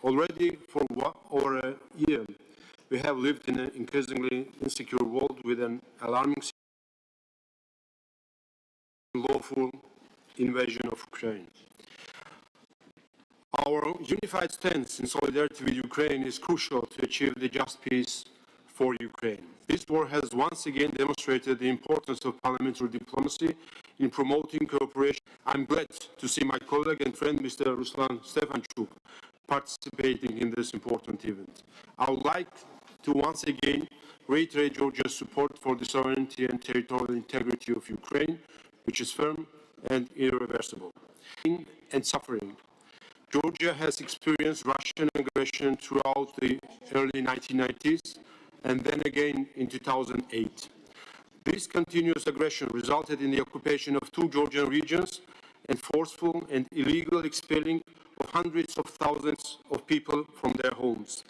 Already for over a year, we have lived in an increasingly insecure world with an alarming lawful invasion of Ukraine. Our unified stance in solidarity with Ukraine is crucial to achieve the just peace for Ukraine. This war has once again demonstrated the importance of parliamentary diplomacy in promoting cooperation. I'm glad to see my colleague and friend, Mr. Ruslan Stefanchuk, participating in this important event. I would like to once again reiterate Georgia's support for the sovereignty and territorial integrity of Ukraine, which is firm and irreversible. And suffering. Georgia has experienced Russian aggression throughout the early 1990s and then again in 2008. This continuous aggression resulted in the occupation of 2 Georgian regions and forceful and illegal expelling of hundreds of thousands of people from their homes.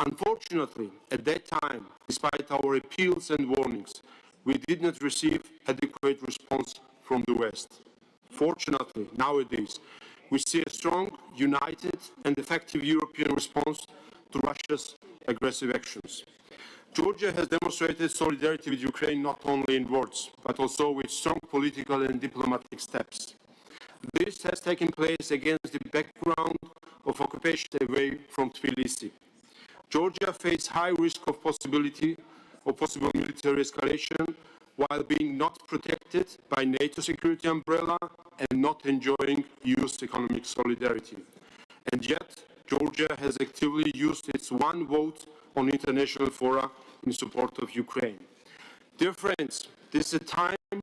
Unfortunately, at that time, despite our appeals and warnings, we did not receive adequate response from the West. Fortunately, nowadays, we see a strong, united and effective European response to Russia's aggressive actions. Georgia has demonstrated solidarity with Ukraine not only in words, but also with strong political and diplomatic steps. This has taken place against the background of occupation away from Tbilisi. Georgia faced high risk of possible military escalation while being not protected by NATO security umbrella and not enjoying EU's economic solidarity. And yet, Georgia has actively used its one vote on international fora in support of Ukraine. Dear friends, this is a time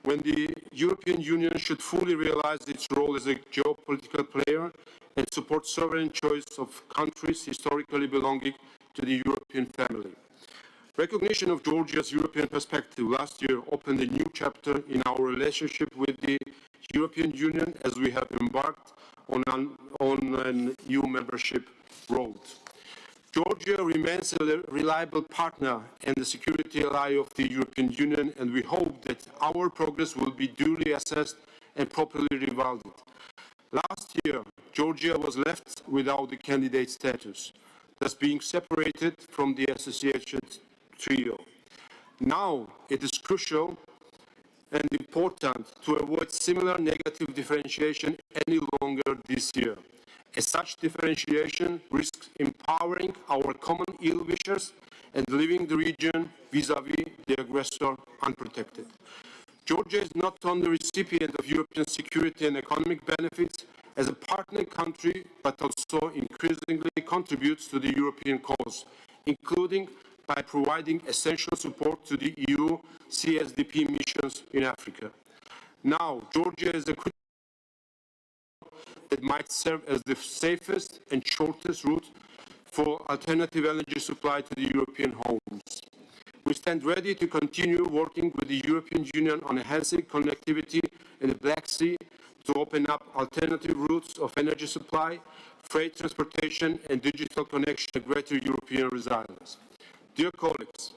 when the European Union should fully realize its role as a geopolitical player and support sovereign choice of countries historically belonging to the European family. Recognition of Georgia's European perspective last year opened a new chapter in our relationship with the European Union as we have embarked on an EU membership road. Georgia remains a reliable partner and a security ally of the European Union, and we hope that our progress will be duly assessed and properly rewarded. Last year, Georgia was left without the candidate status, thus being separated from the association trio. Now, it is crucial and important to avoid similar negative differentiation any longer this year, as such differentiation risks empowering our common ill-wishers and leaving the region vis-à-vis the aggressor unprotected. Georgia is not only a recipient of European security and economic benefits as a partner country, but also increasingly contributes to the European cause, including by providing essential support to the EU CSDP missions in Africa. Now, Georgia is a that might serve as the safest and shortest route for alternative energy supply to the European homes. We stand ready to continue working with the European Union on enhancing connectivity in the Black Sea to open up alternative routes of energy supply, freight transportation, and digital connection to greater European resilience. Dear colleagues,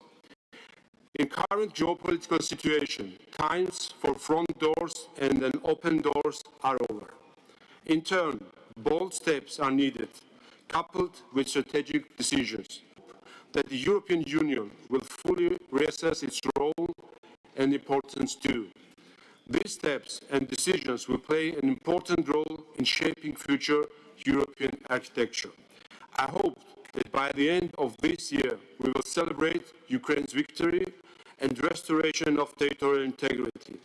in current geopolitical situation, times for front doors and an open doors are over. In turn, bold steps are needed, coupled with strategic decisions, that the European Union will fully reassess its role and importance too. These steps and decisions will play an important role in shaping future European architecture. I hope that by the end of this year, we will celebrate Ukraine's victory and restoration of territorial integrity,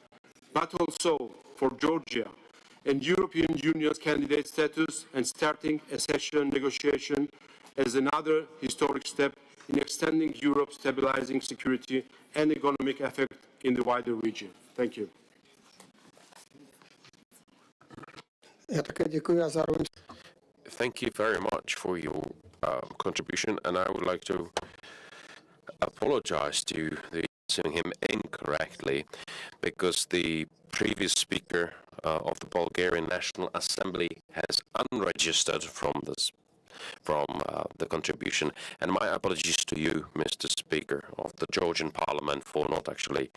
but also for Georgia and European Union's candidate status and starting accession negotiation as another historic step in extending Europe's stabilizing security and economic effect in the wider region. Thank you. Thank you very much for your contribution, and I would like to apologize to saying him incorrectly, because the previous speaker of the Bulgarian National Assembly has unregistered from the contribution, and my apologies to you, Mr. Speaker of the Georgian Parliament, for not actually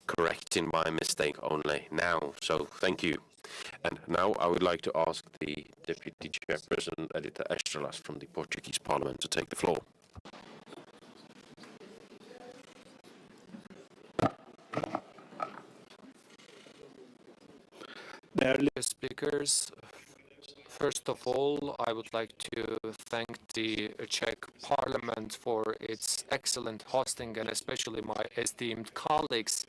correcting my mistake only now. So thank you. And now I would like to ask the Deputy Chairperson, Edita Estrelas, from the Portuguese Parliament to take the floor. Dear speakers, first of all, I would like to thank the Czech Parliament for its excellent hosting, and especially my esteemed colleagues,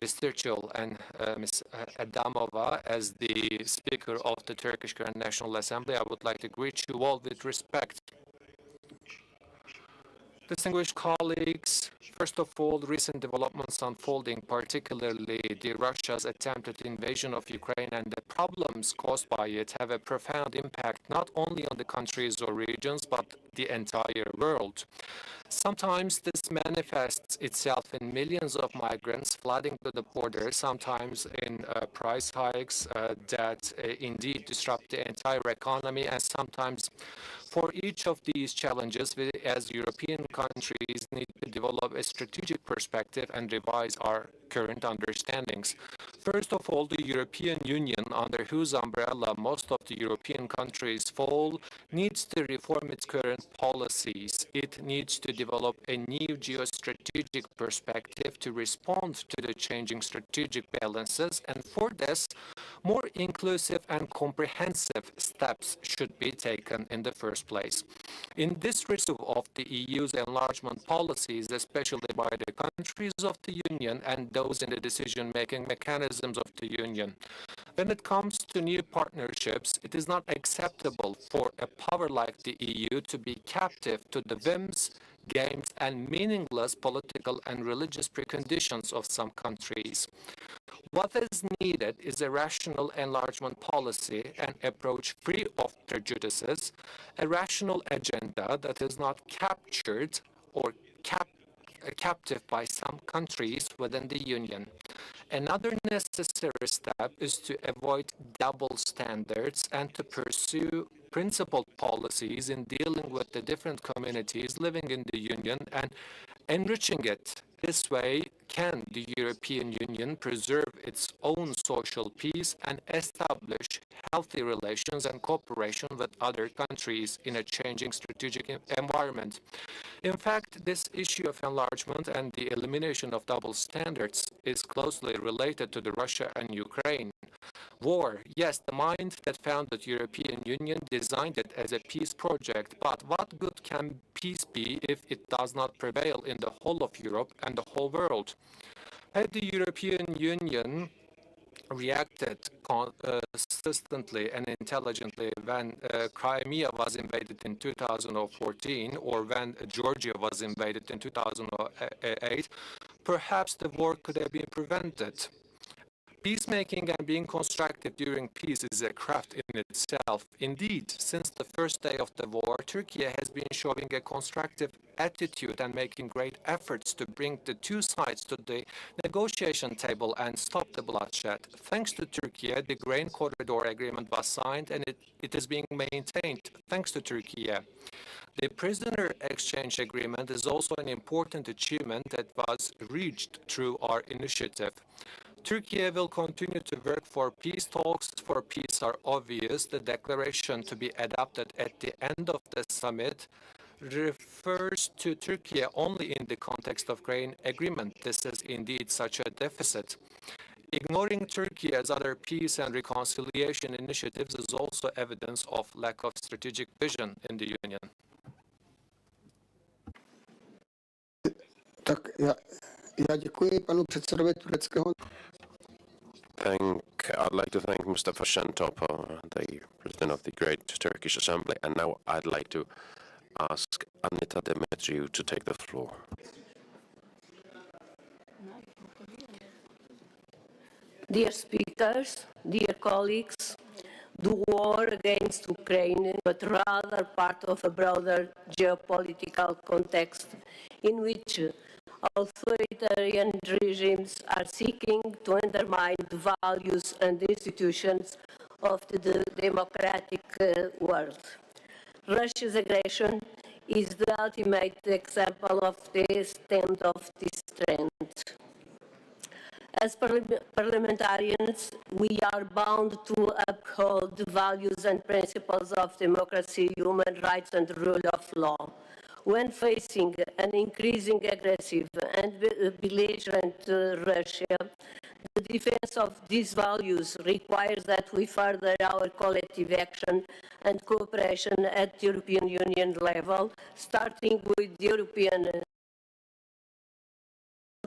Ms. Sturchel and Ms. Adamova, as the Speaker of the Turkish Grand National Assembly. I would like to greet you all with respect. Distinguished colleagues, first of all, recent developments unfolding, particularly Russia's attempted invasion of Ukraine and the problems caused by it, have a profound impact not only on the countries or regions, but the entire world. Sometimes this manifests itself in millions of migrants flooding to the border, sometimes in price hikes that indeed disrupt the entire economy, and sometimes for each of these challenges, we as European countries need to develop a strategic perspective and revise our current understandings. First of all, the European Union, under whose umbrella most of the European countries fall, needs to reform its current policies. It needs to develop a new geostrategic perspective to respond to the changing strategic balances, and for this, more inclusive and comprehensive steps should be taken in the first place. In this review of the EU's enlargement policies, especially by the countries of the Union and those in the decision-making mechanisms of the Union, when it comes to new partnerships, it is not acceptable for a power like the EU to be captive to the whims, games, and meaningless political and religious preconditions of some countries. What is needed is a rational enlargement policy, an approach free of prejudices, a rational agenda that is not captured or captive by some countries within the Union. Another necessary step is to avoid double standards and to pursue principled policies in dealing with the different communities living in the Union and enriching it. This way, can the European Union preserve its own social peace and establish healthy relations and cooperation with other countries in a changing strategic environment. In fact, this issue of enlargement and the elimination of double standards is closely related to the Russia and Ukraine war. Yes, the mind that founded the European Union designed it as a peace project, but what good can peace be if it does not prevail in the whole of Europe and the whole world? Had the European Union reacted consistently and intelligently when Crimea was invaded in 2014 or when Georgia was invaded in 2008, perhaps the war could have been prevented. Peacemaking and being constructive during peace is a craft in itself. Indeed, since the first day of the war, Turkey has been showing a constructive attitude and making great efforts to bring the two sides to the negotiation table and stop the bloodshed. Thanks to Turkey, the grain corridor agreement was signed and it is being maintained thanks to Turkey. The prisoner exchange agreement is also an important achievement that was reached through our initiative. Turkey will continue to work for peace talks. For peace are obvious. The declaration to be adopted at the end of the summit refers to Turkey only in the context of grain agreement. This is indeed such a deficit. Ignoring Turkey as other peace and reconciliation initiatives is also evidence of lack of strategic vision in the Union. I'd like to thank Mr. Stefanchuk, the President of the Great Turkish Assembly, and now I'd like to ask Anita Demetriou to take the floor. Dear speakers, dear colleagues, the war against Ukraine, but rather part of a broader geopolitical context in which authoritarian regimes are seeking to undermine the values and institutions of the democratic world. Russia's aggression is the ultimate example of the extent of this trend. As parliamentarians, we are bound to uphold the values and principles of democracy, human rights, and the rule of law. When facing an increasing aggressive and belligerent Russia, the defense of these values requires that we further our collective action and cooperation at the European Union level, starting with the European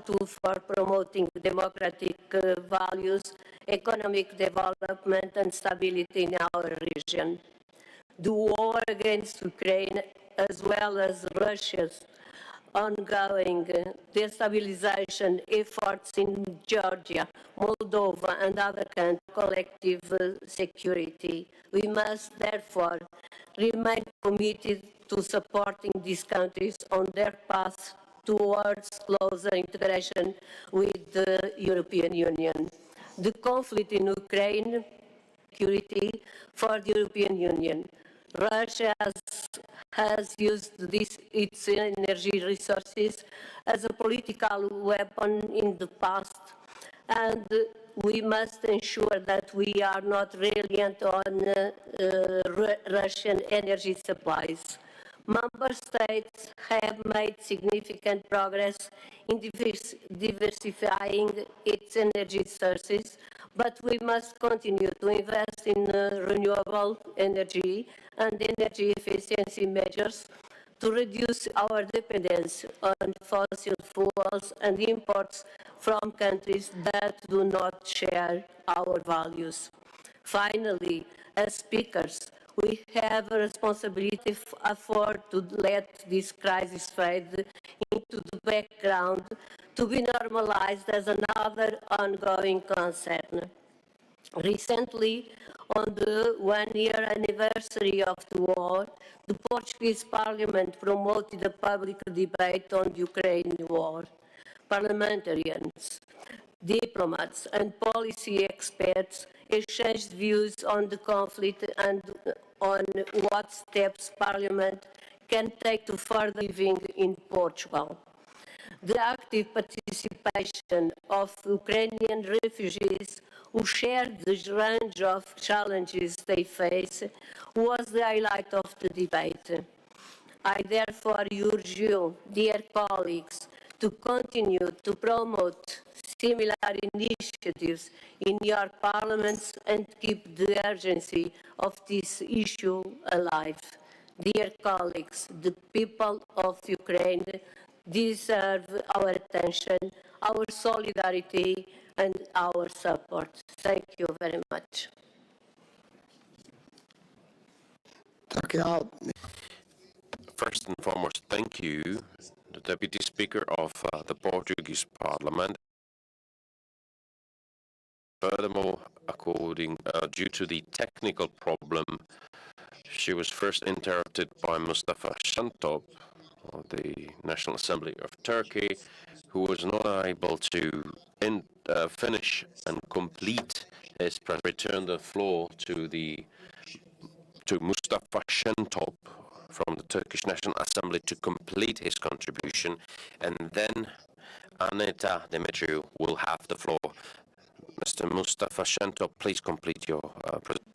tool for promoting democratic values, economic development, and stability in our region. The war against Ukraine, as well as Russia's ongoing destabilization efforts in Georgia, Moldova, and other countries' collective security. We must therefore remain committed to supporting these countries on their path towards closer integration with the European Union. The conflict in Ukraine, security for the European Union. Russia's has used its energy resources as a political weapon in the past, and we must ensure that we are not reliant on Russian energy supplies. Member States have made significant progress in diversifying its energy sources, but we must continue to invest in renewable energy and energy efficiency measures to reduce our dependence on fossil fuels and imports from countries that do not share our values. Finally, as speakers, we have a responsibility to let this crisis fade into the background to be normalized as another ongoing concern. Recently, on the one-year anniversary of the war, the Portuguese Parliament promoted a public debate on the Ukraine war. Parliamentarians, diplomats, and policy experts exchanged views on the conflict and on what steps Parliament can take to further living in Portugal. The active participation of Ukrainian refugees who shared the range of challenges they face was the highlight of the debate. I therefore urge you, dear colleagues, to continue to promote similar initiatives in your parliaments and keep the urgency of this issue alive. Dear colleagues, the people of Ukraine deserve our attention, our solidarity, and our support. Thank you very much. First and foremost, thank you, the Deputy Speaker of the Portuguese Parliament. Furthermore, due to the technical problem, she was first interrupted by Mustafa Şentop of the National Assembly of Turkey, who was not able to finish and complete his presentation. Return the floor to Mustafa Şentop from the Turkish National Assembly to complete his contribution, and then Anita Demetriou will have the floor. Mr. Mustafa Şentop, please complete your presentation.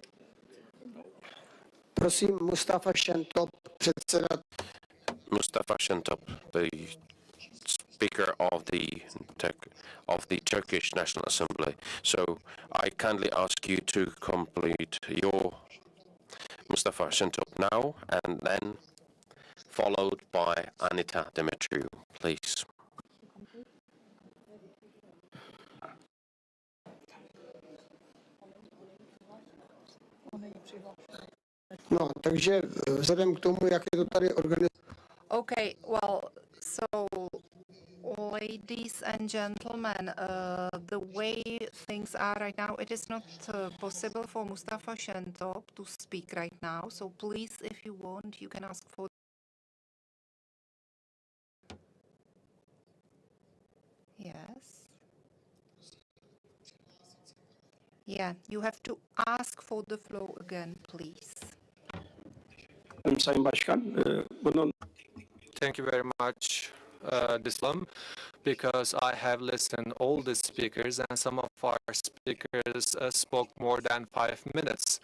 Prosím, Mustafa Şentop, předseda. Mustafa Şentop, the Speaker of the Turkish National Assembly. So I kindly ask you to complete your Mustafa Şentop now, and then followed by Anita Demetriou, please. No, takže vzhledem k tomu, jak je to tady organizované. Okay, well, so ladies and gentlemen, the way things are right now, it is not possible for Mustafa Şentop to speak right now. So please, if you want, you can ask for. Yes. Yeah, you have to ask for the floor again, please. Sayın Başkan, bunun Thank you very much, Dislam, because I have listened all the speakers, and some of our speakers spoke more than 5 minutes.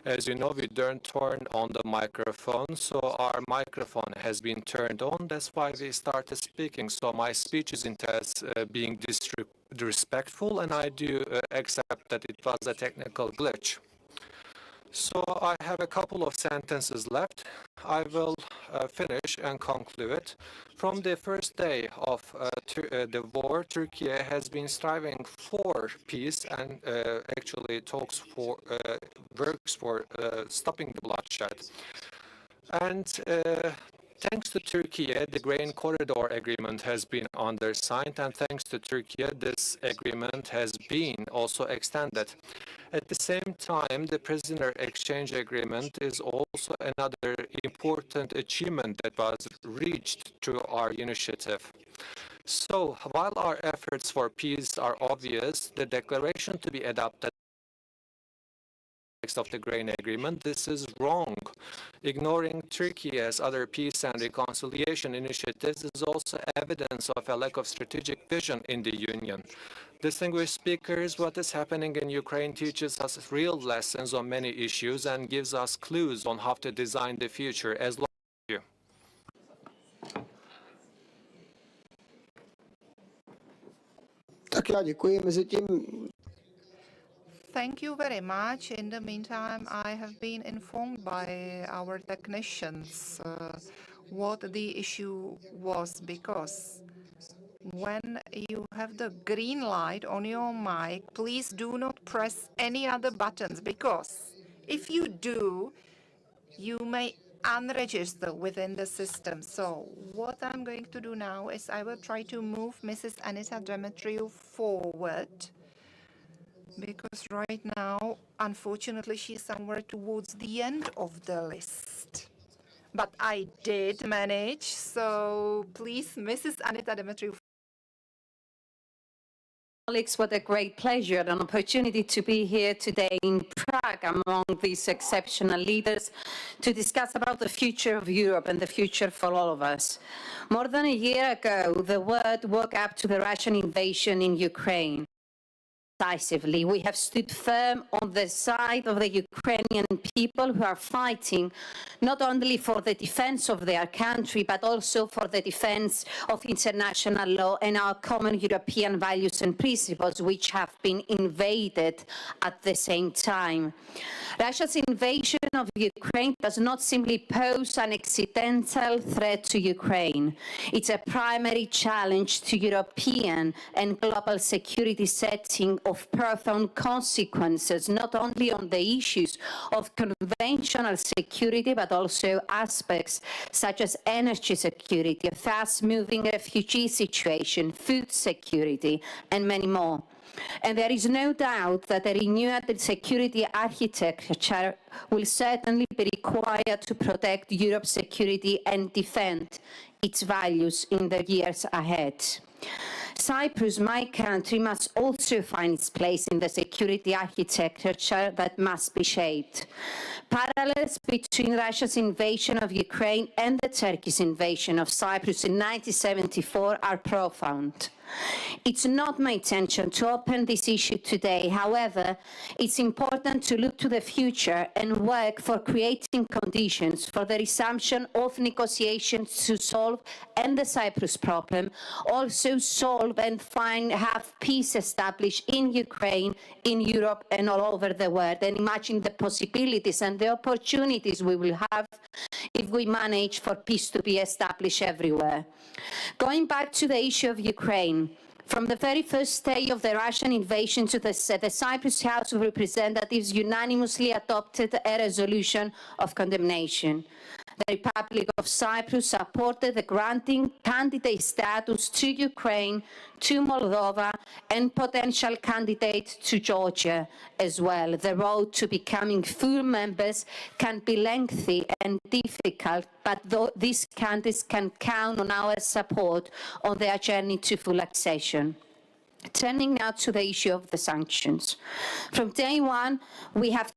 As you know, we don't turn on the microphone, so our microphone has been turned on. That's why we started speaking. So my speech is intended being disrespectful, and I do accept that it was a technical glitch. So I have a couple of sentences left. I will finish and conclude. From the first day of the war, Turkey has been striving for peace and actually works for stopping the bloodshed. And thanks to Turkey, the Grain Corridor Agreement has been undersigned, and thanks to Turkey, this agreement has been also extended. At the same time, the prisoner exchange agreement is also another important achievement that was reached through our initiative. So, while our efforts for peace are obvious, the declaration to be adopted of the grain agreement. This is wrong. Ignoring Turkey as other peace and reconciliation initiatives is also evidence of a lack of strategic vision in the Union. Distinguished speakers, what is happening in Ukraine teaches us real lessons on many issues and gives us clues on how to design the future. As long as you. Tak já děkuji. Mezitím Thank you very much. In the meantime, I have been informed by our technicians what the issue was, because when you have the green light on your mic, please do not press any other buttons, because if you do, you may unregister within the system. So what I'm going to do now is I will try to move Mrs. Anita Demetriou forward, because right now, unfortunately, she's somewhere towards the end of the list. But I did manage, so please, Mrs. Anita Demetriou. Colleagues, what a great pleasure and opportunity to be here today in Prague among these exceptional leaders to discuss about the future of Europe and the future for all of us. More than a year ago, the world woke up to the Russian invasion in Ukraine. Decisively, we have stood firm on the side of the Ukrainian people who are fighting not only for the defense of their country, but also for the defense of international law and our common European values and principles, which have been invaded at the same time. Russia's invasion of Ukraine does not simply pose an accidental threat to Ukraine. It's a primary challenge to European and global security setting of profound consequences, not only on the issues of conventional security, but also aspects such as energy security, a fast-moving refugee situation, food security, and many more. And there is no doubt that a renewed security architecture will certainly be required to protect Europe's security and defend its values in the years ahead. Cyprus, my country, must also find its place in the security architecture that must be shaped. Parallels between Russia's invasion of Ukraine and the Turkish invasion of Cyprus in 1974 are profound. It's not my intention to open this issue today. However, it's important to look to the future and work for creating conditions for the resumption of negotiations to solve and the Cyprus problem, also solve and have peace established in Ukraine, in Europe, and all over the world, and imagine the possibilities and the opportunities we will have if we manage for peace to be established everywhere. Going back to the issue of Ukraine, from the very first day of the Russian invasion to the Cyprus House of Representatives unanimously adopted a resolution of condemnation. The Republic of Cyprus supported the granting candidate status to Ukraine, to Moldova, and potential candidate to Georgia as well. The road to becoming full members can be lengthy and difficult, but these countries can count on our support on their journey to full accession. Turning now to the issue of the sanctions. From day one, we have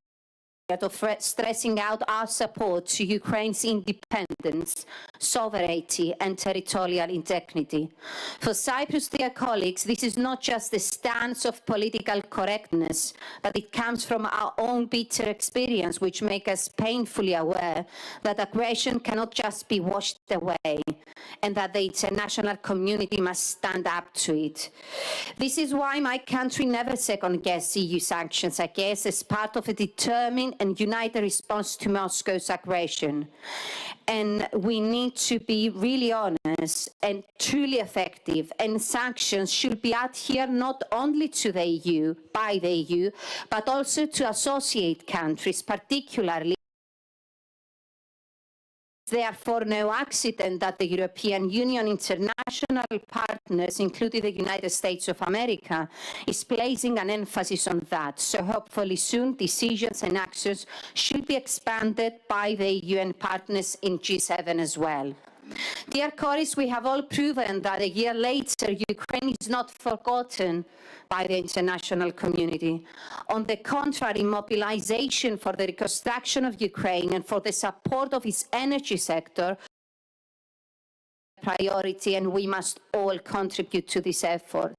of stressing out our support to Ukraine's independence, sovereignty, and territorial integrity. For Cyprus, dear colleagues, this is not just the stance of political correctness, but it comes from our own bitter experience, which makes us painfully aware that aggression cannot just be washed away, and that the international community must stand up to it. This is why my country never second-guessed EU sanctions, I guess, as part of a determined and united response to Moscow's aggression. And we need to be really honest and truly effective, and sanctions should be adhered not only to the EU, by the EU, but also to associate countries, particularly. Therefore, no accident that the European Union international partners, including the United States of America, is placing an emphasis on that. So hopefully soon decisions and actions should be expanded by the EU and partners in G7 as well. Dear colleagues, we have all proven that a year later, Ukraine is not forgotten by the international community. On the contrary, mobilization for the reconstruction of Ukraine and for the support of its energy sector priority, and we must all contribute to this effort.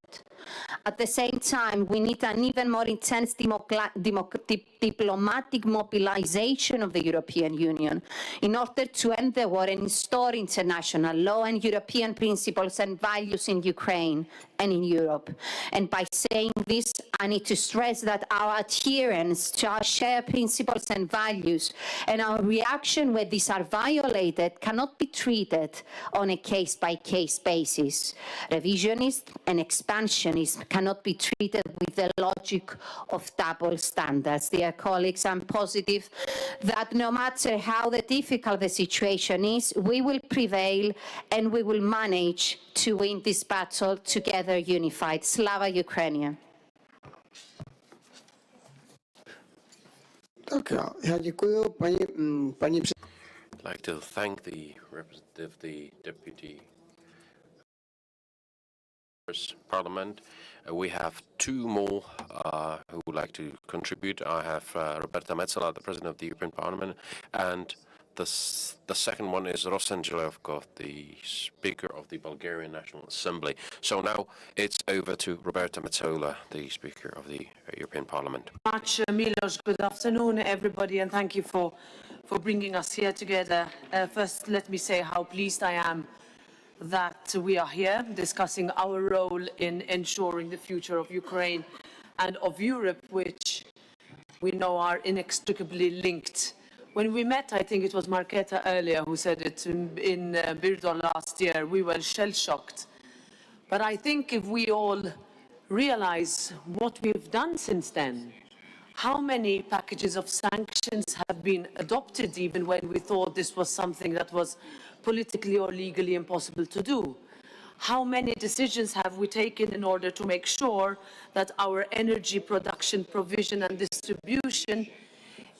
At the same time, we need an even more intense diplomatic mobilization of the European Union in order to end the war and restore international law and European principles and values in Ukraine and in Europe. And by saying this, I need to stress that our adherence to our shared principles and values and our reaction when these are violated cannot be treated on a case-by-case basis. Revisionism and expansionism cannot be treated with the logic of double standards. Dear colleagues, I'm positive that no matter how difficult the situation is, we will prevail and we will manage to win this battle together unified. Slava Ukraine. I'd like to thank the representative, the deputy Parliament. We have two more who would like to contribute. I have Roberta Metsola, the President of the European Parliament, and the second one is Rosen Jelevkov, the Speaker of the Bulgarian National Assembly. So now it's over to Roberta Metsola, the Speaker of the European Parliament. Much, Milos. Good afternoon, everybody, and thank you for bringing us here together. First, let me say how pleased I am that we are here discussing our role in ensuring the future of Ukraine and of Europe, which we know are inextricably linked. When we met, I think it was Marketa earlier who said it in Birdo last year, we were shell-shocked. But I think if we all realize what we've done since then, how many packages of sanctions have been adopted even when we thought this was something that was politically or legally impossible to do? How many decisions have we taken in order to make sure that our energy production, provision and distribution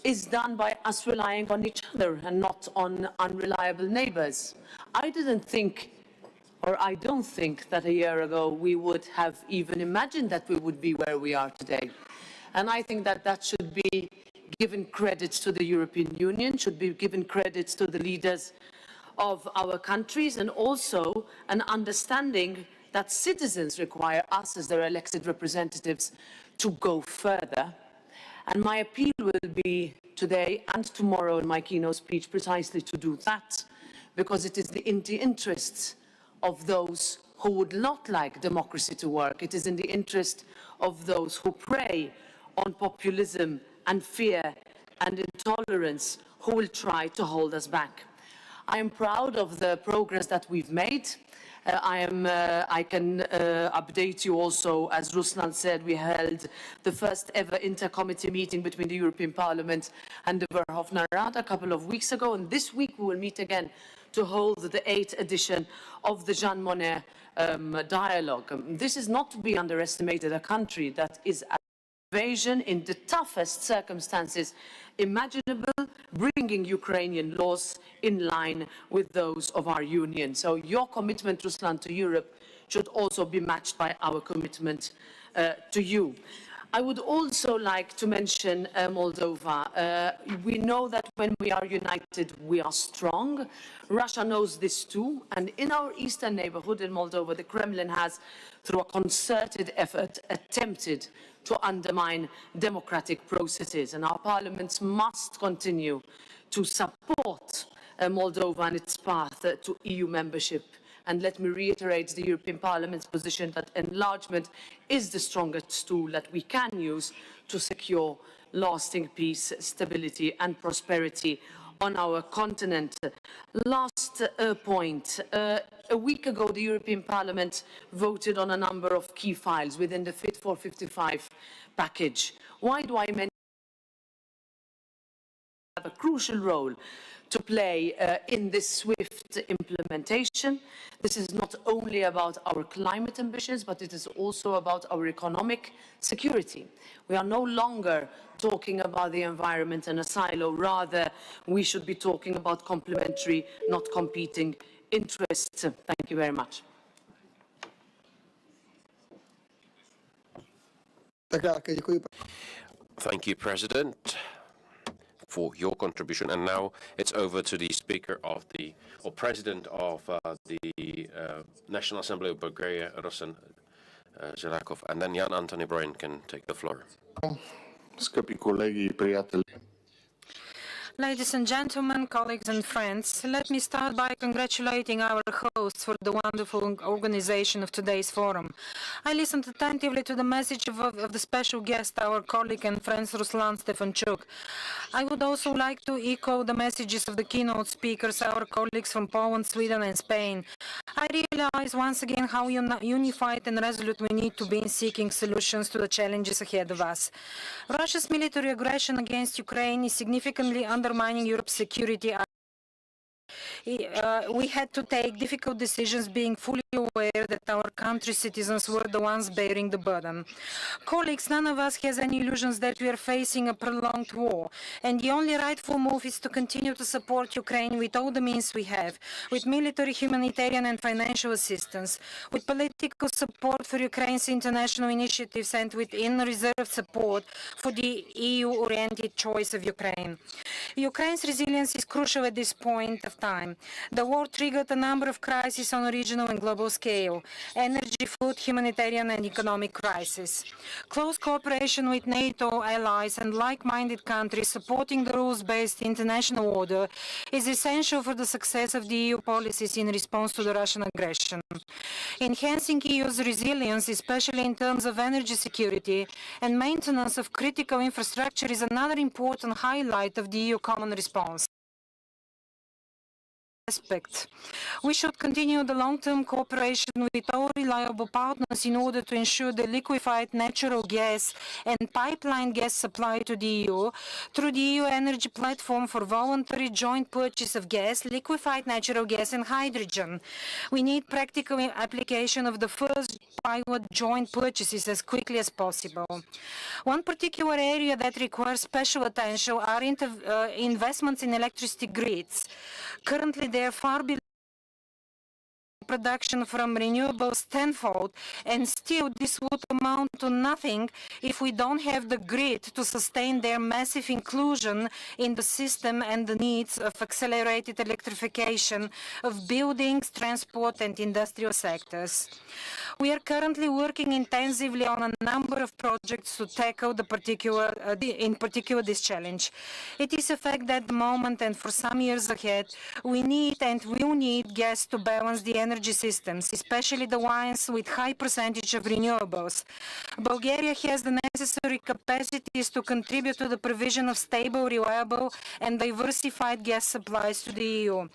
is done by us relying on each other and not on unreliable neighbors? I don't think that a year ago we would have even imagined that we would be where we are today. And I think that that should be given credit to the European Union, should be given credit to the leaders of our countries, and also an understanding that citizens require us as their elected representatives to go further. And my appeal will be today and tomorrow in my keynote speech precisely to do that, because it is in the interests of those who would not like democracy to work. It is in the interest of those who prey on populism and fear and intolerance, who will try to hold us back. I am proud of the progress that we've made. I can update you also, as Ruslan said, we held the first ever intercommittee meeting between the European Parliament and the Verkhovna Rada a couple of weeks ago, and this week we will meet again to hold the 8th edition of the Jean Monnet dialogue. This is not to be underestimated, a country that is at invasion in the toughest circumstances imaginable, bringing Ukrainian laws in line with those of our union. So your commitment, Ruslan, to Europe should also be matched by our commitment to you. I would also like to mention Moldova. We know that when we are united, we are strong. Russia knows this too. And in our eastern neighborhood in Moldova, the Kremlin has, through a concerted effort, attempted to undermine democratic processes. And our parliaments must continue to support Moldova and its path to EU membership. And let me reiterate the European Parliament's position that enlargement is the strongest tool that we can use to secure lasting peace, stability and prosperity on our continent. Last point. A week ago, the European Parliament voted on a number of key files within the Fit for 55 package. Why do I mention have a crucial role to play in this swift implementation? This is not only about our climate ambitions, but it is also about our economic security. We are no longer talking about the environment in a silo. Rather, we should be talking about complementary, not competing interest. Thank you very much. Thank you, President, for your contribution. And now it's over to the Speaker of the, or President of the National Assembly of Bulgaria, Rosen Zelakov, and then Jan Antony Bryan can take the floor. Скъпи колеги и приятели. Ladies and gentlemen, colleagues and friends, let me start by congratulating our hosts for the wonderful organization of today's forum. I listened attentively to the message of the special guest, our colleague and friend Ruslan Stefanchuk. I would also like to echo the messages of the keynote speakers, our colleagues from Poland, Sweden and Spain. I realize once again how unified and resolute we need to be in seeking solutions to the challenges ahead of us. Russia's military aggression against Ukraine is significantly undermining Europe's security. We had to take difficult decisions, being fully aware that our country's citizens were the ones bearing the burden. Colleagues, none of us has any illusions that we are facing a prolonged war, and the only rightful move is to continue to support Ukraine with all the means we have, with military, humanitarian and financial assistance, with political support for Ukraine's international initiatives, and with in-reserve support for the EU-oriented choice of Ukraine. Ukraine's resilience is crucial at this point of time. The war triggered a number of crises on a regional and global scale: energy, food, humanitarian and economic crisis. Close cooperation with NATO allies and like-minded countries supporting the rules-based international order is essential for the success of the EU policies in response to the Russian aggression. Enhancing EU's resilience, especially in terms of energy security and maintenance of critical infrastructure, is another important highlight of the EU common response. We should continue the long-term cooperation with all reliable partners in order to ensure the liquefied natural gas and pipeline gas supply to the EU through the EU Energy Platform for voluntary joint purchase of gas, liquefied natural gas and hydrogen. We need practical application of the first pilot joint purchases as quickly as possible. One particular area that requires special attention are investments in electricity grids. Currently, they are far below production from renewables tenfold, and still this would amount to nothing if we don't have the grid to sustain their massive inclusion in the system and the needs of accelerated electrification of buildings, transport and industrial sectors. We are currently working intensively on a number of projects to tackle in particular this challenge. It is a fact that at the moment and for some years ahead, we need and will need gas to balance the energy systems, especially the ones with high percentage of renewables. Bulgaria has the necessary capacities to contribute to the provision of stable, reliable and diversified gas supplies to the EU.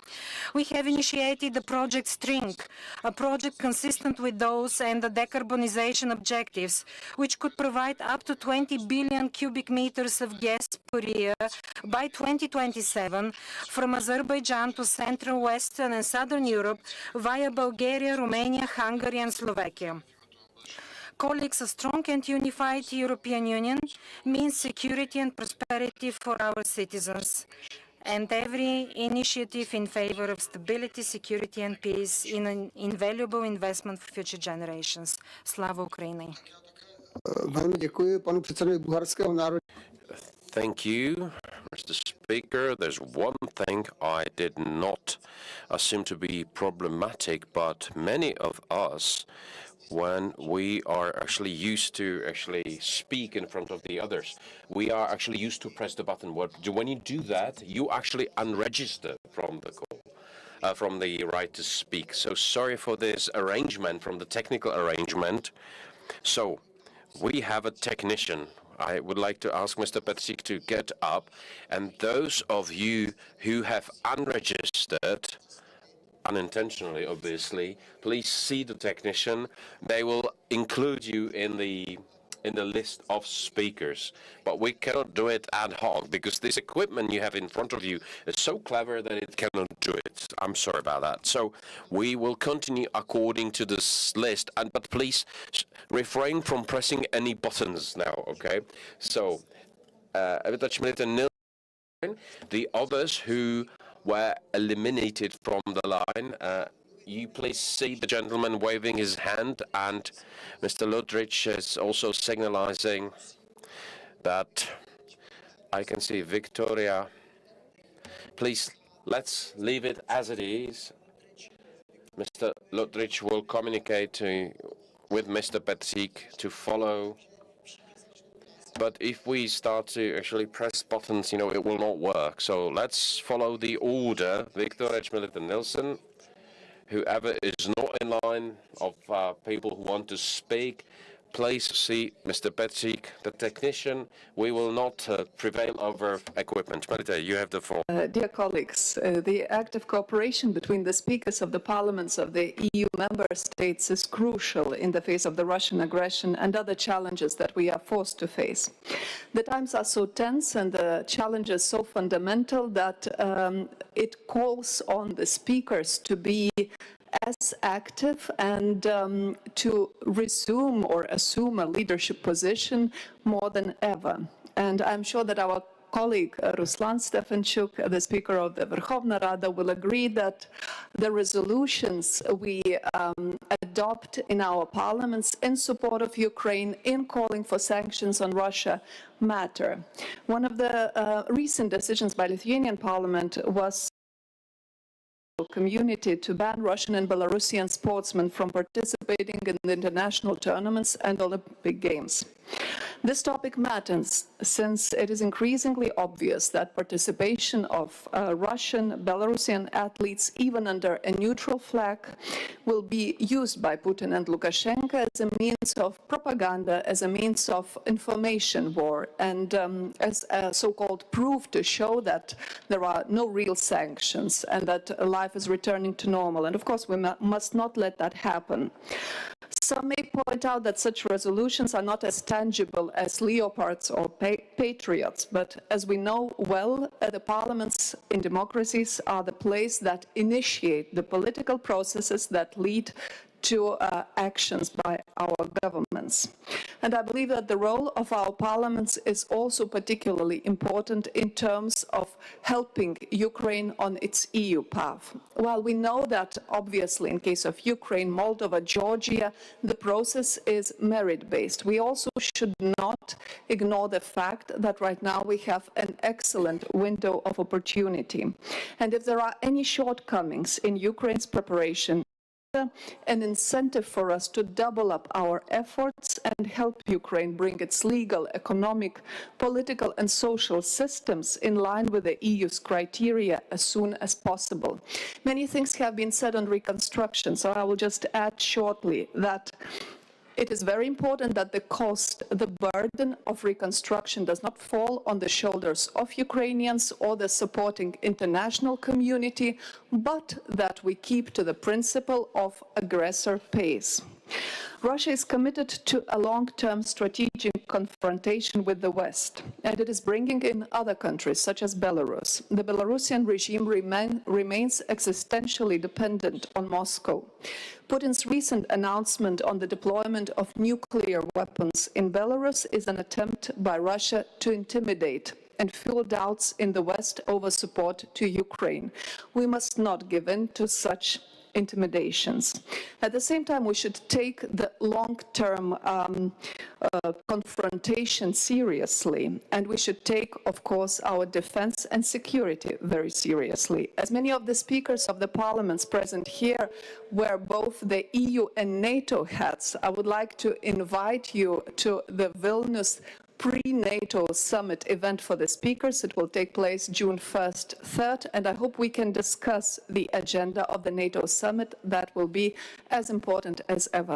We have initiated the project String, a project consistent with those and the decarbonization objectives, which could provide up to 20 billion cubic meters of gas per year by 2027 from Azerbaijan to Central, Western and Southern Europe via Bulgaria, Romania, Hungary and Slovakia. Colleagues, a strong and unified European Union means security and prosperity for our citizens, and every initiative in favor of stability, security and peace is an invaluable investment for future generations. Slava Ukraini. Thank you, Mr. Speaker. There's one thing I did not assume to be problematic, but many of us, when we are actually used to speak in front of the others, we are actually used to press the button. When you do that, you actually unregister from the call. From the right to speak. So sorry for this arrangement, from the technical arrangement. So we have a technician. I would like to ask Mr. Petsik to get up, and those of you who have unregistered, unintentionally obviously, please see the technician. They will include you in the list of speakers, but we cannot do it ad hoc because this equipment you have in front of you is so clever that it cannot do it. I'm sorry about that. So we will continue according to this list, but please refrain from pressing any buttons now, okay? So the others who were eliminated from the line. You please see the gentleman waving his hand, and Mr. Ludrich is also signalizing that I can see Victoria. Please, let's leave it as it is. Mr. Ludrich will communicate with Mr. Betsik to follow. But if we start to actually press buttons, you know, it will not work. So let's follow the order. Victoria Schmidlitten-Nielsen, whoever is not in line of people who want to speak, please see Mr. Betsik, the technician. We will not prevail over equipment. Marita, you have the floor. Dear colleagues, the active cooperation between the speakers of the parliaments of the EU member states is crucial in the face of the Russian aggression and other challenges that we are forced to face. The times are so tense and the challenges so fundamental that it calls on the speakers to be as active and to resume or assume a leadership position more than ever. And I'm sure that our colleague Ruslan Stefanchuk, the Speaker of the Verkhovna Rada, will agree that the resolutions we adopt in our parliaments in support of Ukraine, in calling for sanctions on Russia, matter. One of the recent decisions by Lithuanian Parliament was community to ban Russian and Belarusian sportsmen from participating in the international tournaments and Olympic Games. This topic matters since it is increasingly obvious that participation of Russian, Belarusian athletes, even under a neutral flag, will be used by Putin and Lukashenko as a means of propaganda, as a means of information war, and as a so-called proof to show that there are no real sanctions and that life is returning to normal. And of course, we must not let that happen. Some may point out that such resolutions are not as tangible as leopards or patriots, but as we know well, the parliaments in democracies are the place that initiate the political processes that lead to actions by our governments. And I believe that the role of our parliaments is also particularly important in terms of helping Ukraine on its EU path. While we know that, obviously, in case of Ukraine, Moldova, Georgia, the process is merit-based, we also should not ignore the fact that right now we have an excellent window of opportunity. And if there are any shortcomings in Ukraine's preparation, an incentive for us to double up our efforts and help Ukraine bring its legal, economic, political and social systems in line with the EU's criteria as soon as possible. Many things have been said on reconstruction, so I will just add shortly that it is very important that the cost, the burden of reconstruction does not fall on the shoulders of Ukrainians or the supporting international community, but that we keep to the principle of aggressor pays. Russia is committed to a long-term strategic confrontation with the West, and it is bringing in other countries, such as Belarus. The Belarusian regime remains existentially dependent on Moscow. Putin's recent announcement on the deployment of nuclear weapons in Belarus is an attempt by Russia to intimidate and fuel doubts in the West over support to Ukraine. We must not give in to such intimidations. At the same time, we should take the long-term confrontation seriously, and we should take, of course, our defense and security very seriously. As many of the speakers of the parliaments present here wear both the EU and NATO hats, I would like to invite you to the Vilnius pre-NATO summit event for the speakers. It will take place June 1st, 3rd, and I hope we can discuss the agenda of the NATO summit. That will be as important as ever.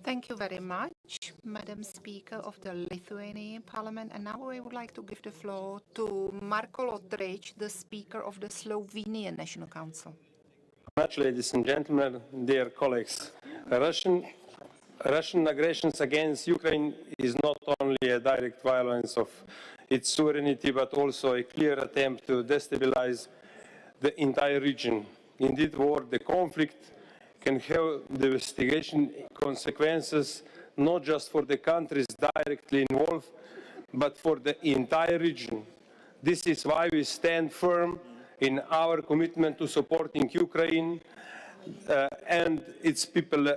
Thank you very much, Madam Speaker of the Lithuanian Parliament. And now I would like to give the floor to Marko Lodrich, the Speaker of the Slovenian National Council. Ladies and gentlemen, dear colleagues, Russian aggression against Ukraine is not only a direct violence of its sovereignty, but also a clear attempt to destabilize the entire region. Indeed, the conflict can have devastation consequences not just for the countries directly involved, but for the entire region. This is why we stand firm in our commitment to supporting Ukraine and its people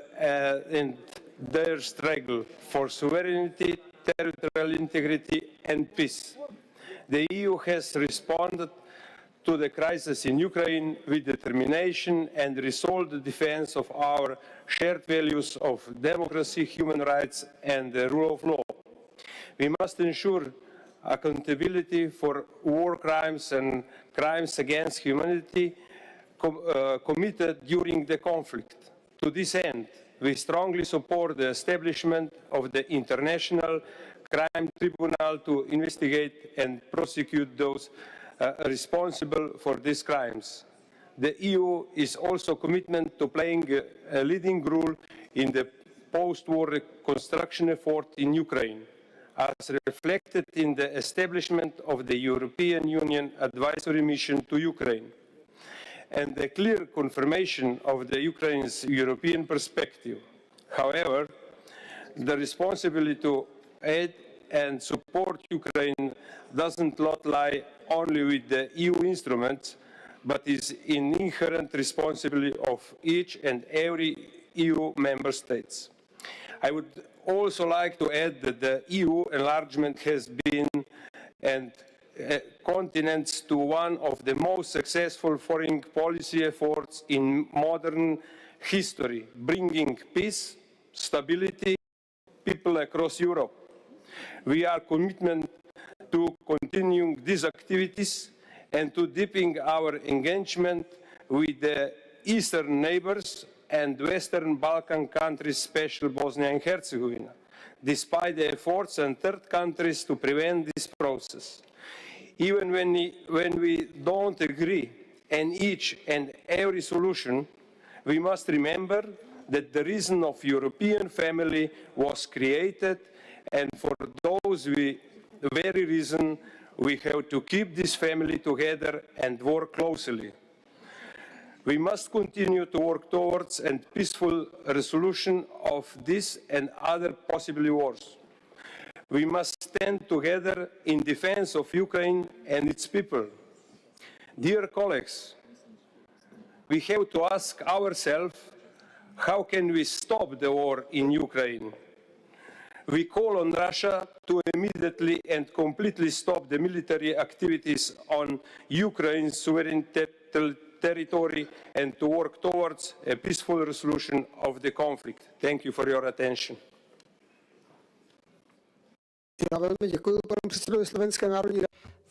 in their struggle for sovereignty, territorial integrity and peace. The EU has responded to the crisis in Ukraine with determination and resolved defense of our shared values of democracy, human rights and the rule of law. We must ensure accountability for war crimes and crimes against humanity committed during the conflict. To this end, we strongly support the establishment of the International Crime Tribunal to investigate and prosecute those responsible for these crimes. The EU is also committed to playing a leading role in the post-war reconstruction effort in Ukraine, as reflected in the establishment of the European Union Advisory Mission to Ukraine, and the clear confirmation of the Ukraine's European perspective. However, the responsibility to aid and support Ukraine doesn't lie only with the EU instruments, but is an inherent responsibility of each and every EU member state. I would also like to add that the EU enlargement has been and continues to one of the most successful foreign policy efforts in modern history, bringing peace, stability to people across Europe. We are committed to continuing these activities and to deepening our engagement with the eastern neighbors and Western Balkan countries, especially Bosnia and Herzegovina, despite the efforts in third countries to prevent this process. Even when we don't agree on each and every solution, we must remember that the reason of European family was created, and for those very reason we have to keep this family together and work closely. We must continue to work towards a peaceful resolution of this and other possible wars. We must stand together in defense of Ukraine and its people. Dear colleagues, we have to ask ourselves, how can we stop the war in Ukraine? We call on Russia to immediately and completely stop the military activities on Ukraine's sovereign territory and to work towards a peaceful resolution of the conflict. Thank you for your attention.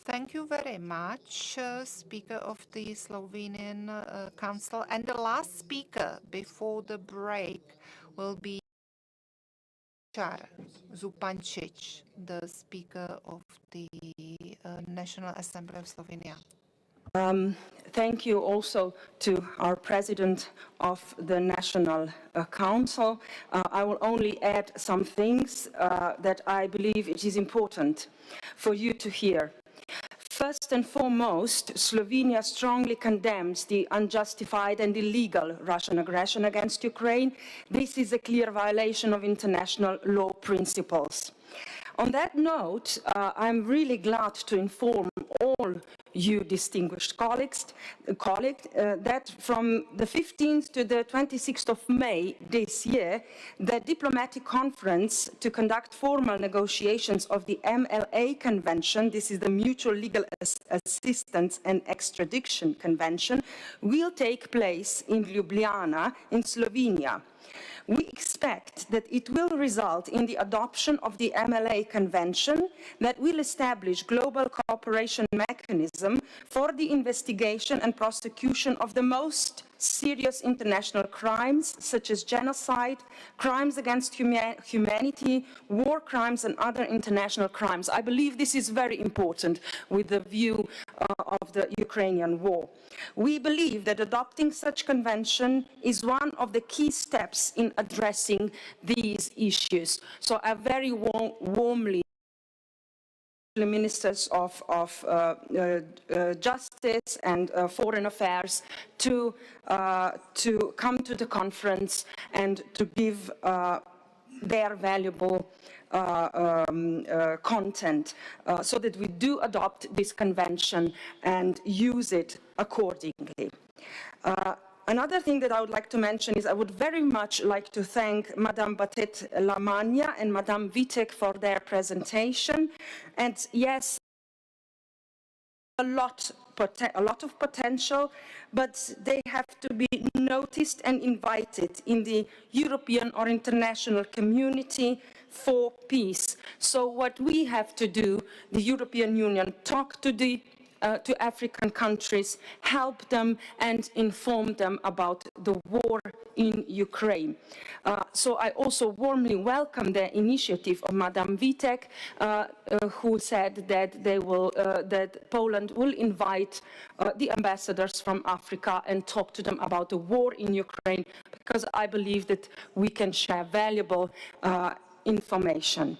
Thank you very much, Speaker of the Slovenian Council. And the last speaker before the break will be Zupančič, the Speaker of the National Assembly of Slovenia. Thank you also to our President of the National Council. I will only add some things that I believe it is important for you to hear. First and foremost, Slovenia strongly condemns the unjustified and illegal Russian aggression against Ukraine. This is a clear violation of international law principles. On that note, I'm really glad to inform all you distinguished colleagues that from the 15th to the 26th of May this year, the diplomatic conference to conduct formal negotiations of the MLA Convention, this is the Mutual Legal Assistance and Extradition Convention, will take place in Ljubljana in Slovenia. We expect that it will result in the adoption of the MLA Convention that will establish global cooperation mechanism for the investigation and prosecution of the most serious international crimes such as genocide, crimes against humanity, war crimes and other international crimes. I believe this is very important with the view of the Ukrainian war. We believe that adopting such convention is one of the key steps in addressing these issues. So I very warmly the Ministers of Justice and Foreign Affairs to come to the conference and to give their valuable content so that we do adopt this convention and use it accordingly. Another thing that I would like to mention is I would very much like to thank Madame Batet-Lamagna and Madame Vitek for their presentation. And yes, a lot of potential, but they have to be noticed and invited in the European or international community for peace. So what we have to do, the European Union, talk to African countries, help them and inform them about the war in Ukraine. So I also warmly welcome the initiative of Madame Vitek, who said that that Poland will invite the ambassadors from Africa and talk to them about the war in Ukraine, because I believe that we can share valuable information.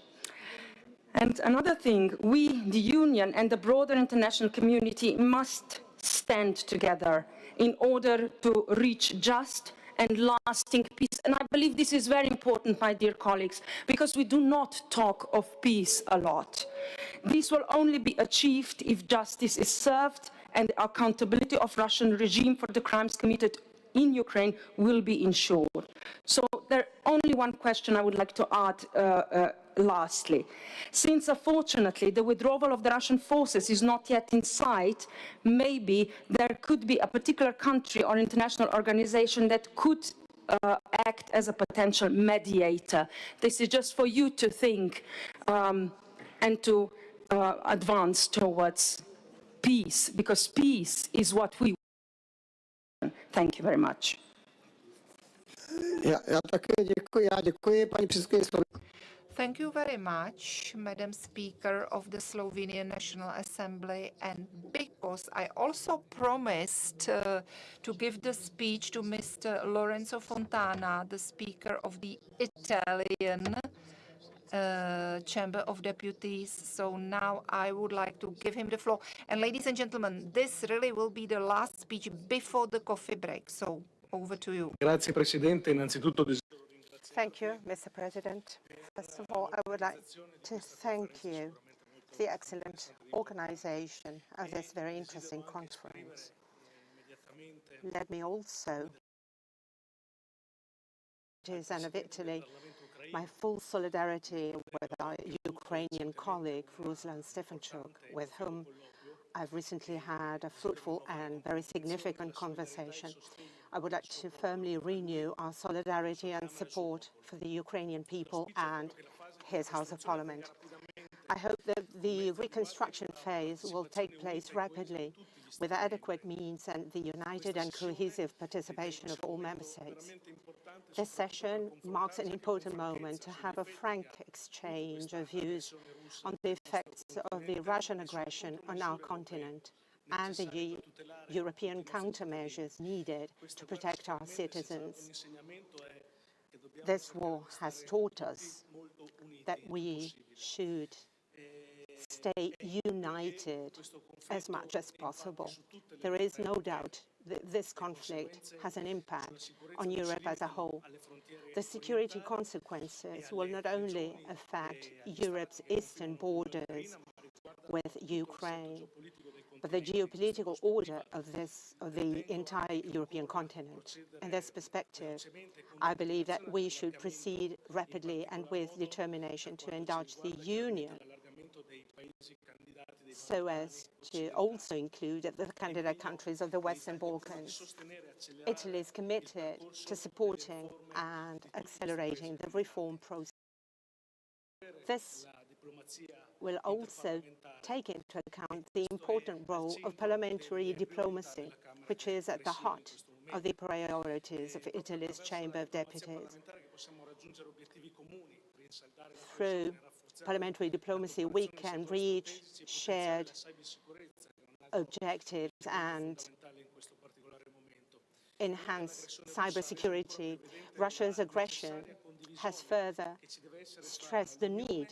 And another thing, we, the Union and the broader international community, must stand together in order to reach just and lasting peace. And I believe this is very important, my dear colleagues, because we do not talk of peace a lot. This will only be achieved if justice is served and the accountability of the Russian regime for the crimes committed in Ukraine will be ensured. So there's only one question I would like to add lastly. Since unfortunately the withdrawal of the Russian forces is not yet in sight, maybe there could be a particular country or international organization that could act as a potential mediator. This is just for you to think and to advance towards peace, because peace is what we want. Thank you very much. Thank you very much, Madam Speaker of the Slovenian National Assembly. And because I also promised to give the speech to Mr. Lorenzo Fontana, the Speaker of the Italian Chamber of Deputies. So now I would like to give him the floor. And ladies and gentlemen, this really will be the last speech before the coffee break. So over to you. Grazie, Presidente. Innanzitutto Thank you, Mr. President. First of all, I would like to thank you for the excellent organization of this very interesting conference. Let me also, citizen of Italy, my full solidarity with our Ukrainian colleague, Ruslan Stefanchuk, with whom I've recently had a fruitful and very significant conversation. I would like to firmly renew our solidarity and support for the Ukrainian people and his House of Parliament. I hope that the reconstruction phase will take place rapidly with adequate means and the united and cohesive participation of all member states. This session marks an important moment to have a frank exchange of views on the effects of the Russian aggression on our continent and the European countermeasures needed to protect our citizens. This war has taught us that we should stay united as much as possible. There is no doubt that this conflict has an impact on Europe as a whole. The security consequences will not only affect Europe's eastern borders with Ukraine, but the geopolitical order of the entire European continent. In this perspective, I believe that we should proceed rapidly and with determination to enlarge the Union so as to also include the candidate countries of the Western Balkans. Italy is committed to supporting and accelerating the reform process. This will also take into account the important role of parliamentary diplomacy, which is at the heart of the priorities of Italy's Chamber of Deputies. Through parliamentary diplomacy, we can reach shared objectives and enhance cybersecurity. Russia's aggression has further stressed the need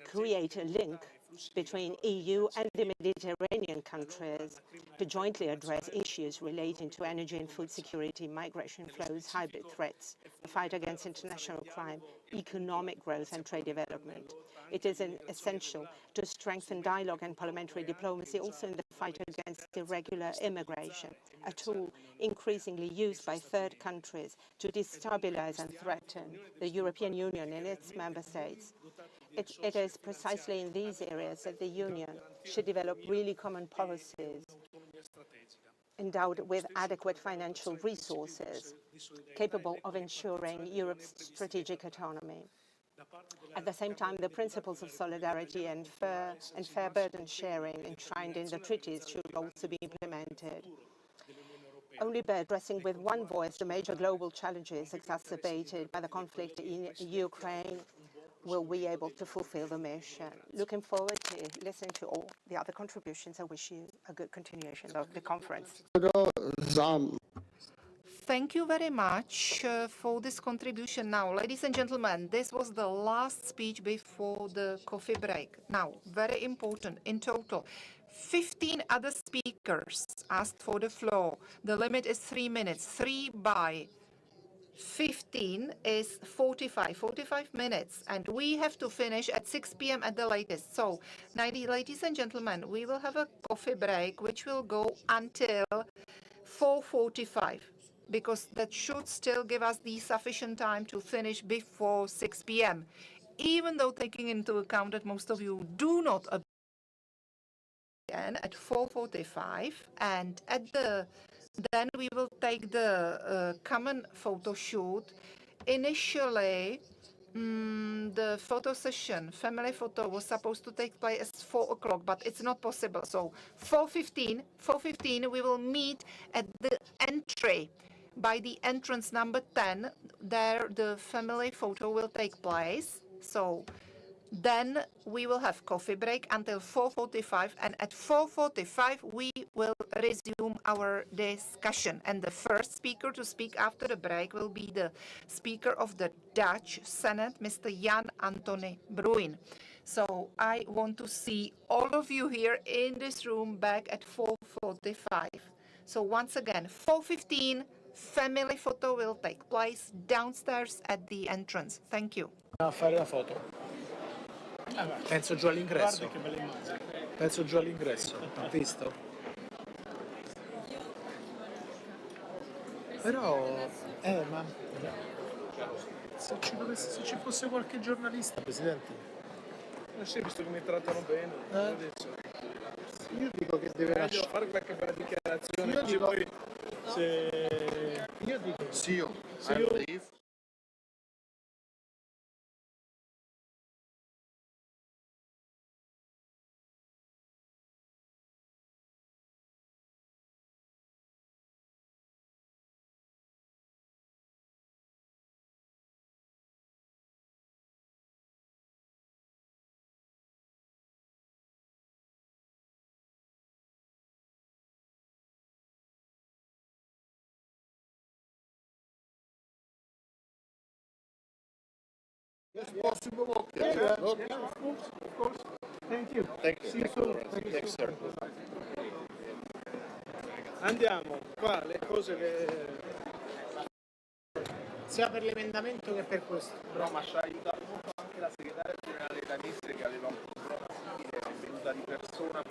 create a link between EU and the Mediterranean countries to jointly address issues relating to energy and food security, migration flows, hybrid threats, the fight against international crime, economic growth and trade development. It is essential to strengthen dialogue and parliamentary diplomacy also in the fight against irregular immigration, a tool increasingly used by third countries to destabilize and threaten the European Union and its member states. It is precisely in these areas that the Union should develop really common policies endowed with adequate financial resources, capable of ensuring Europe's strategic autonomy. At the same time, the principles of solidarity and fair burden sharing enshrined in the treaties should also be implemented. Only by addressing with one voice the major global challenges exacerbated by the conflict in Ukraine will we be able to fulfill the mission. Looking forward to listening to all the other contributions. I wish you a good continuation of the conference. Thank you very much for this contribution. Now, ladies and gentlemen, this was the last speech before the coffee break. Now, very important, in total, 15 other speakers asked for the floor. The limit is 3 minutes. 3 by 15 is 45 minutes, and we have to finish at 6 p.m. at the latest. So, ladies and gentlemen, we will have a coffee break, which will go until 4:45, because that should still give us the sufficient time to finish before 6 p.m. Even though taking into account that most of you do not again at 4:45, and then we will take the common photo shoot. Initially, the photo session, family photo, was supposed to take place at 4 o'clock, but it's not possible. So 4:15, we will meet at the entry. By the entrance number 10, there the family photo will take place. So then we will have coffee break until 4:45, and at 4:45 we will resume our discussion. And the first speaker to speak after the break will be the Speaker of the Dutch Senate, Mr. Jan Antony Bruin. So I want to see all of you here in this room back at 4:45. So once again, 4:15, family photo will take place downstairs at the entrance. Thank you. A fare la foto. Penso giù all'ingresso. Guarda che bella immagine. Penso giù all'ingresso. Ho visto. Però, ma se ci fosse qualche giornalista, Presidente. Sì, visto che mi trattano bene. Io dico che deve lasciare. Fare qualche bella dichiarazione. Io dico se io possible. Of course. Thank you. Thank you. See you soon. Thanks, sir. Andiamo, qua le cose sia per l'emendamento che per questo. Però ma ci ha aiutato molto anche la segretaria generale della Ministra, che aveva un problema simile, è venuta di persona.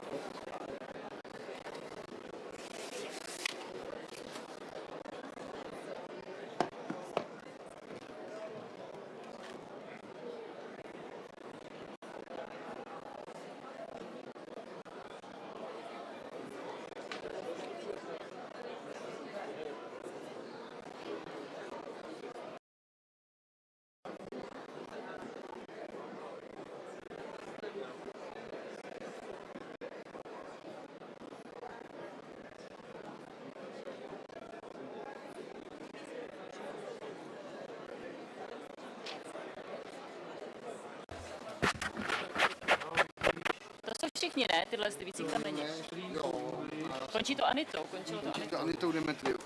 Všichni ne, tyhle věci kameny. Končí to Anitou, končilo to Anitou. Anitou jdeme jo.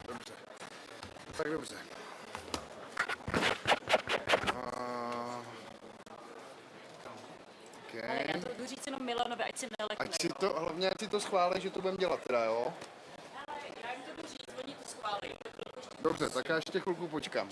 Dobře. Tak dobře. jdu říct jenom Milanovi, ať si nelekne. Hlavně ať si to schválí, že to budeme dělat teda, jo? Ale já jim to jdu říct, oni to schválí. Dobře, tak já ještě chvilku počkám.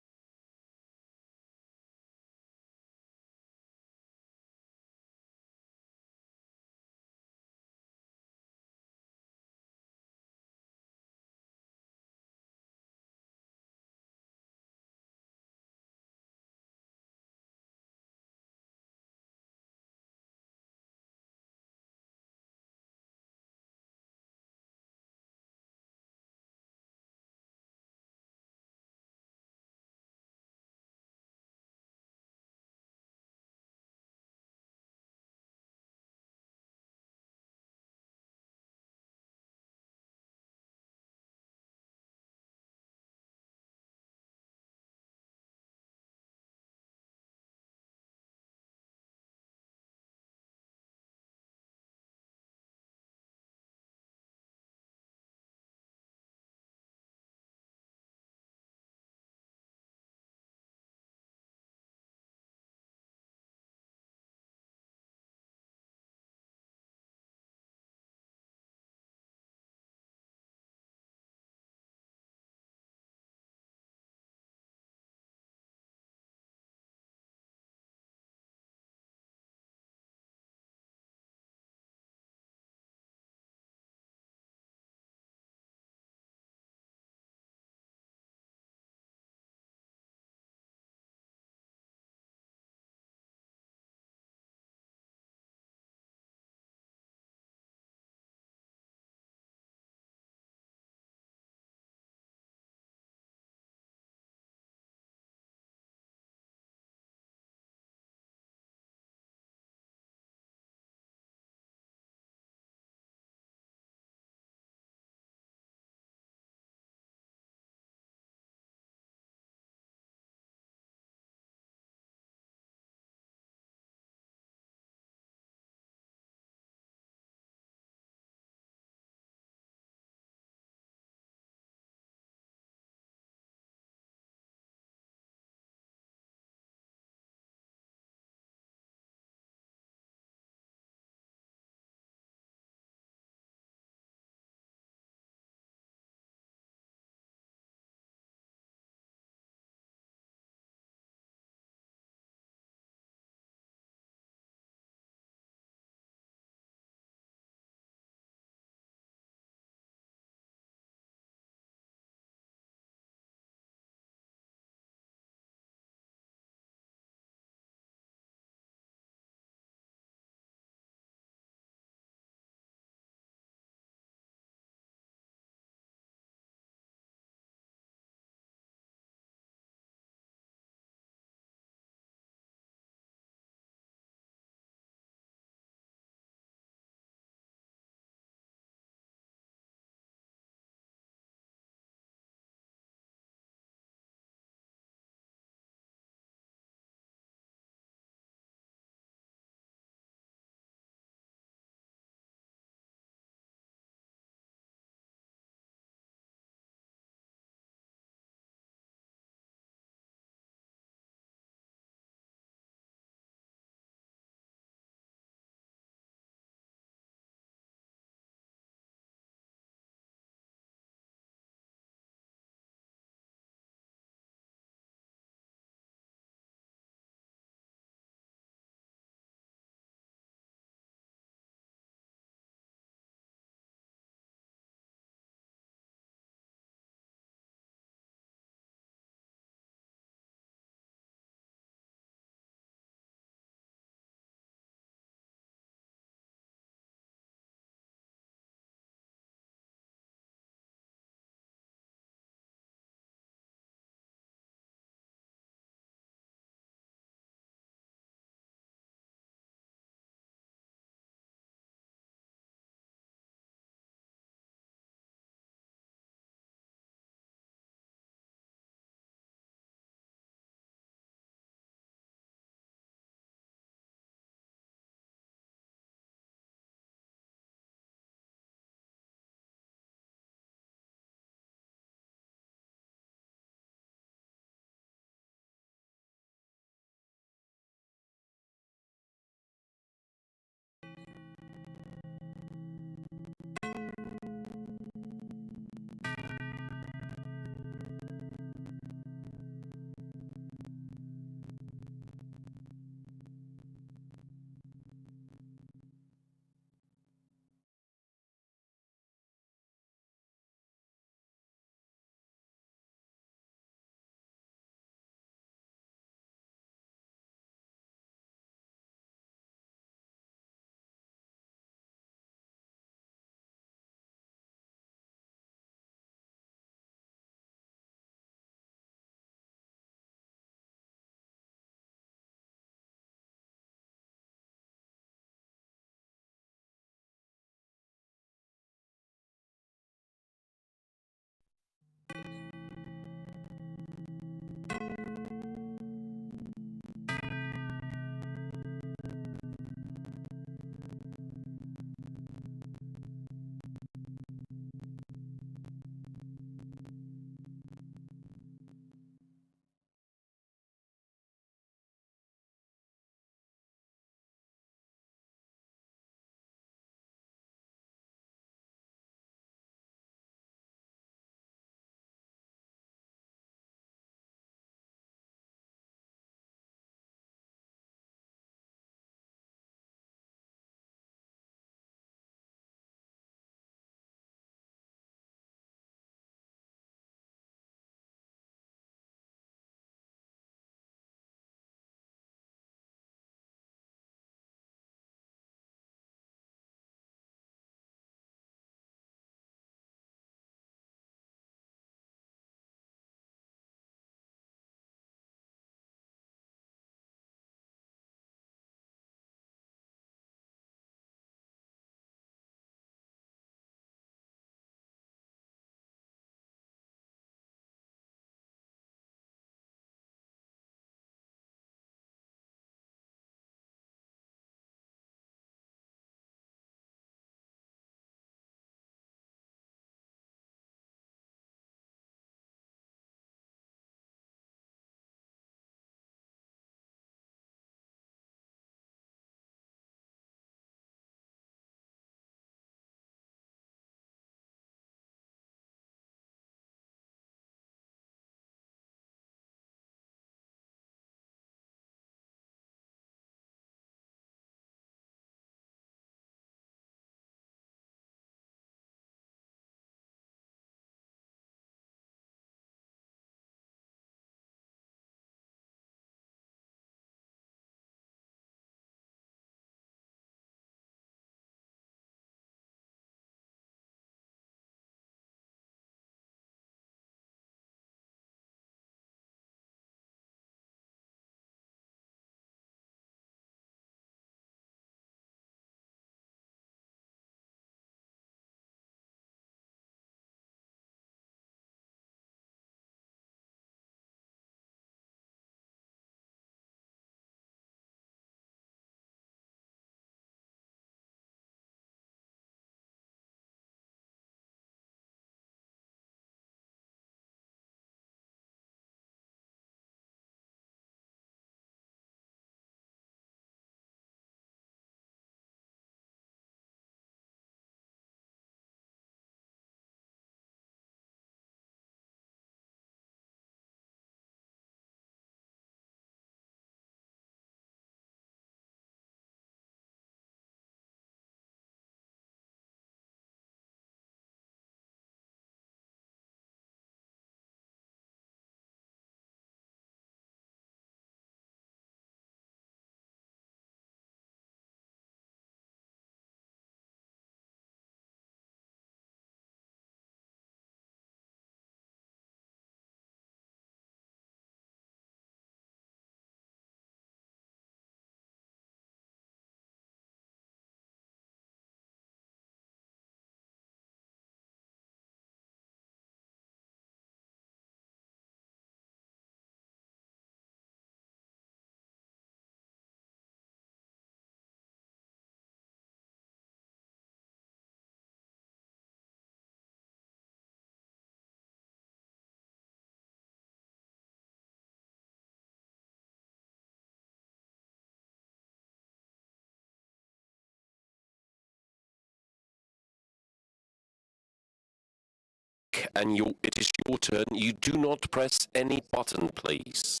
and it is your turn, you do not press any button, please,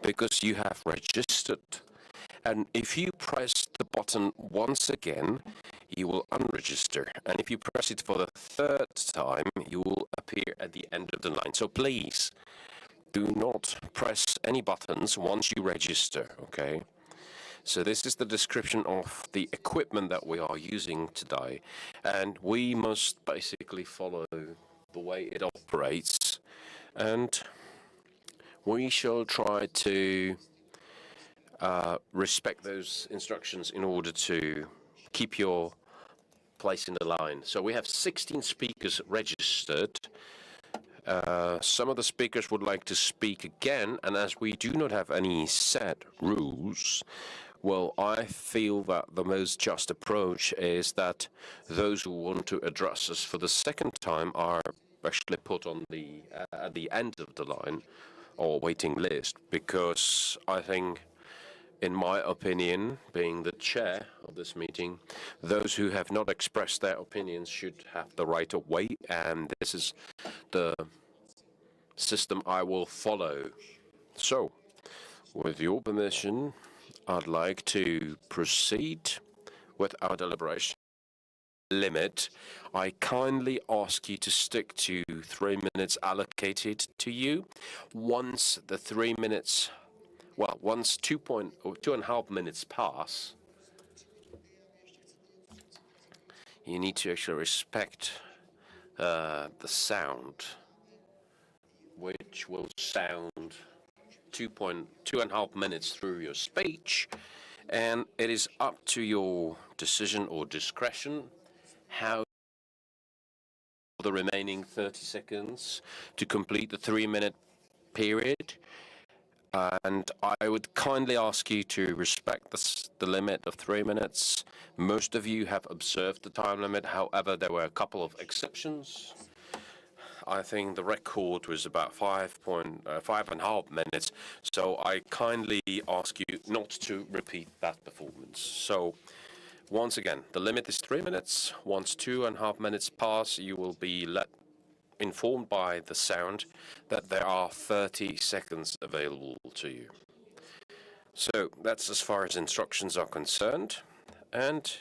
because you have registered. And if you press the button once again, you will unregister. And if you press it for the third time, you will appear at the end of the line. So please, do not press any buttons once you register, okay? So this is the description of the equipment that we are using today. And we must basically follow the way it operates. And we shall try to respect those instructions in order to keep your place in the line. So we have 16 speakers registered. Some of the speakers would like to speak again, and as we do not have any set rules, well, I feel that the most just approach is that those who want to address us for the second time are actually put on the at the end of the line or waiting list, because I think, in my opinion, being the chair of this meeting, those who have not expressed their opinions should have the right of wait, and this is the system I will follow. So, with your permission, I'd like to proceed with our deliberation limit. I kindly ask you to stick to 3 minutes allocated to you. Once the 3 minutes, well, once 2.5 minutes pass, you need to actually respect the sound, which will sound 2.5 minutes through your speech, and it is up to your decision or discretion how the remaining 30 seconds to complete the 3-minute period. And I would kindly ask you to respect the limit of 3 minutes. Most of you have observed the time limit. However, there were a couple of exceptions. I think the record was about 5.5 minutes. So I kindly ask you not to repeat that performance. So once again, the limit is 3 minutes. Once 2.5 minutes pass, you will be informed by the sound that there are 30 seconds available to you. So that's as far as instructions are concerned. And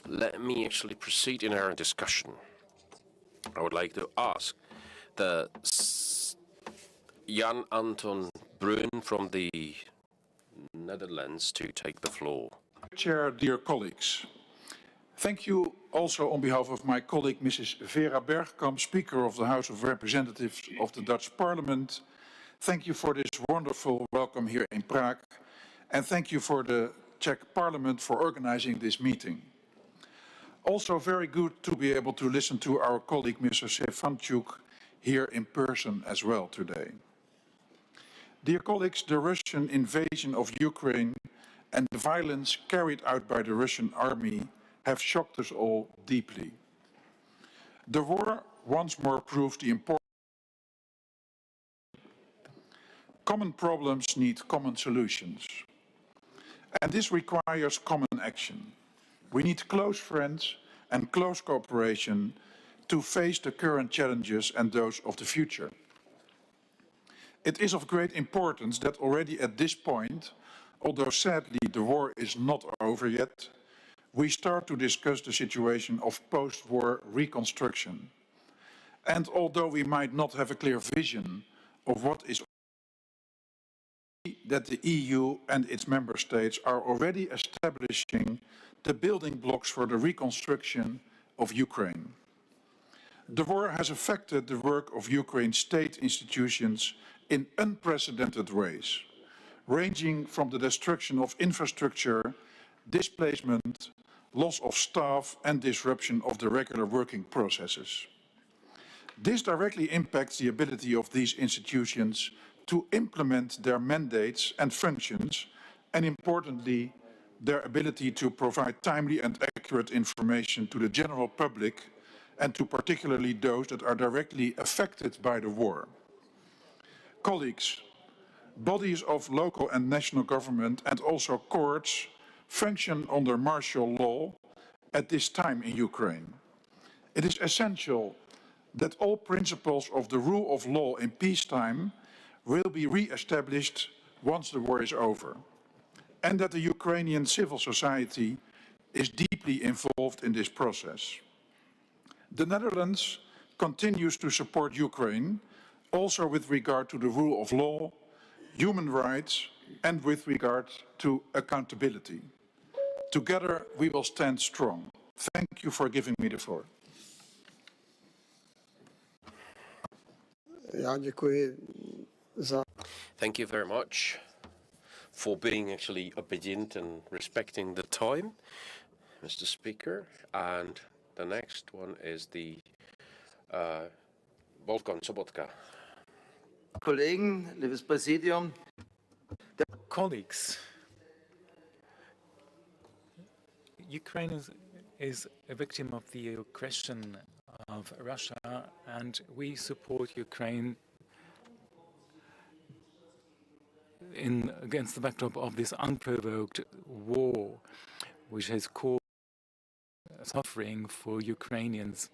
let me actually proceed in our discussion. I would like to ask the Jan Anton Bruin from the Netherlands to take the floor. Chair, dear colleagues, thank you also on behalf of my colleague Mrs. Vera Bergkamp, Speaker of the House of Representatives of the Dutch Parliament. Thank you for this wonderful welcome here in Prague, and thank you for the Czech Parliament for organizing this meeting. Also very good to be able to listen to our colleague Mr. Stefanchuk here in person as well today. Dear colleagues, the Russian invasion of Ukraine and the violence carried out by the Russian army have shocked us all deeply. The war once more proved the importance. Common problems need common solutions. And this requires common action. We need close friends and close cooperation to face the current challenges and those of the future. It is of great importance that already at this point, although sadly the war is not over yet, we start to discuss the situation of post-war reconstruction. And although we might not have a clear vision of what is that the EU and its member states are already establishing the building blocks for the reconstruction of Ukraine. The war has affected the work of Ukraine's state institutions in unprecedented ways, ranging from the destruction of infrastructure, displacement, loss of staff, and disruption of the regular working processes. This directly impacts the ability of these institutions to implement their mandates and functions, and importantly, their ability to provide timely and accurate information to the general public and to particularly those that are directly affected by the war. Colleagues, bodies of local and national government and also courts function under martial law at this time in Ukraine. It is essential that all principles of the rule of law in peacetime will be re-established once the war is over, and that the Ukrainian civil society is deeply involved in this process. The Netherlands continues to support Ukraine, also with regard to the rule of law, human rights, and with regard to accountability. Together, we will stand strong. Thank you for giving me the floor. Thank you very much for being actually obedient and respecting the time, Mr. Speaker. And the next one is the Wolfgang Sobotka. Kollegen, liebes Präsidium. Colleagues, Ukraine is a victim of the aggression of Russia, and we support Ukraine against the backdrop of this unprovoked war, which has caused suffering for Ukrainians.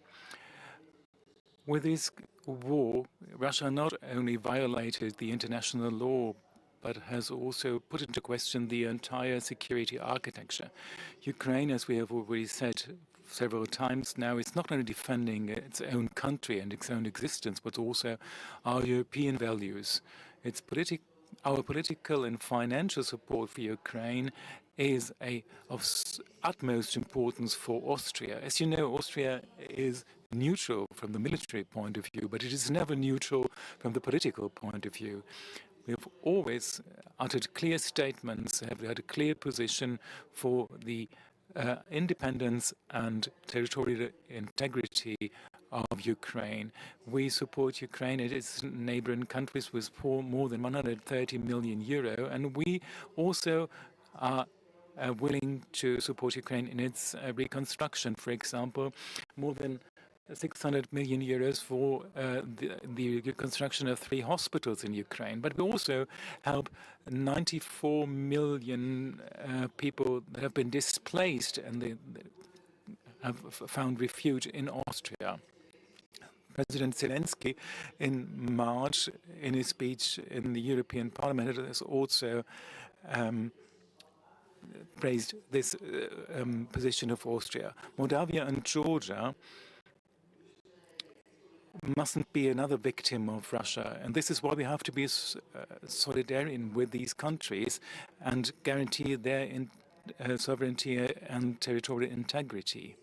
With this war, Russia not only violated the international law, but has also put into question the entire security architecture. Ukraine, as we have already said several times now, is not only defending its own country and its own existence, but also our European values. Our political and financial support for Ukraine is of utmost importance for Austria. As you know, Austria is neutral from the military point of view, but it is never neutral from the political point of view. We have always uttered clear statements, have had a clear position for the independence and territorial integrity of Ukraine. We support Ukraine and its neighboring countries with more than 130 million euro, and we also are willing to support Ukraine in its reconstruction. For example, more than 600 million euros for the reconstruction of 3 hospitals in Ukraine. But we also help 94 million people that have been displaced and they have found refuge in Austria. President Zelensky in March, in his speech in the European Parliament, has also praised this position of Austria. Moldavia and Georgia mustn't be another victim of Russia, and this is why we have to be solidarian with these countries and guarantee their sovereignty and territorial integrity.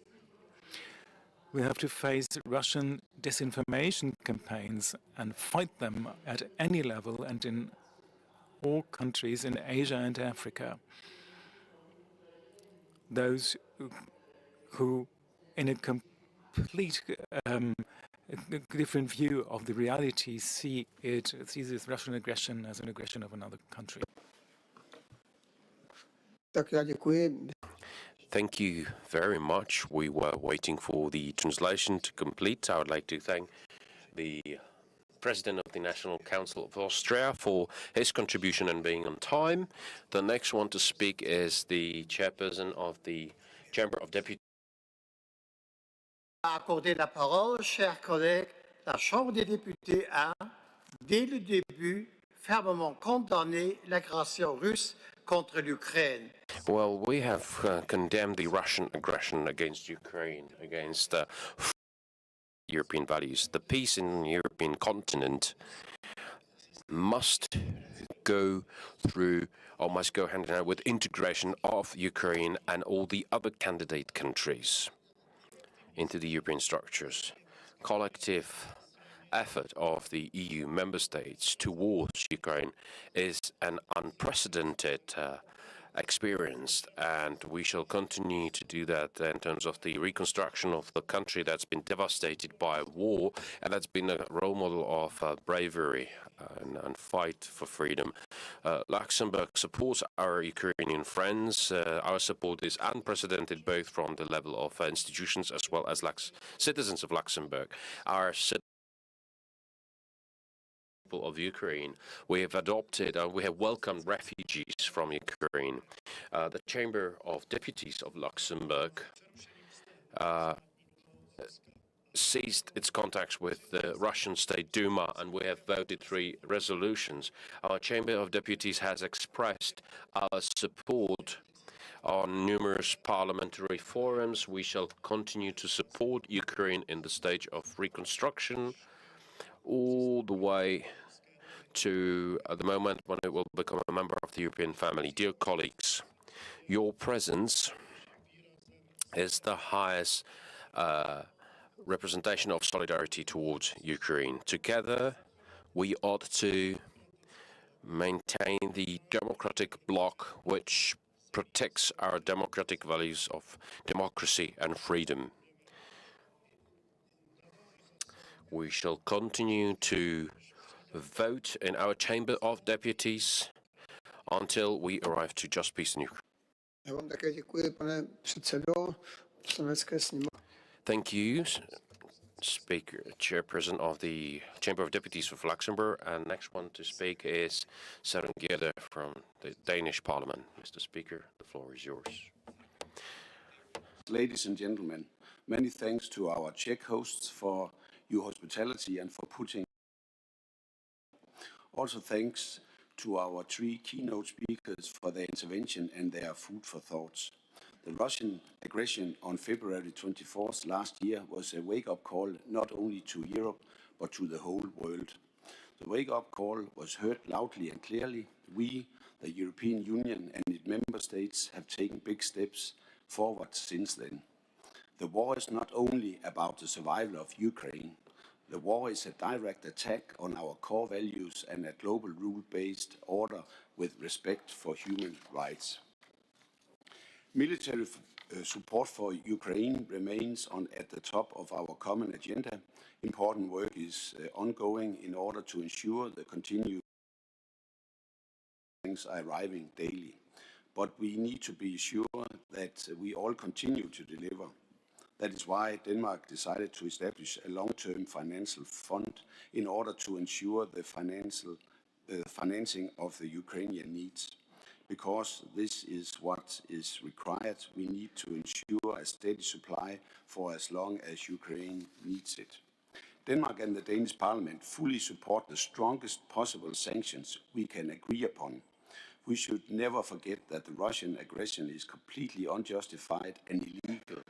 We have to face Russian disinformation campaigns and fight them at any level and in all countries in Asia and Africa. Those who, in a complete different view of the reality, see this Russian aggression as an aggression of another country. Thank you very much. We were waiting for the translation to complete. I would like to thank the President of the National Council of Austria for his contribution and being on time. The next one to speak is the Chairperson of the Chamber of Deputies. Accorder la parole, chers collègues, la Chambre des députés a, dès le début, fermement condamné l'agression russe contre l'Ukraine. Well, we have condemned the Russian aggression against Ukraine, against European values. The peace in the European continent must go through, or must go hand in hand with integration of Ukraine and all the other candidate countries into the European structures. Collective effort of the EU member states towards Ukraine is an unprecedented experience, and we shall continue to do that in terms of the reconstruction of the country that's been devastated by war, and that's been a role model of bravery and fight for freedom. Luxembourg supports our Ukrainian friends. Our support is unprecedented, both from the level of institutions as well as citizens of Luxembourg. Our of Ukraine, we have adopted and we have welcomed refugees from Ukraine. The Chamber of Deputies of Luxembourg ceased its contacts with the Russian State Duma, and we have voted 3 resolutions. Our Chamber of Deputies has expressed our support on numerous parliamentary forums. We shall continue to support Ukraine in the stage of reconstruction all the way to the moment when it will become a member of the European family. Dear colleagues, your presence is the highest representation of solidarity towards Ukraine. Together, we ought to maintain the democratic bloc which protects our democratic values of democracy and freedom. We shall continue to vote in our Chamber of Deputies until we arrive to just peace in Ukraine. Já vám také děkuji, pane předsedo poslanecké sněmovny. Thank you, Chairperson of the Chamber of Deputies of Luxembourg. And next one to speak is Søren Gyde from the Danish Parliament. Mr. Speaker, the floor is yours. Ladies and gentlemen, many thanks to our Czech hosts for your hospitality and for putting. Also thanks to our 3 keynote speakers for their intervention and their food for thoughts. The Russian aggression on February 24th last year was a wake-up call not only to Europe, but to the whole world. The wake-up call was heard loudly and clearly. We, the European Union and its member states, have taken big steps forward since then. The war is not only about the survival of Ukraine. The war is a direct attack on our core values and a global rule-based order with respect for human rights. Military support for Ukraine remains at the top of our common agenda. Important work is ongoing in order to ensure the continued things are arriving daily. But we need to be sure that we all continue to deliver. That is why Denmark decided to establish a long-term financial fund in order to ensure the financing of the Ukrainian needs. Because this is what is required, we need to ensure a steady supply for as long as Ukraine needs it. Denmark and the Danish Parliament fully support the strongest possible sanctions we can agree upon. We should never forget that the Russian aggression is completely unjustified and illegal.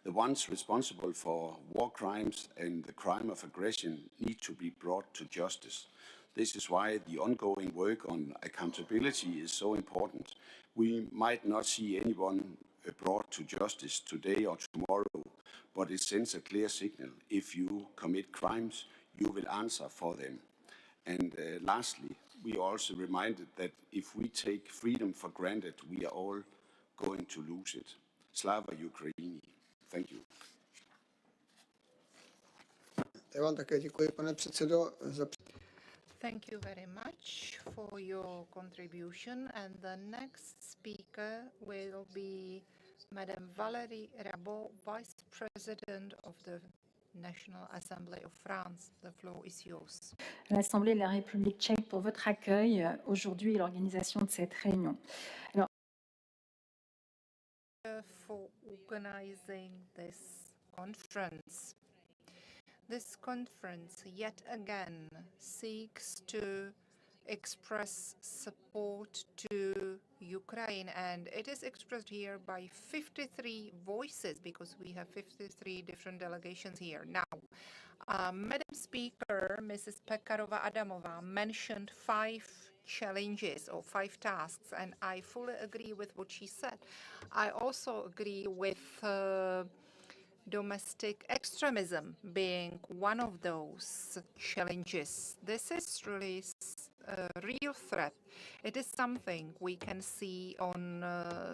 The ones responsible for war crimes and the crime of aggression need to be brought to justice. This is why the ongoing work on accountability is so important. We might not see anyone brought to justice today or tomorrow, but it sends a clear signal. If you commit crimes, you will answer for them. And lastly, we are also reminded that if we take freedom for granted, we are all going to lose it. Slava Ukraini. Thank you. Já vám také děkuji, pane předsedo, za. Thank you very much for your contribution. And the next speaker will be Madame Valérie Rabault, Vice President of the National Assembly of France. The floor is yours. L'Assemblée de la République tchèque pour votre accueil aujourd'hui et l'organisation de cette réunion. Alors, for organizing this conference. This conference, yet again, seeks to express support to Ukraine, and it is expressed here by 53 voices, because we have 53 different delegations here. Now, Madam Speaker, Mrs. Pekarova-Adamová, mentioned 5 challenges or 5 tasks, and I fully agree with what she said. I also agree with domestic extremism being one of those challenges. This is really a real threat. It is something we can see on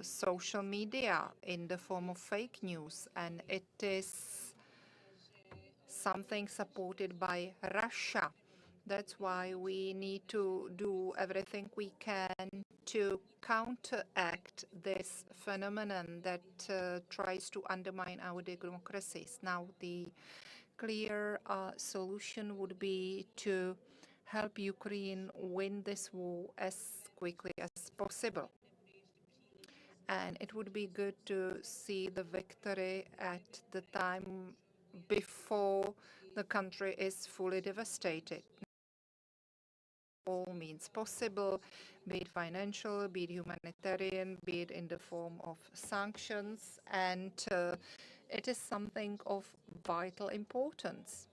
social media in the form of fake news, and it is something supported by Russia. That's why we need to do everything we can to counteract this phenomenon that tries to undermine our democracies. Now, the clear solution would be to help Ukraine win this war as quickly as possible. And it would be good to see the victory at the time before the country is fully devastated. All means possible, be it financial, be it humanitarian, be it in the form of sanctions, and it is something of vital importance.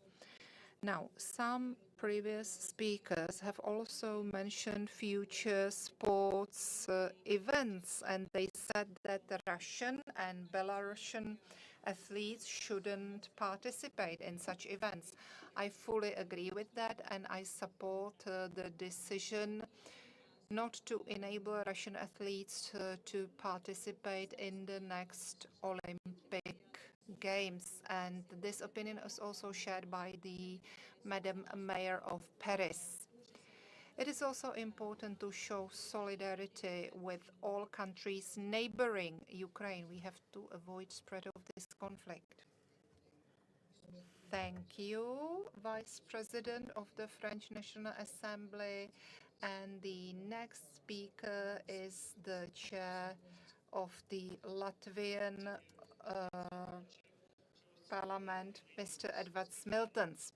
Now, some previous speakers have also mentioned future sports events, and they said that the Russian and Belarusian athletes shouldn't participate in such events. I fully agree with that, and I support the decision not to enable Russian athletes to participate in the next Olympic Games. And this opinion is also shared by the Madam Mayor of Paris. It is also important to show solidarity with all countries neighboring Ukraine. We have to avoid spread of this conflict. Thank you, Vice President of the French National Assembly. And the next speaker is the chair of the Latvian Parliament, Mr. Edvards Miltons.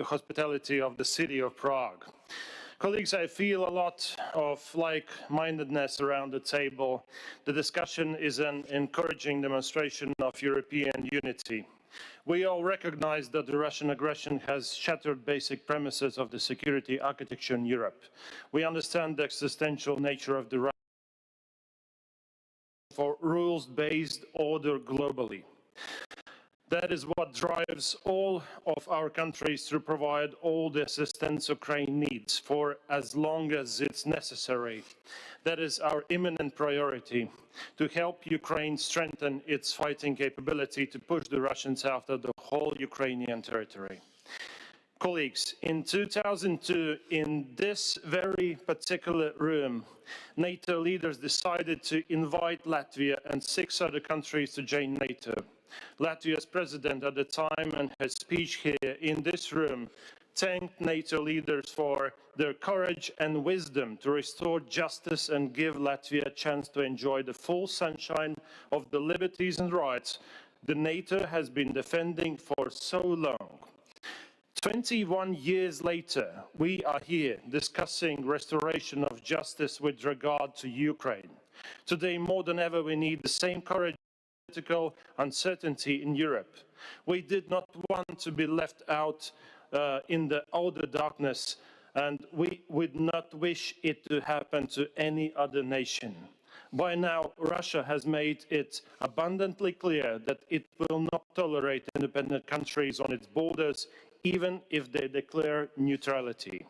Hospitality of the city of Prague. Colleagues, I feel a lot of like-mindedness around the table. The discussion is an encouraging demonstration of European unity. We all recognize that the Russian aggression has shattered basic premises of the security architecture in Europe. We understand the existential nature of the right for rules-based order globally. That is what drives all of our countries to provide all the assistance Ukraine needs for as long as it's necessary. That is our imminent priority, to help Ukraine strengthen its fighting capability to push the Russians after the whole Ukrainian territory. Colleagues, in 2002, in this very particular room, NATO leaders decided to invite Latvia and 6 other countries to join NATO. Latvia's president at the time, and his speech here in this room, thanked NATO leaders for their courage and wisdom to restore justice and give Latvia a chance to enjoy the full sunshine of the liberties and rights the NATO has been defending for so long. 21 years later, we are here discussing restoration of justice with regard to Ukraine. Today, more than ever, we need the same courage and political uncertainty in Europe. We did not want to be left out in the outer darkness, and we would not wish it to happen to any other nation. By now, Russia has made it abundantly clear that it will not tolerate independent countries on its borders, even if they declare neutrality.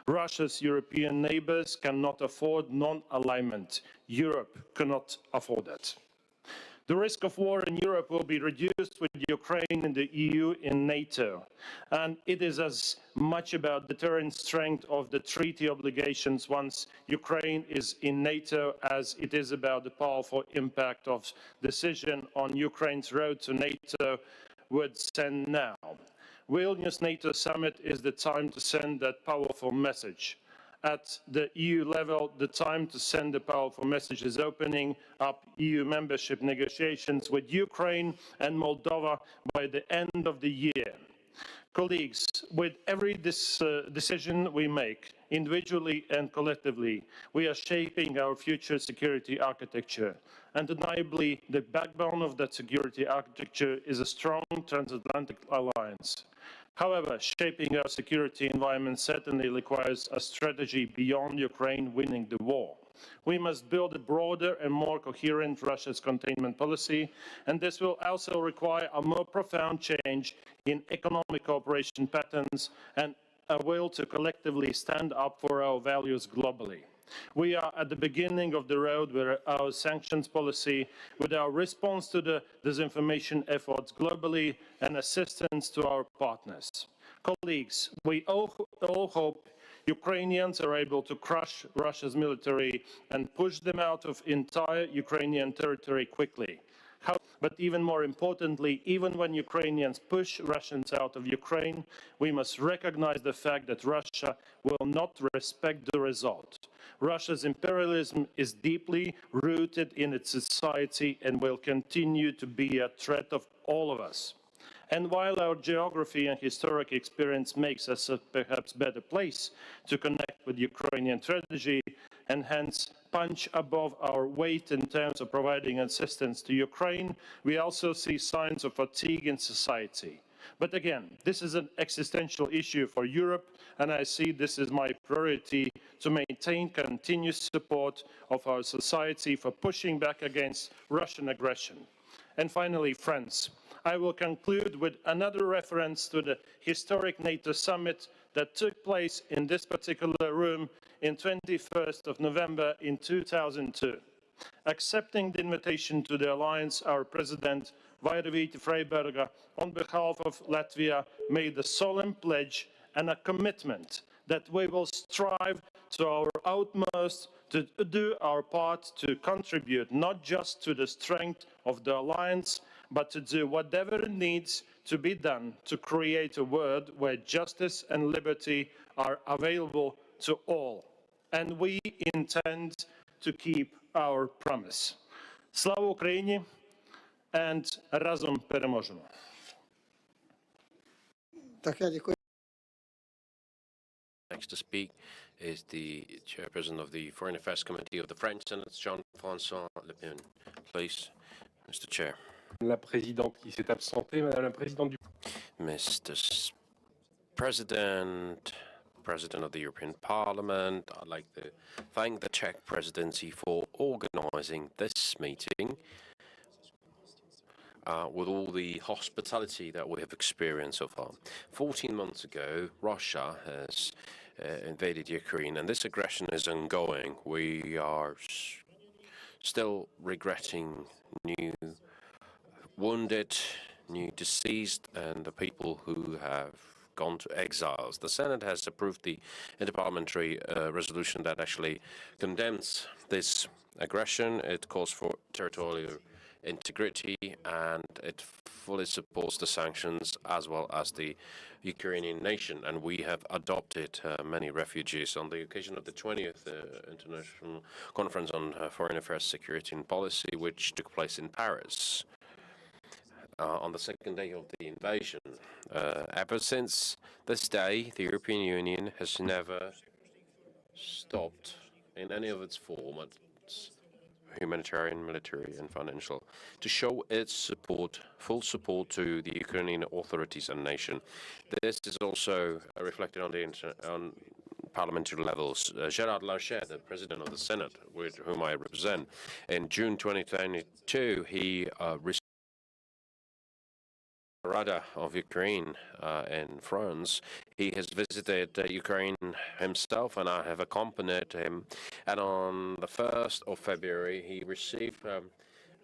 Russia's European neighbors cannot afford non-alignment. Europe cannot afford it. The risk of war in Europe will be reduced with Ukraine in the EU and NATO, and it is as much about deterrent strength of the treaty obligations once Ukraine is in NATO as it is about the powerful impact of decision on Ukraine's road to NATO would send now. Vilnius NATO summit is the time to send that powerful message. At the EU level, the time to send a powerful message is opening up EU membership negotiations with Ukraine and Moldova by the end of the year. Colleagues, with every decision we make, individually and collectively, we are shaping our future security architecture. Undeniably, the backbone of that security architecture is a strong transatlantic alliance. However, shaping our security environment certainly requires a strategy beyond Ukraine winning the war. We must build a broader and more coherent Russia's containment policy, and this will also require a more profound change in economic cooperation patterns and a will to collectively stand up for our values globally. We are at the beginning of the road with our sanctions policy, with our response to the disinformation efforts globally and assistance to our partners. Colleagues, we all hope Ukrainians are able to crush Russia's military and push them out of entire Ukrainian territory quickly. But even more importantly, even when Ukrainians push Russians out of Ukraine, we must recognize the fact that Russia will not respect the result. Russia's imperialism is deeply rooted in its society and will continue to be a threat of all of us. And while our geography and historic experience makes us a perhaps better place to connect with Ukrainian tragedy and hence punch above our weight in terms of providing assistance to Ukraine, we also see signs of fatigue in society. But again, this is an existential issue for Europe, and I see this as my priority to maintain continuous support of our society for pushing back against Russian aggression. And finally, friends, I will conclude with another reference to the historic NATO summit that took place in this particular room in 21st of November in 2002. Accepting the invitation to the alliance, our president, Vaidevīte Freiberga, on behalf of Latvia, made a solemn pledge and a commitment that we will strive to our utmost to do our part to contribute not just to the strength of the alliance, but to do whatever it needs to be done to create a world where justice and liberty are available to all. And we intend to keep our promise. Slava Ukraini, and разом переможемо. Next to speak is the chairperson of the Foreign Affairs Committee of the French Senate, Jean-François Le Pen. Please, Mr. Chair. La présidente qui s'est absentée, Madame la présidente du... Mr. President, President of the European Parliament, I'd like to thank the Czech presidency for organizing this meeting with all the hospitality that we have experienced so far. 14 months ago, Russia has invaded Ukraine, and this aggression is ongoing. We are still regretting new wounded, new deceased, and the people who have gone to exiles. The Senate has approved the interparliamentary resolution that actually condemns this aggression. It calls for territorial integrity, and it fully supports the sanctions as well as the Ukrainian nation. And we have adopted many refugees on the occasion of the 20th International Conference on Foreign Affairs, Security and Policy, which took place in Paris. On the second day of the invasion. Ever since this day, the European Union has never stopped in any of its formats, humanitarian, military and financial, to show its support, full support to the Ukrainian authorities and nation. This is also reflected on the parliamentary levels. Gerard Larcher, the president of the Senate, with whom I represent, in June 2022, he received Rada of Ukraine in France. He has visited Ukraine himself, and I have accompanied him. And on the 1st of February, he received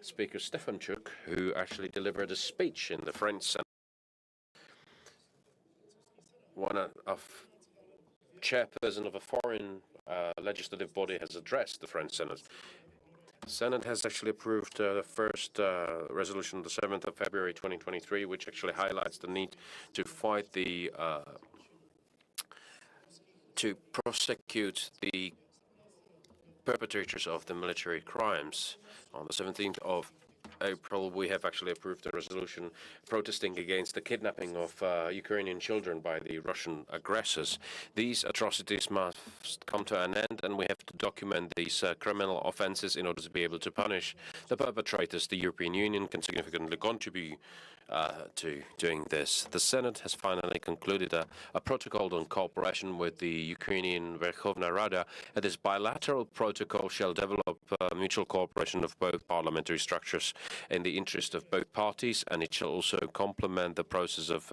Speaker Stefanchuk, who actually delivered a speech in the French Senate. One of chairperson of a foreign legislative body has addressed the French Senate. The Senate has actually approved the first resolution on the 7th of February 2023, which actually highlights the need to fight the to prosecute the perpetrators of the military crimes. On the 17th of April, we have actually approved a resolution protesting against the kidnapping of Ukrainian children by the Russian aggressors. These atrocities must come to an end, and we have to document these criminal offenses in order to be able to punish the perpetrators. The European Union can significantly contribute to doing this. The Senate has finally concluded a protocol on cooperation with the Ukrainian Verkhovna Rada. This bilateral protocol shall develop mutual cooperation of both parliamentary structures in the interest of both parties, and it shall also complement the process of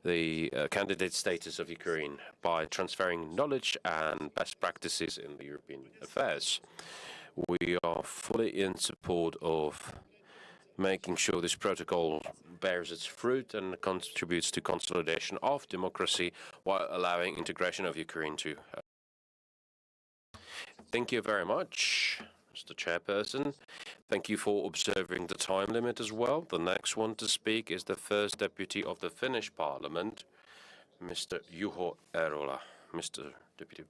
the candidate status of Ukraine by transferring knowledge and best practices in the European affairs. We are fully in support of making sure this protocol bears its fruit and contributes to consolidation of democracy while allowing integration of Ukraine to. Thank you very much, Mr. Chairperson. Thank you for observing the time limit as well. The next one to speak is the first deputy of the Finnish Parliament, Mr. Juho Eerola. Mr. Deputy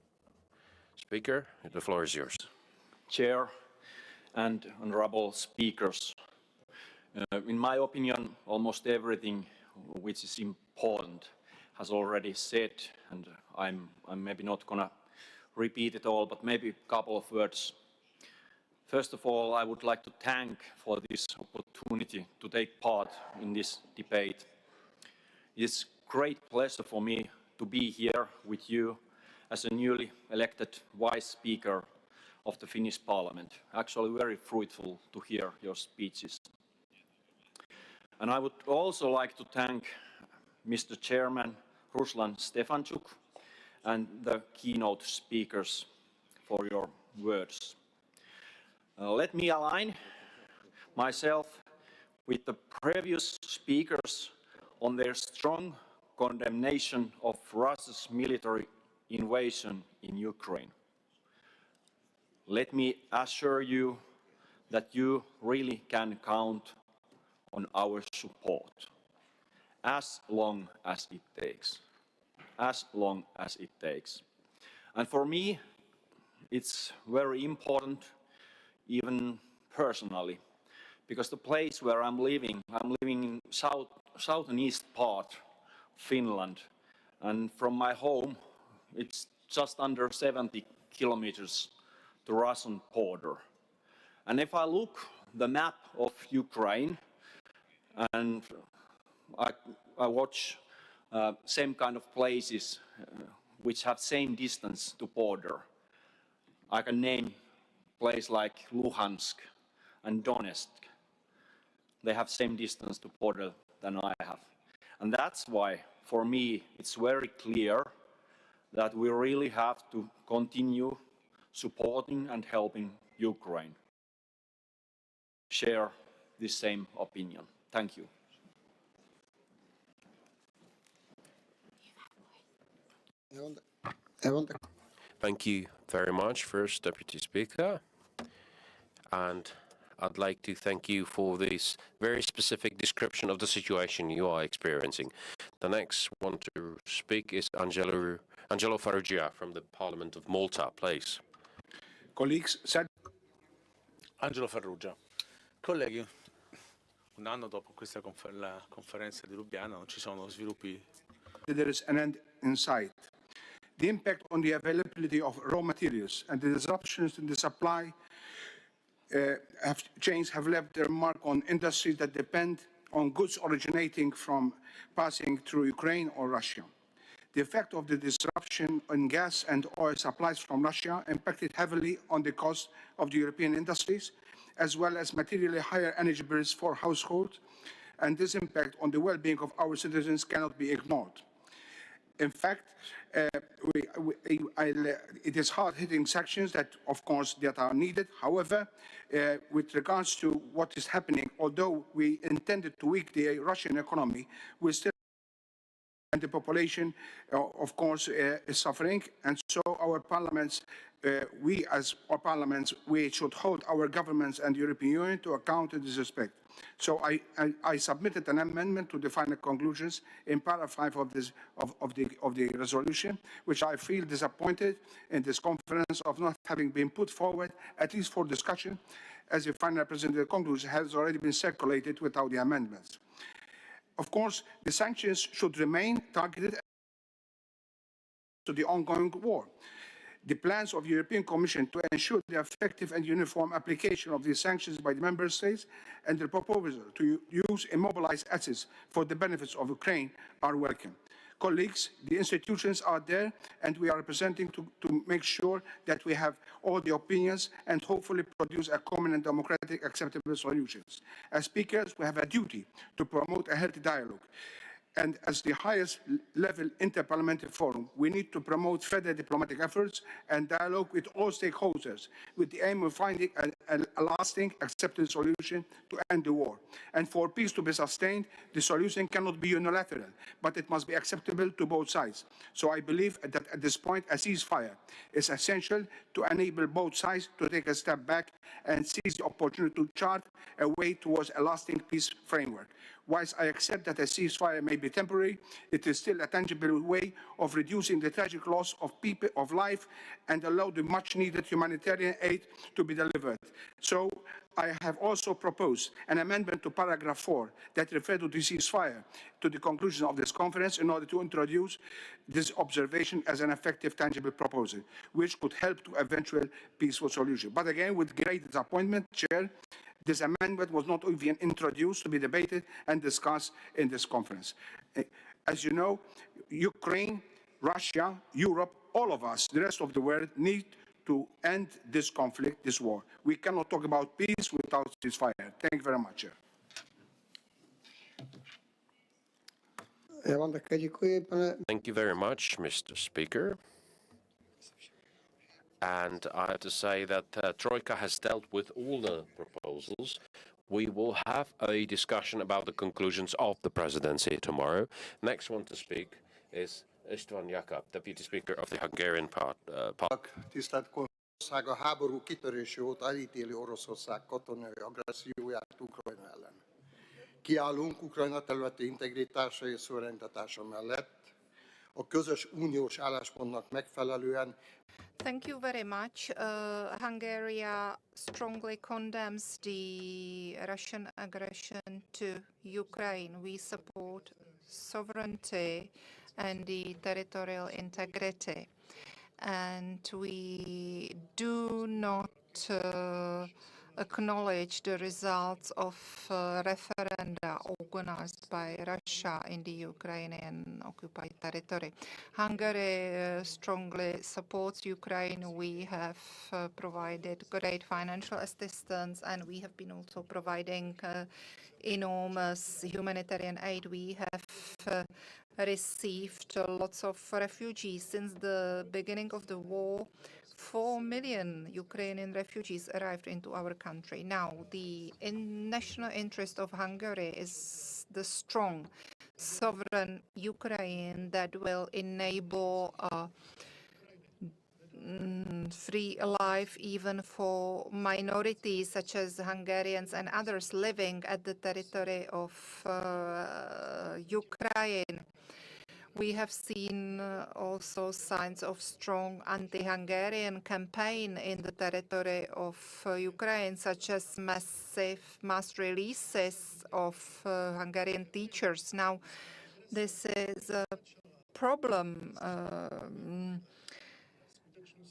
Speaker, the floor is yours. Chair and honorable speakers. In my opinion, almost everything which is important has already said, and I'm maybe not gonna repeat it all, but maybe a couple of words. First of all, I would like to thank for this opportunity to take part in this debate. It's a great pleasure for me to be here with you as a newly elected Vice Speaker of the Finnish Parliament. Actually very fruitful to hear your speeches. And I would also like to thank Mr. Chairman Ruslan Stefanchuk and the keynote speakers for your words. Let me align myself with the previous speakers on their strong condemnation of Russia's military invasion in Ukraine. Let me assure you that you really can count on our support as long as it takes. As long as it takes. And for me, it's very important, even personally, because the place where I'm living in southeast part of Finland, and from my home, it's just under 70 kilometers to Russian border. And if I look the map of Ukraine, and I watch same kind of places which have same distance to border, I can name place like Luhansk and Donetsk. They have same distance to border than I have. And that's why, for me, it's very clear that we really have to continue supporting and helping Ukraine. Share this same opinion. Thank you. Thank you very much, First Deputy Speaker. And I'd like to thank you for this very specific description of the situation you are experiencing. The next one to speak is Angelo Farrugia from the Parliament of Malta, please. Colleagues, Angelo Farrugia. Colleghi, un anno dopo questa conferenza di Lubiana non ci sono sviluppi. There is an end in sight. The impact on the availability of raw materials and the disruptions in the supply have left their mark on industries that depend on goods originating from passing through Ukraine or Russia. The effect of the disruption in gas and oil supplies from Russia impacted heavily on the cost of the European industries, as well as materially higher energy bills for households, and this impact on the well-being of our citizens cannot be ignored. In fact, it is hard-hitting sanctions that, of course, that are needed. However, with regards to what is happening, although we intended to weaken the Russian economy, we still, and the population, of course, is suffering. And so our parliaments, we should hold our governments and the European Union to account in this respect. So I submitted an amendment to the final conclusions in paragraph 5 of the resolution, which I feel disappointed in this conference of not having been put forward, at least for discussion, as the final presented conclusion has already been circulated without the amendments. Of course, the sanctions should remain targeted to the ongoing war. The plans of the European Commission to ensure the effective and uniform application of these sanctions by the Member States and the proposal to use immobilized assets for the benefits of Ukraine are welcome. Colleagues, the institutions are there and we are representing to make sure that we have all the opinions and hopefully produce a common and democratic acceptable solutions. As speakers, we have a duty to promote a healthy dialogue. And as the highest level interparliamentary forum, we need to promote further diplomatic efforts and dialogue with all stakeholders with the aim of finding a lasting, acceptable solution to end the war. And for peace to be sustained, the solution cannot be unilateral, but it must be acceptable to both sides. So I believe that at this point, a ceasefire is essential to enable both sides to take a step back and seize the opportunity to chart a way towards a lasting peace framework. Whilst I accept that a ceasefire may be temporary, it is still a tangible way of reducing the tragic loss of people, of life, and allow the much-needed humanitarian aid to be delivered. So I have also proposed an amendment to paragraph 4 that refers to the ceasefire to the conclusion of this conference in order to introduce this observation as an effective, tangible proposal, which could help to eventual peaceful solution. But again, with great disappointment, Chair, this amendment was not even introduced to be debated and discussed in this conference. As you know, Ukraine, Russia, Europe, all of us, the rest of the world, need to end this conflict, this war. We cannot talk about peace without ceasefire. Thank you very much, Chair. Thank you very much, Mr. Speaker. And I have to say that Troika has dealt with all the proposals. We will have a discussion about the conclusions of the presidency tomorrow. Next one to speak is Stefanchuk, Deputy Speaker of the Hungarian Parliament. Tisztelt Ország, a háború kitörése óta elítéli Oroszország katonai agresszióját Ukrajna ellen. Kiállunk Ukrajna területi integritása és szuverenitása mellett, a közös uniós álláspontnak megfelelően. Thank you very much. Hungary strongly condemns the Russian aggression to Ukraine. We support sovereignty and the territorial integrity. And we do not acknowledge the results of referenda organized by Russia in the Ukrainian occupied territory. Hungary strongly supports Ukraine. We have provided great financial assistance, and we have been also providing enormous humanitarian aid. We have received lots of refugees since the beginning of the war. 4 million Ukrainian refugees arrived into our country. Now, the national interest of Hungary is the strong, sovereign Ukraine that will enable a free life even for minorities such as Hungarians and others living at the territory of Ukraine. We have seen also signs of strong anti-Hungarian campaign in the territory of Ukraine, such as mass releases of Hungarian teachers. Now, this is a problem.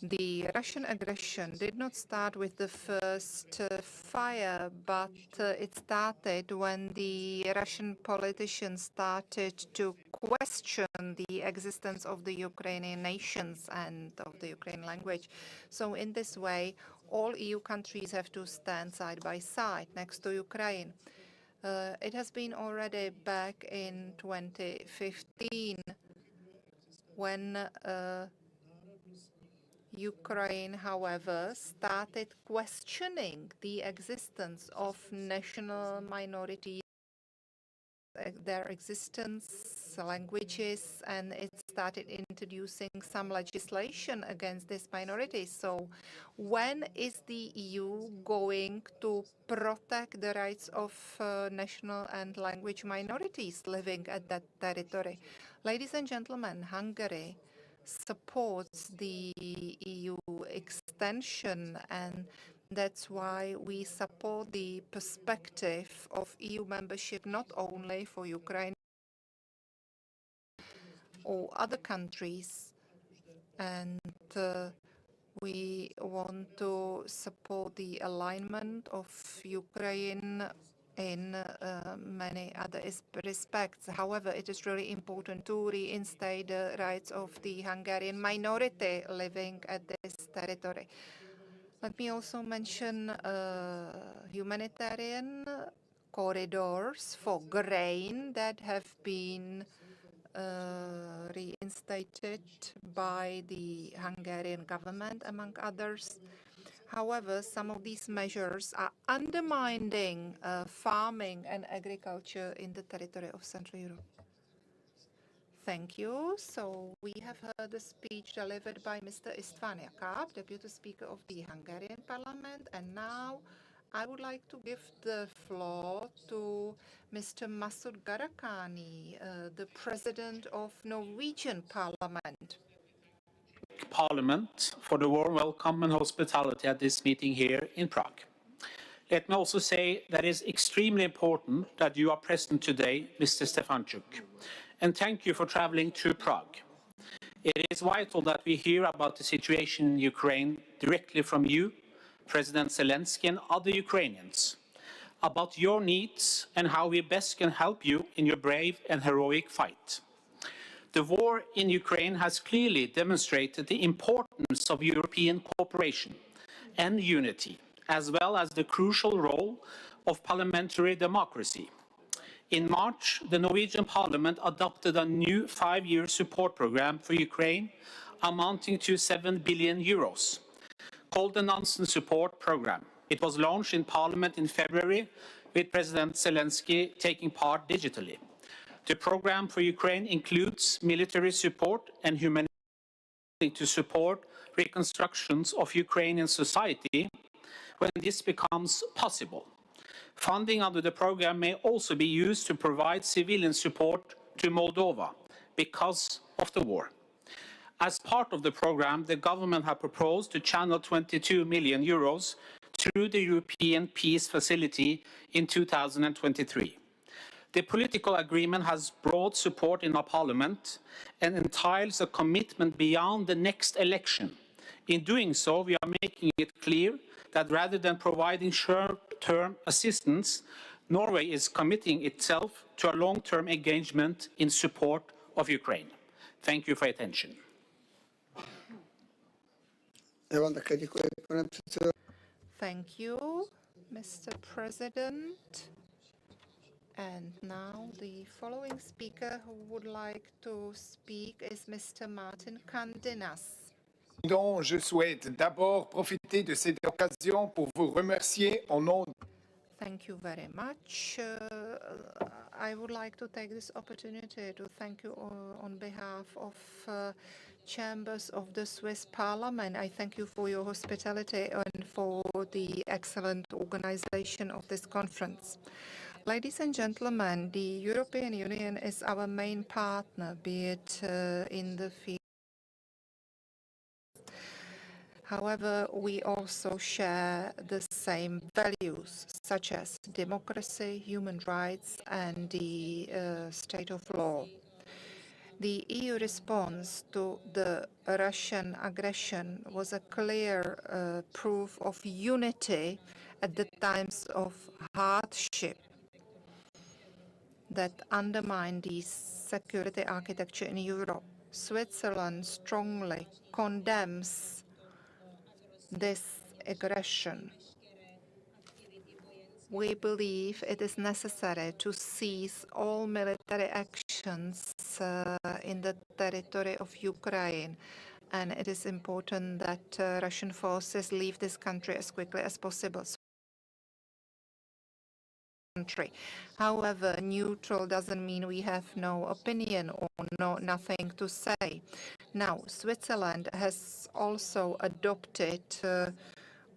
The Russian aggression did not start with the first fire, but it started when the Russian politicians started to question the existence of the Ukrainian nations and of the Ukrainian language. So in this way, all EU countries have to stand side by side next to Ukraine. It has been already back in 2015 when Ukraine, however, started questioning the existence of national minorities, their existence, languages, and it started introducing some legislation against these minorities. So when is the EU going to protect the rights of national and language minorities living at that territory? Ladies and gentlemen, Hungary supports the EU extension, and that's why we support the perspective of EU membership not only for Ukraine or other countries, and we want to support the alignment of Ukraine in many other respects. However, it is really important to reinstate the rights of the Hungarian minority living at this territory. Let me also mention humanitarian corridors for grain that have been reinstated by the Hungarian government, among others. However, some of these measures are undermining farming and agriculture in the territory of Central Europe. Thank you. So we have heard the speech delivered by Mr. István Jakab, Deputy Speaker of the Hungarian Parliament, and now I would like to give the floor to Mr. Masud Garakani, the President of Norwegian Parliament. Parliament for the warm welcome and hospitality at this meeting here in Prague. Let me also say that it is extremely important that you are present today, Mr. Stefanchuk, and thank you for traveling to Prague. It is vital that we hear about the situation in Ukraine directly from you, President Zelensky, and other Ukrainians, about your needs and how we best can help you in your brave and heroic fight. The war in Ukraine has clearly demonstrated the importance of European cooperation and unity, as well as the crucial role of parliamentary democracy. In March, the Norwegian Parliament adopted a new 5-year support program for Ukraine amounting to 7 billion euros, called the Nansen Support Program. It was launched in Parliament in February, with President Zelensky taking part digitally. The program for Ukraine includes military support and humanitarian to support reconstructions of Ukrainian society when this becomes possible. Funding under the program may also be used to provide civilian support to Moldova because of the war. As part of the program, the government has proposed to channel 22 million euros through the European Peace Facility in 2023. The political agreement has broad support in our parliament and entails a commitment beyond the next election. In doing so, we are making it clear that rather than providing short-term assistance, Norway is committing itself to a long-term engagement in support of Ukraine. Thank you for your attention. Thank you, Mr. President. And now the following speaker who would like to speak is Mr. Martin Kandinas. Donc, je souhaite d'abord profiter de cette occasion pour vous remercier au nom. Thank you very much. I would like to take this opportunity to thank you on behalf of chambers of the Swiss Parliament. I thank you for your hospitality and for the excellent organization of this conference. Ladies and gentlemen, the European Union is our main partner, be it in the field. However, we also share the same values, such as democracy, human rights, and the state of law. The EU response to the Russian aggression was a clear proof of unity at the times of hardship that undermine the security architecture in Europe. Switzerland strongly condemns this aggression. We believe it is necessary to cease all military actions in the territory of Ukraine, and it is important that Russian forces leave this country as quickly as possible. However, neutral doesn't mean we have no opinion or nothing to say. Now, Switzerland has also adopted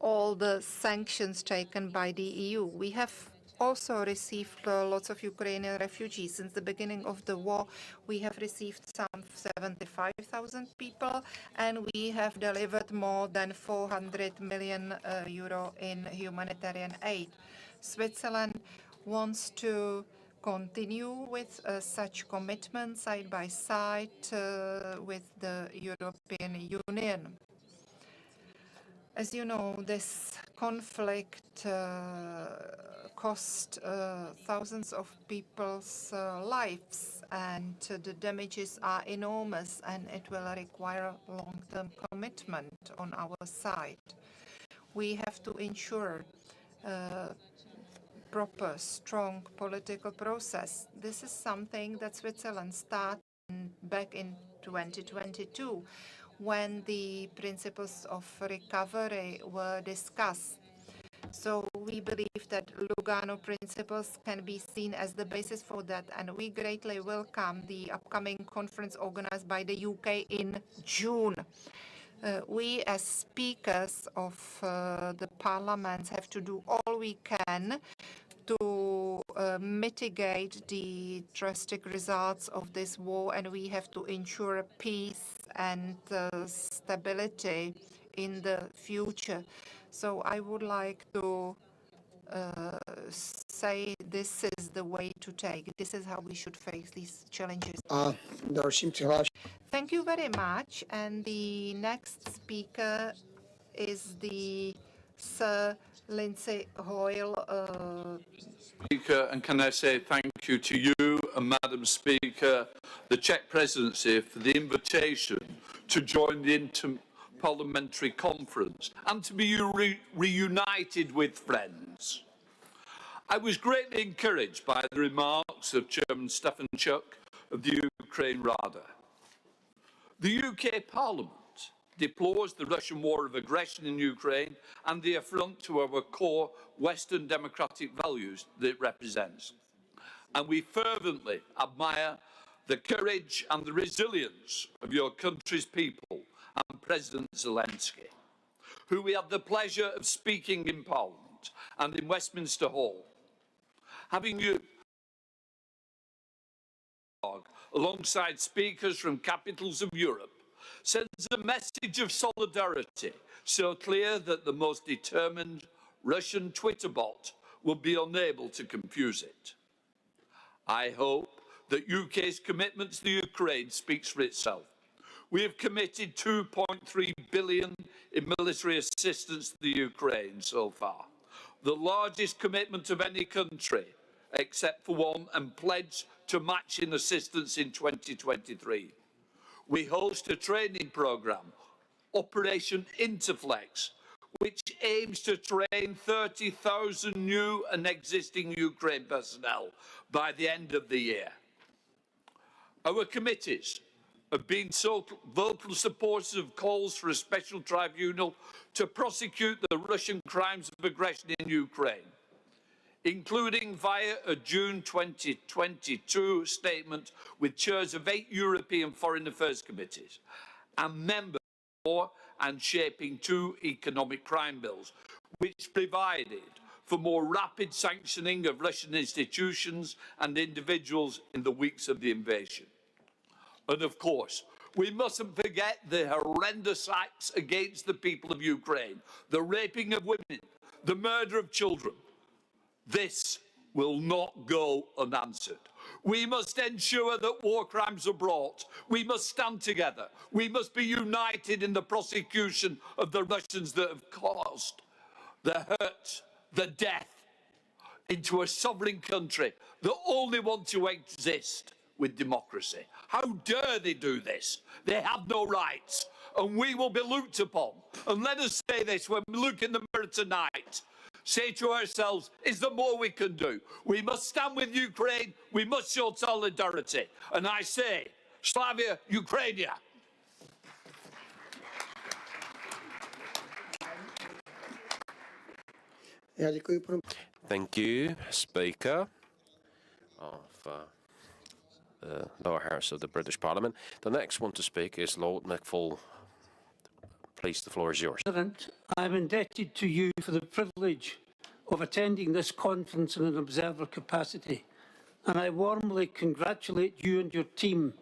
all the sanctions taken by the EU. We have also received lots of Ukrainian refugees. Since the beginning of the war, we have received some 75,000 people, and we have delivered more than 400 million euro in humanitarian aid. Switzerland wants to continue with such commitments side by side with the European Union. As you know, this conflict cost thousands of people's lives, and the damages are enormous, and it will require long-term commitment on our side. We have to ensure proper, strong political process. This is something that Switzerland started back in 2022 when the principles of recovery were discussed. So we believe that Lugano principles can be seen as the basis for that, and we greatly welcome the upcoming conference organized by the UK in June. We as speakers of the parliaments have to do all we can to mitigate the drastic results of this war, and we have to ensure peace and stability in the future. So I would like to say this is the way to take. This is how we should face these challenges. Thank you very much. And the next speaker is the Sir Lindsay Hoyle. Speaker, and can I say thank you to you and Madam Speaker, the Czech Presidency, for the invitation to join the Parliamentary Conference and to be reunited with friends. I was greatly encouraged by the remarks of Chairman Stefanchuk of the Ukraine Rada. The UK Parliament deplores the Russian war of aggression in Ukraine and the affront to our core Western democratic values that it represents. And we fervently admire the courage and the resilience of your country's people and President Zelensky, who we had the pleasure of speaking in Parliament and in Westminster Hall. Having you alongside speakers from capitals of Europe sends a message of solidarity so clear that the most determined Russian Twitter bot will be unable to confuse it. I hope that UK's commitment to the Ukraine speaks for itself. We have committed 2.3 billion in military assistance to the Ukraine so far, the largest commitment of any country except for one, and pledged to matching assistance in 2023. We host a training programme, Operation Interflex, which aims to train 30,000 new and existing Ukraine personnel by the end of the year. Our committees have been so vocal supporters of calls for a special tribunal to prosecute the Russian crimes of aggression in Ukraine, including via a June 2022 statement with chairs of 8 European Foreign Affairs Committees and members for and shaping 2 economic crime bills, which provided for more rapid sanctioning of Russian institutions and individuals in the weeks of the invasion. And of course, we mustn't forget the horrendous acts against the people of Ukraine, the raping of women, the murder of children. This will not go unanswered. We must ensure that war crimes are brought. We must stand together. We must be united in the prosecution of the Russians that have caused the hurt, the death, into a sovereign country that only want to exist with democracy. How dare they do this? They have no rights, and we will be looked upon. And let us say this when we look in the mirror tonight. Say to ourselves, is there more we can do? We must stand with Ukraine. We must show solidarity. And I say, Slavia Ukrainia. Thank you, Speaker of the lower house of the British Parliament. The next one to speak is Lord McFall. Please, the floor is yours. President, I'm indebted to you for the privilege of attending this conference in an observer capacity, and I warmly congratulate you and your team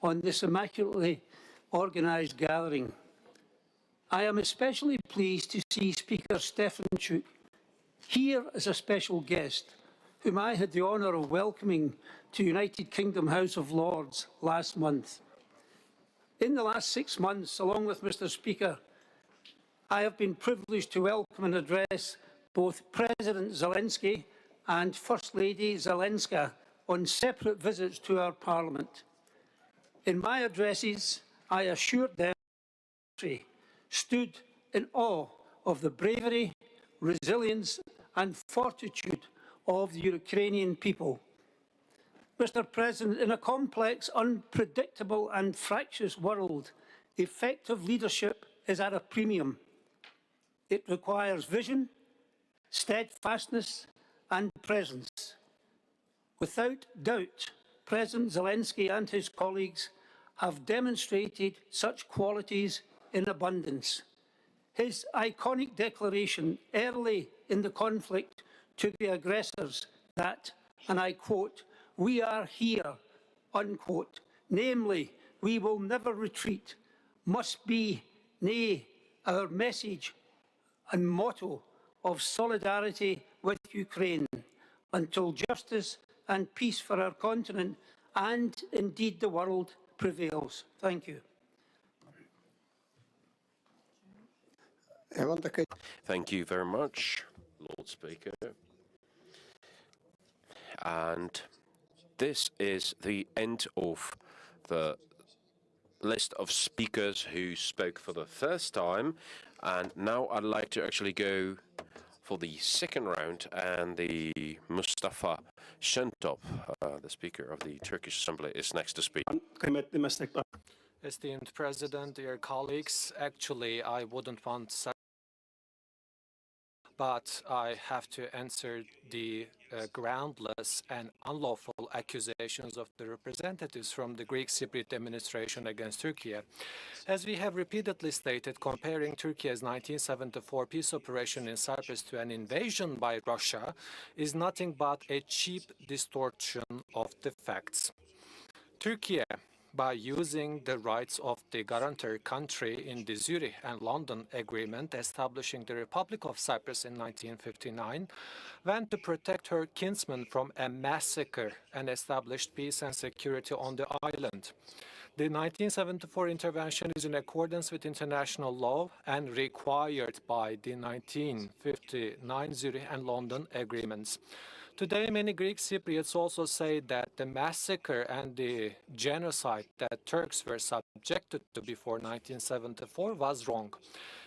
on this immaculately organised gathering. I am especially pleased to see Speaker Stefanchuk here as a special guest, whom I had the honour of welcoming to United Kingdom House of Lords last month. In the last 6 months, along with Mr. Speaker, I have been privileged to welcome and address both President Zelensky and First Lady Zelenska on separate visits to our Parliament. In my addresses, I assured them that the country stood in awe of the bravery, resilience and fortitude of the Ukrainian people. Mr. President, in a complex, unpredictable and fractious world, effective leadership is at a premium. It requires vision, steadfastness and presence. Without doubt, President Zelensky and his colleagues have demonstrated such qualities in abundance. His iconic declaration early in the conflict to the aggressors that, and I quote, "We are here," unquote, namely, we will never retreat, must be, nay, our message and motto of solidarity with Ukraine until justice and peace for our continent and indeed the world prevails. Thank you. Thank you very much, Lord Speaker. And this is the end of the list of speakers who spoke for the first time. And now I'd like to actually go for the second round, and the Mustafa Şentop, the Speaker of the Turkish Assembly, is next to speak. Esteemed President, dear colleagues, actually I wouldn't want such, but I have to answer the groundless and unlawful accusations of the representatives from the Greek Cypriot administration against Turkey. As we have repeatedly stated, comparing Turkey's 1974 peace operation in Cyprus to an invasion by Russia is nothing but a cheap distortion of the facts. Turkey, by using the rights of the guarantor country in the Zurich and London Agreement establishing the Republic of Cyprus in 1959, went to protect her kinsmen from a massacre and established peace and security on the island. The 1974 intervention is in accordance with international law and required by the 1959 Zurich and London agreements. Today, many Greek Cypriots also say that the massacre and the genocide that Turks were subjected to before 1974 was wrong.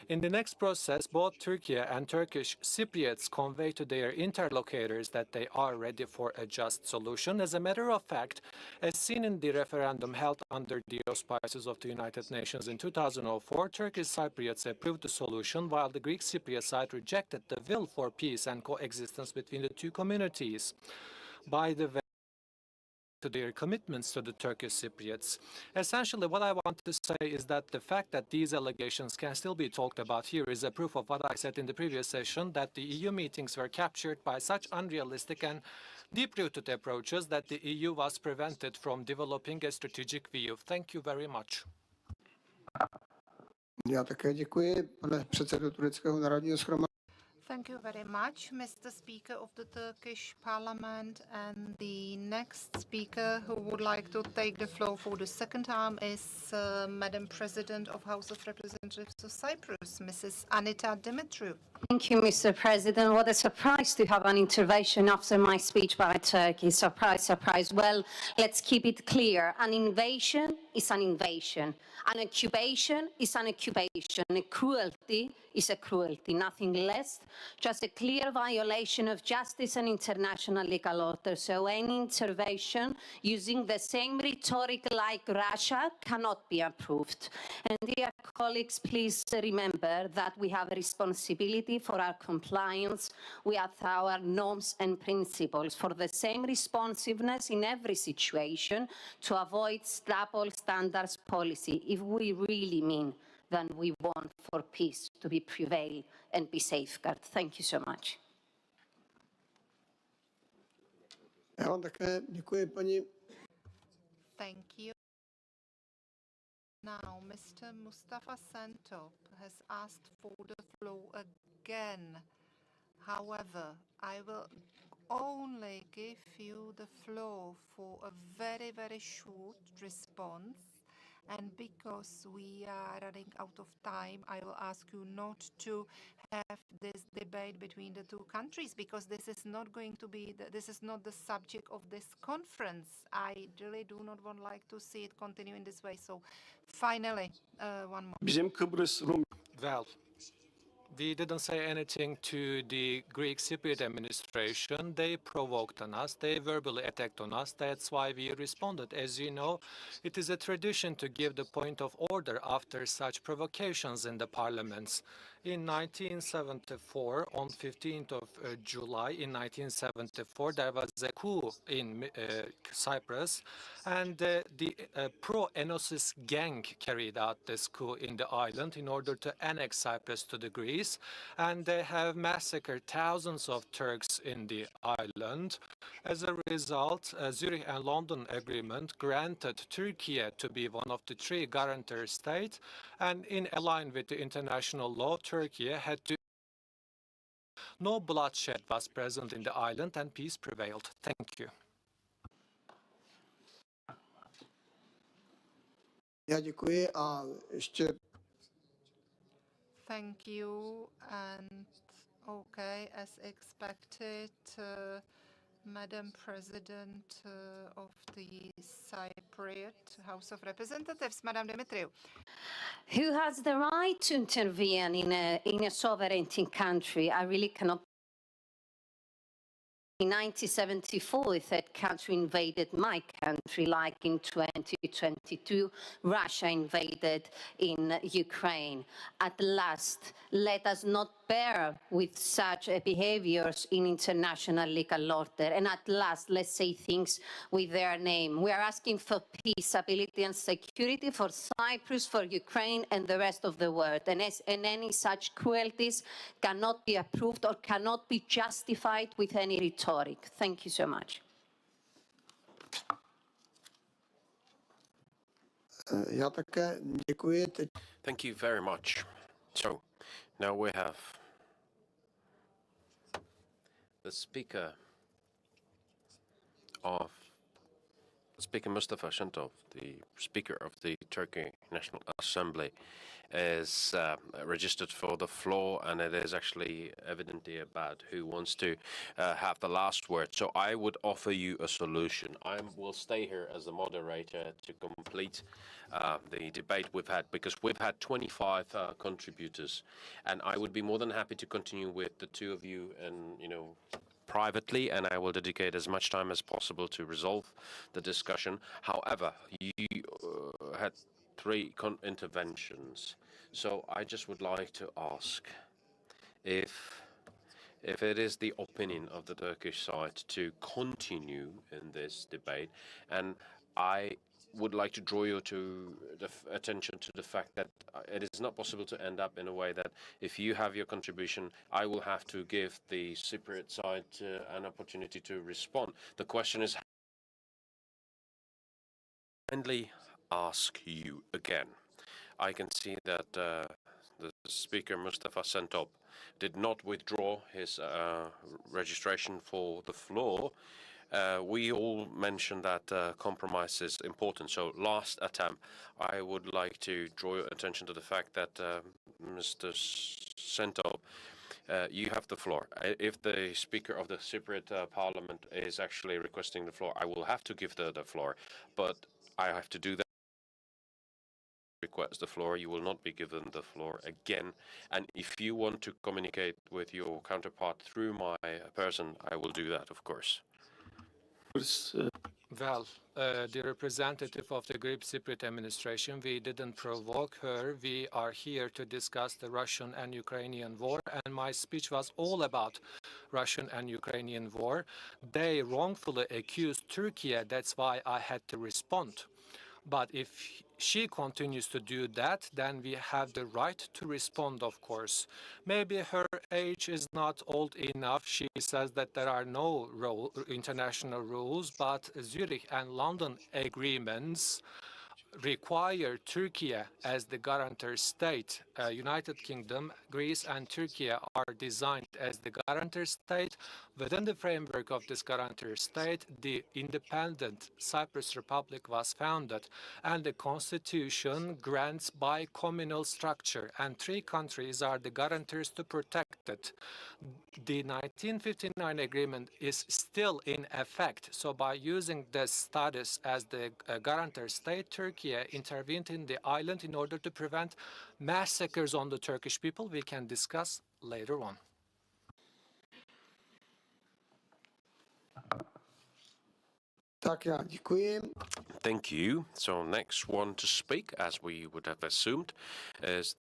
In the next process, both Turkey and Turkish Cypriots convey to their interlocutors that they are ready for a just solution. As a matter of fact, as seen in the referendum held under the auspices of the United Nations in 2004, Turkish Cypriots approved the solution, while the Greek Cypriot side rejected the will for peace and coexistence between the two communities. By the way, to their commitments to the Turkish Cypriots. Essentially, what I want to say is that the fact that these allegations can still be talked about here is a proof of what I said in the previous session, that the EU meetings were captured by such unrealistic and deep-rooted approaches that the EU was prevented from developing a strategic view. Thank you very much. Já také děkuji, pane předsedo Tureckého národního shromáždění. Thank you very much, Mr. Speaker of the Turkish Parliament. And the next speaker who would like to take the floor for the second time is Madam President of House of Representatives of Cyprus, Mrs. Anita Dimitriou. Thank you, Mr. President. What a surprise to have an intervention after my speech by Turkey. Surprise, surprise. Well, let's keep it clear. An invasion is an invasion. An occupation is an occupation. A cruelty is a cruelty, nothing less, just a clear violation of justice and international legal order. So any intervention using the same rhetoric like Russia cannot be approved. And dear colleagues, please remember that we have a responsibility for our compliance with our norms and principles, for the same responsiveness in every situation to avoid double standards policy if we really mean than we want for peace to be prevail and be safeguarded. Thank you so much. Já vám také děkuji, paní. Thank you. Now, Mr. Mustafa Şentop has asked for the floor again. However, I will only give you the floor for a very, very short response. And because we are running out of time, I will ask you not to have this debate between the two countries, because this is not going to be, this is not the subject of this conference. I really do not want to see it continue in this way. So finally, one more. Well, we didn't say anything to the Greek Cypriot administration. They provoked on us. They verbally attacked on us. That's why we responded. As you know, it is a tradition to give the point of order after such provocations in the parliaments. In 1974, on 15th of July in 1974, there was a coup in Cyprus, and the pro-Enosis gang carried out this coup in the island in order to annex Cyprus to the Greece, and they have massacred thousands of Turks in the island. As a result, Zurich and London agreement granted Turkey to be one of the three guarantor states, and in line with the international law, Turkey had to. No bloodshed was present in the island, and peace prevailed. Thank you. Já děkuji a ještě. Thank you, and okay, as expected, Madam President of the Cypriot House of Representatives, Madam Dimitriou. Who has the right to intervene in a sovereignty country? I really cannot. In 1974, a third country invaded my country, like in 2022, Russia invaded in Ukraine. At last, let us not bear with such behaviors in international legal order. And at last, let's say things with their name. We are asking for peace, stability, and security for Cyprus, for Ukraine, and the rest of the world. And any such cruelties cannot be approved or cannot be justified with any rhetoric. Thank you so much. Já také děkuji. Thank you very much. So, now we have the Speaker Mustafa Shentov, the Speaker of the Turkey National Assembly, is registered for the floor, and it is actually evidently about who wants to have the last word. So I would offer you a solution. I will stay here as the moderator to complete the debate we've had, because we've had 25 contributors, and I would be more than happy to continue with the two of you and, you know, privately, and I will dedicate as much time as possible to resolve the discussion. However, you had three interventions, so I just would like to ask if it is the opinion of the Turkish side to continue in this debate, and I would like to draw your attention to the fact that it is not possible to end up in a way that if you have your contribution, I will have to give the Cypriot side an opportunity to respond. The question is, kindly ask you again. I can see that the Speaker Mustafa Shentov did not withdraw his registration for the floor. We all mentioned that compromise is important. So last attempt, I would like to draw your attention to the fact that Mr. Shentov, you have the floor. If the Speaker of the Cypriot Parliament is actually requesting the floor, I will have to give the floor, but I have to do that. Request the floor, you will not be given the floor again. And if you want to communicate with your counterpart through my person, I will do that, of course. Well, the representative of the Greek Cypriot administration, we didn't provoke her. We are here to discuss the Russian and Ukrainian war, and my speech was all about Russian and Ukrainian war. They wrongfully accused Turkey, that's why I had to respond. But if she continues to do that, then we have the right to respond, of course. Maybe her age is not old enough. She says that there are no international rules, but Zurich and London agreements require Turkey as the guarantor state. United Kingdom, Greece, and Turkey are designed as the guarantor state. Within the framework of this guarantor state, the independent Cyprus Republic was founded, and the constitution grants bi-communal structure, and three countries are the guarantors to protect it. The 1959 agreement is still in effect, so by using this status as the guarantor state, Turkey Turkey intervened in the island in order to prevent massacres on the Turkish people, we can discuss later on. Thank you. So next one to speak, as we would have assumed, is...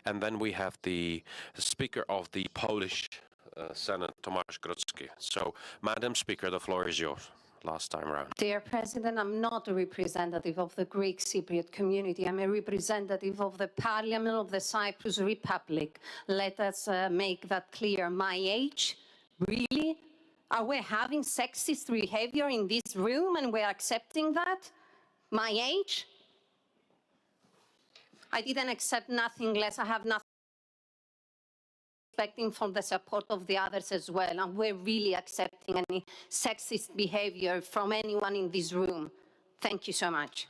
And then we have the Speaker of the Polish Senate, Tomasz Grodzki. So, Madam Speaker, the floor is yours. Last time round. Dear President, I'm not a representative of the Greek Cypriot community. I'm a representative of the Parliament of the Cyprus Republic. Let us make that clear. My age? Really? Are we having sexist behavior in this room and we're accepting that? My age? I didn't accept nothing less. I have nothing expecting from the support of the others as well. And we're really accepting any sexist behavior from anyone in this room. Thank you so much.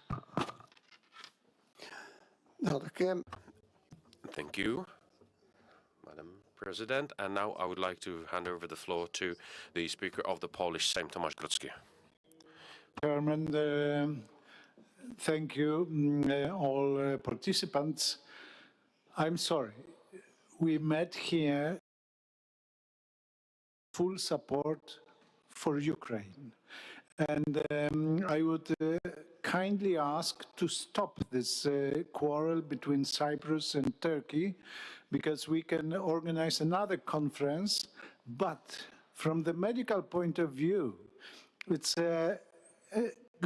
Thank you, Madam President. And now I would like to hand over the floor to the Speaker of the Polish Sejm, Tomasz Grodzki. Chairman, thank you, all participants. I'm sorry. We met here full support for Ukraine. And I would kindly ask to stop this quarrel between Cyprus and Turkey, because we can organize another conference. But from the medical point of view, it's a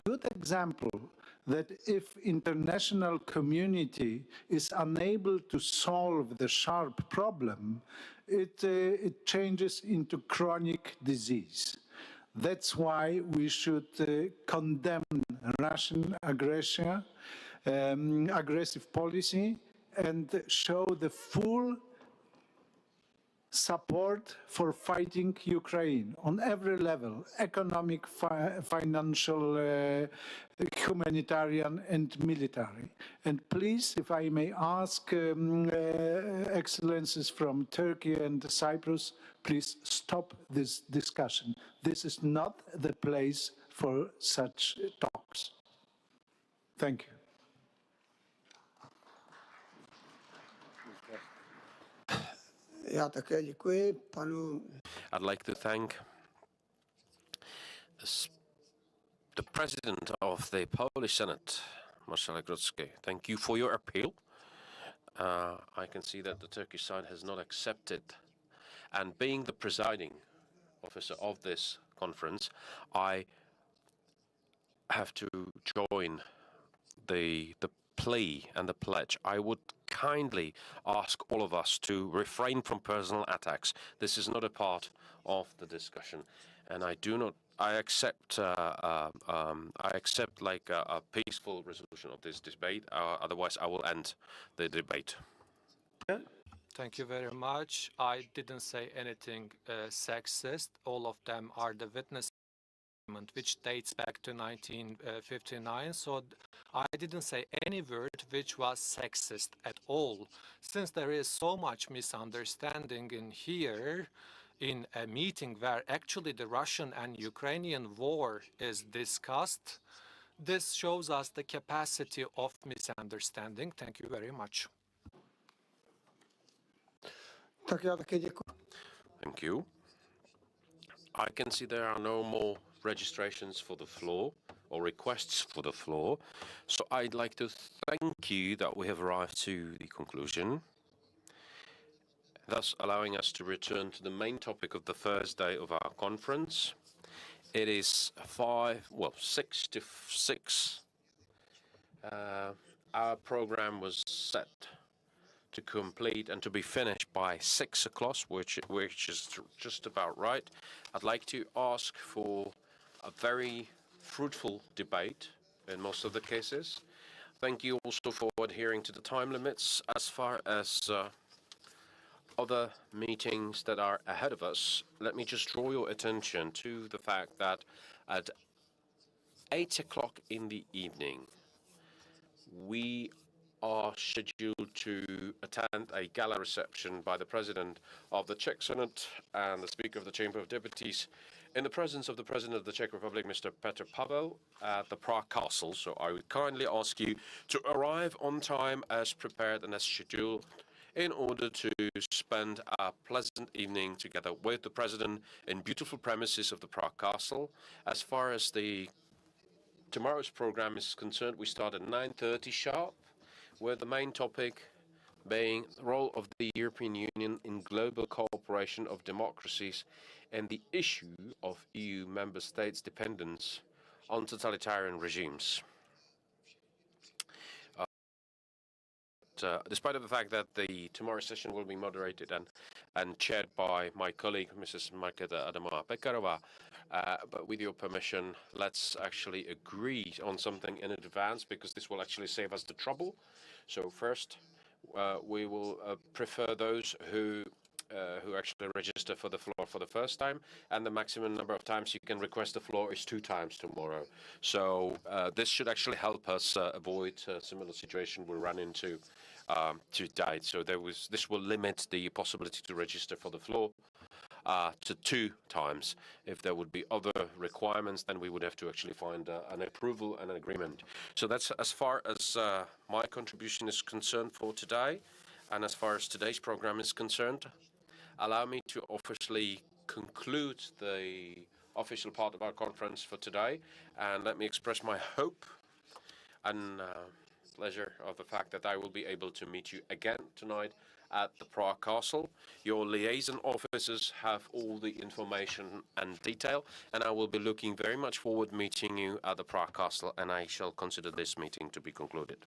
good example that if international community is unable to solve the sharp problem, it changes into chronic disease. That's why we should condemn Russian aggression, aggressive policy, and show the full support for fighting Ukraine on every level: economic, financial, humanitarian, and military. And please, if I may ask excellencies from Turkey and Cyprus, please stop this discussion. This is not the place for such talks. Thank you. I'd like to thank the President of the Polish Senate, Marszałek Grodzki. Thank you for your appeal. I can see that the Turkish side has not accepted. And being the presiding officer of this conference, I have to join the plea and the pledge. I would kindly ask all of us to refrain from personal attacks. This is not a part of the discussion, and I accept like a peaceful resolution of this debate. Otherwise, I will end the debate. Thank you very much. I didn't say anything sexist. All of them are the witness which dates back to 1959, so I didn't say any word which was sexist at all. Since there is so much misunderstanding in here, in a meeting where actually the Russian and Ukrainian war is discussed, this shows us the capacity of misunderstanding. Thank you very much. Thank you. I can see there are no more registrations for the floor or requests for the floor. So I'd like to thank you that we have arrived to the conclusion, thus allowing us to return to the main topic of the first day of our conference. It is 6 to 6. Our program was set to complete and to be finished by 6 o'clock, which is just about right. I'd like to ask for a very fruitful debate in most of the cases. Thank you also for adhering to the time limits. As far as other meetings that are ahead of us, let me just draw your attention to the fact that at 8 o'clock in the evening, we are scheduled to attend a gala reception by the President of the Czech Senate and the Speaker of the Chamber of Deputies in the presence of the President of the Czech Republic, Mr. Petr Pavel, at the Prague Castle. So I would kindly ask you to arrive on time as prepared and as scheduled in order to spend a pleasant evening together with the President in beautiful premises of the Prague Castle. As far as tomorrow's program is concerned, we start at 9:30 sharp, with the main topic being the role of the European Union in global cooperation of democracies and the issue of EU member states' dependence on totalitarian regimes. Despite of the fact that tomorrow's session will be moderated and chaired by my colleague, Mrs. Markéta Adamová-Pekarová, but with your permission, let's actually agree on something in advance, because this will actually save us the trouble. So first, we will prefer those who actually register for the floor for the first time, and the maximum number of times you can request the floor is 2 times tomorrow. So this should actually help us avoid a similar situation we run into today. So this will limit the possibility to register for the floor to 2 times. If there would be other requirements, then we would have to actually find an approval and an agreement. So that's as far as my contribution is concerned for today. And as far as today's program is concerned, allow me to officially conclude the official part of our conference for today. And let me express my hope and pleasure of the fact that I will be able to meet you again tonight at the Prague Castle. Your liaison officers have all the information and detail, and I will be looking very much forward to meeting you at the Prague Castle, and I shall consider this meeting to be concluded.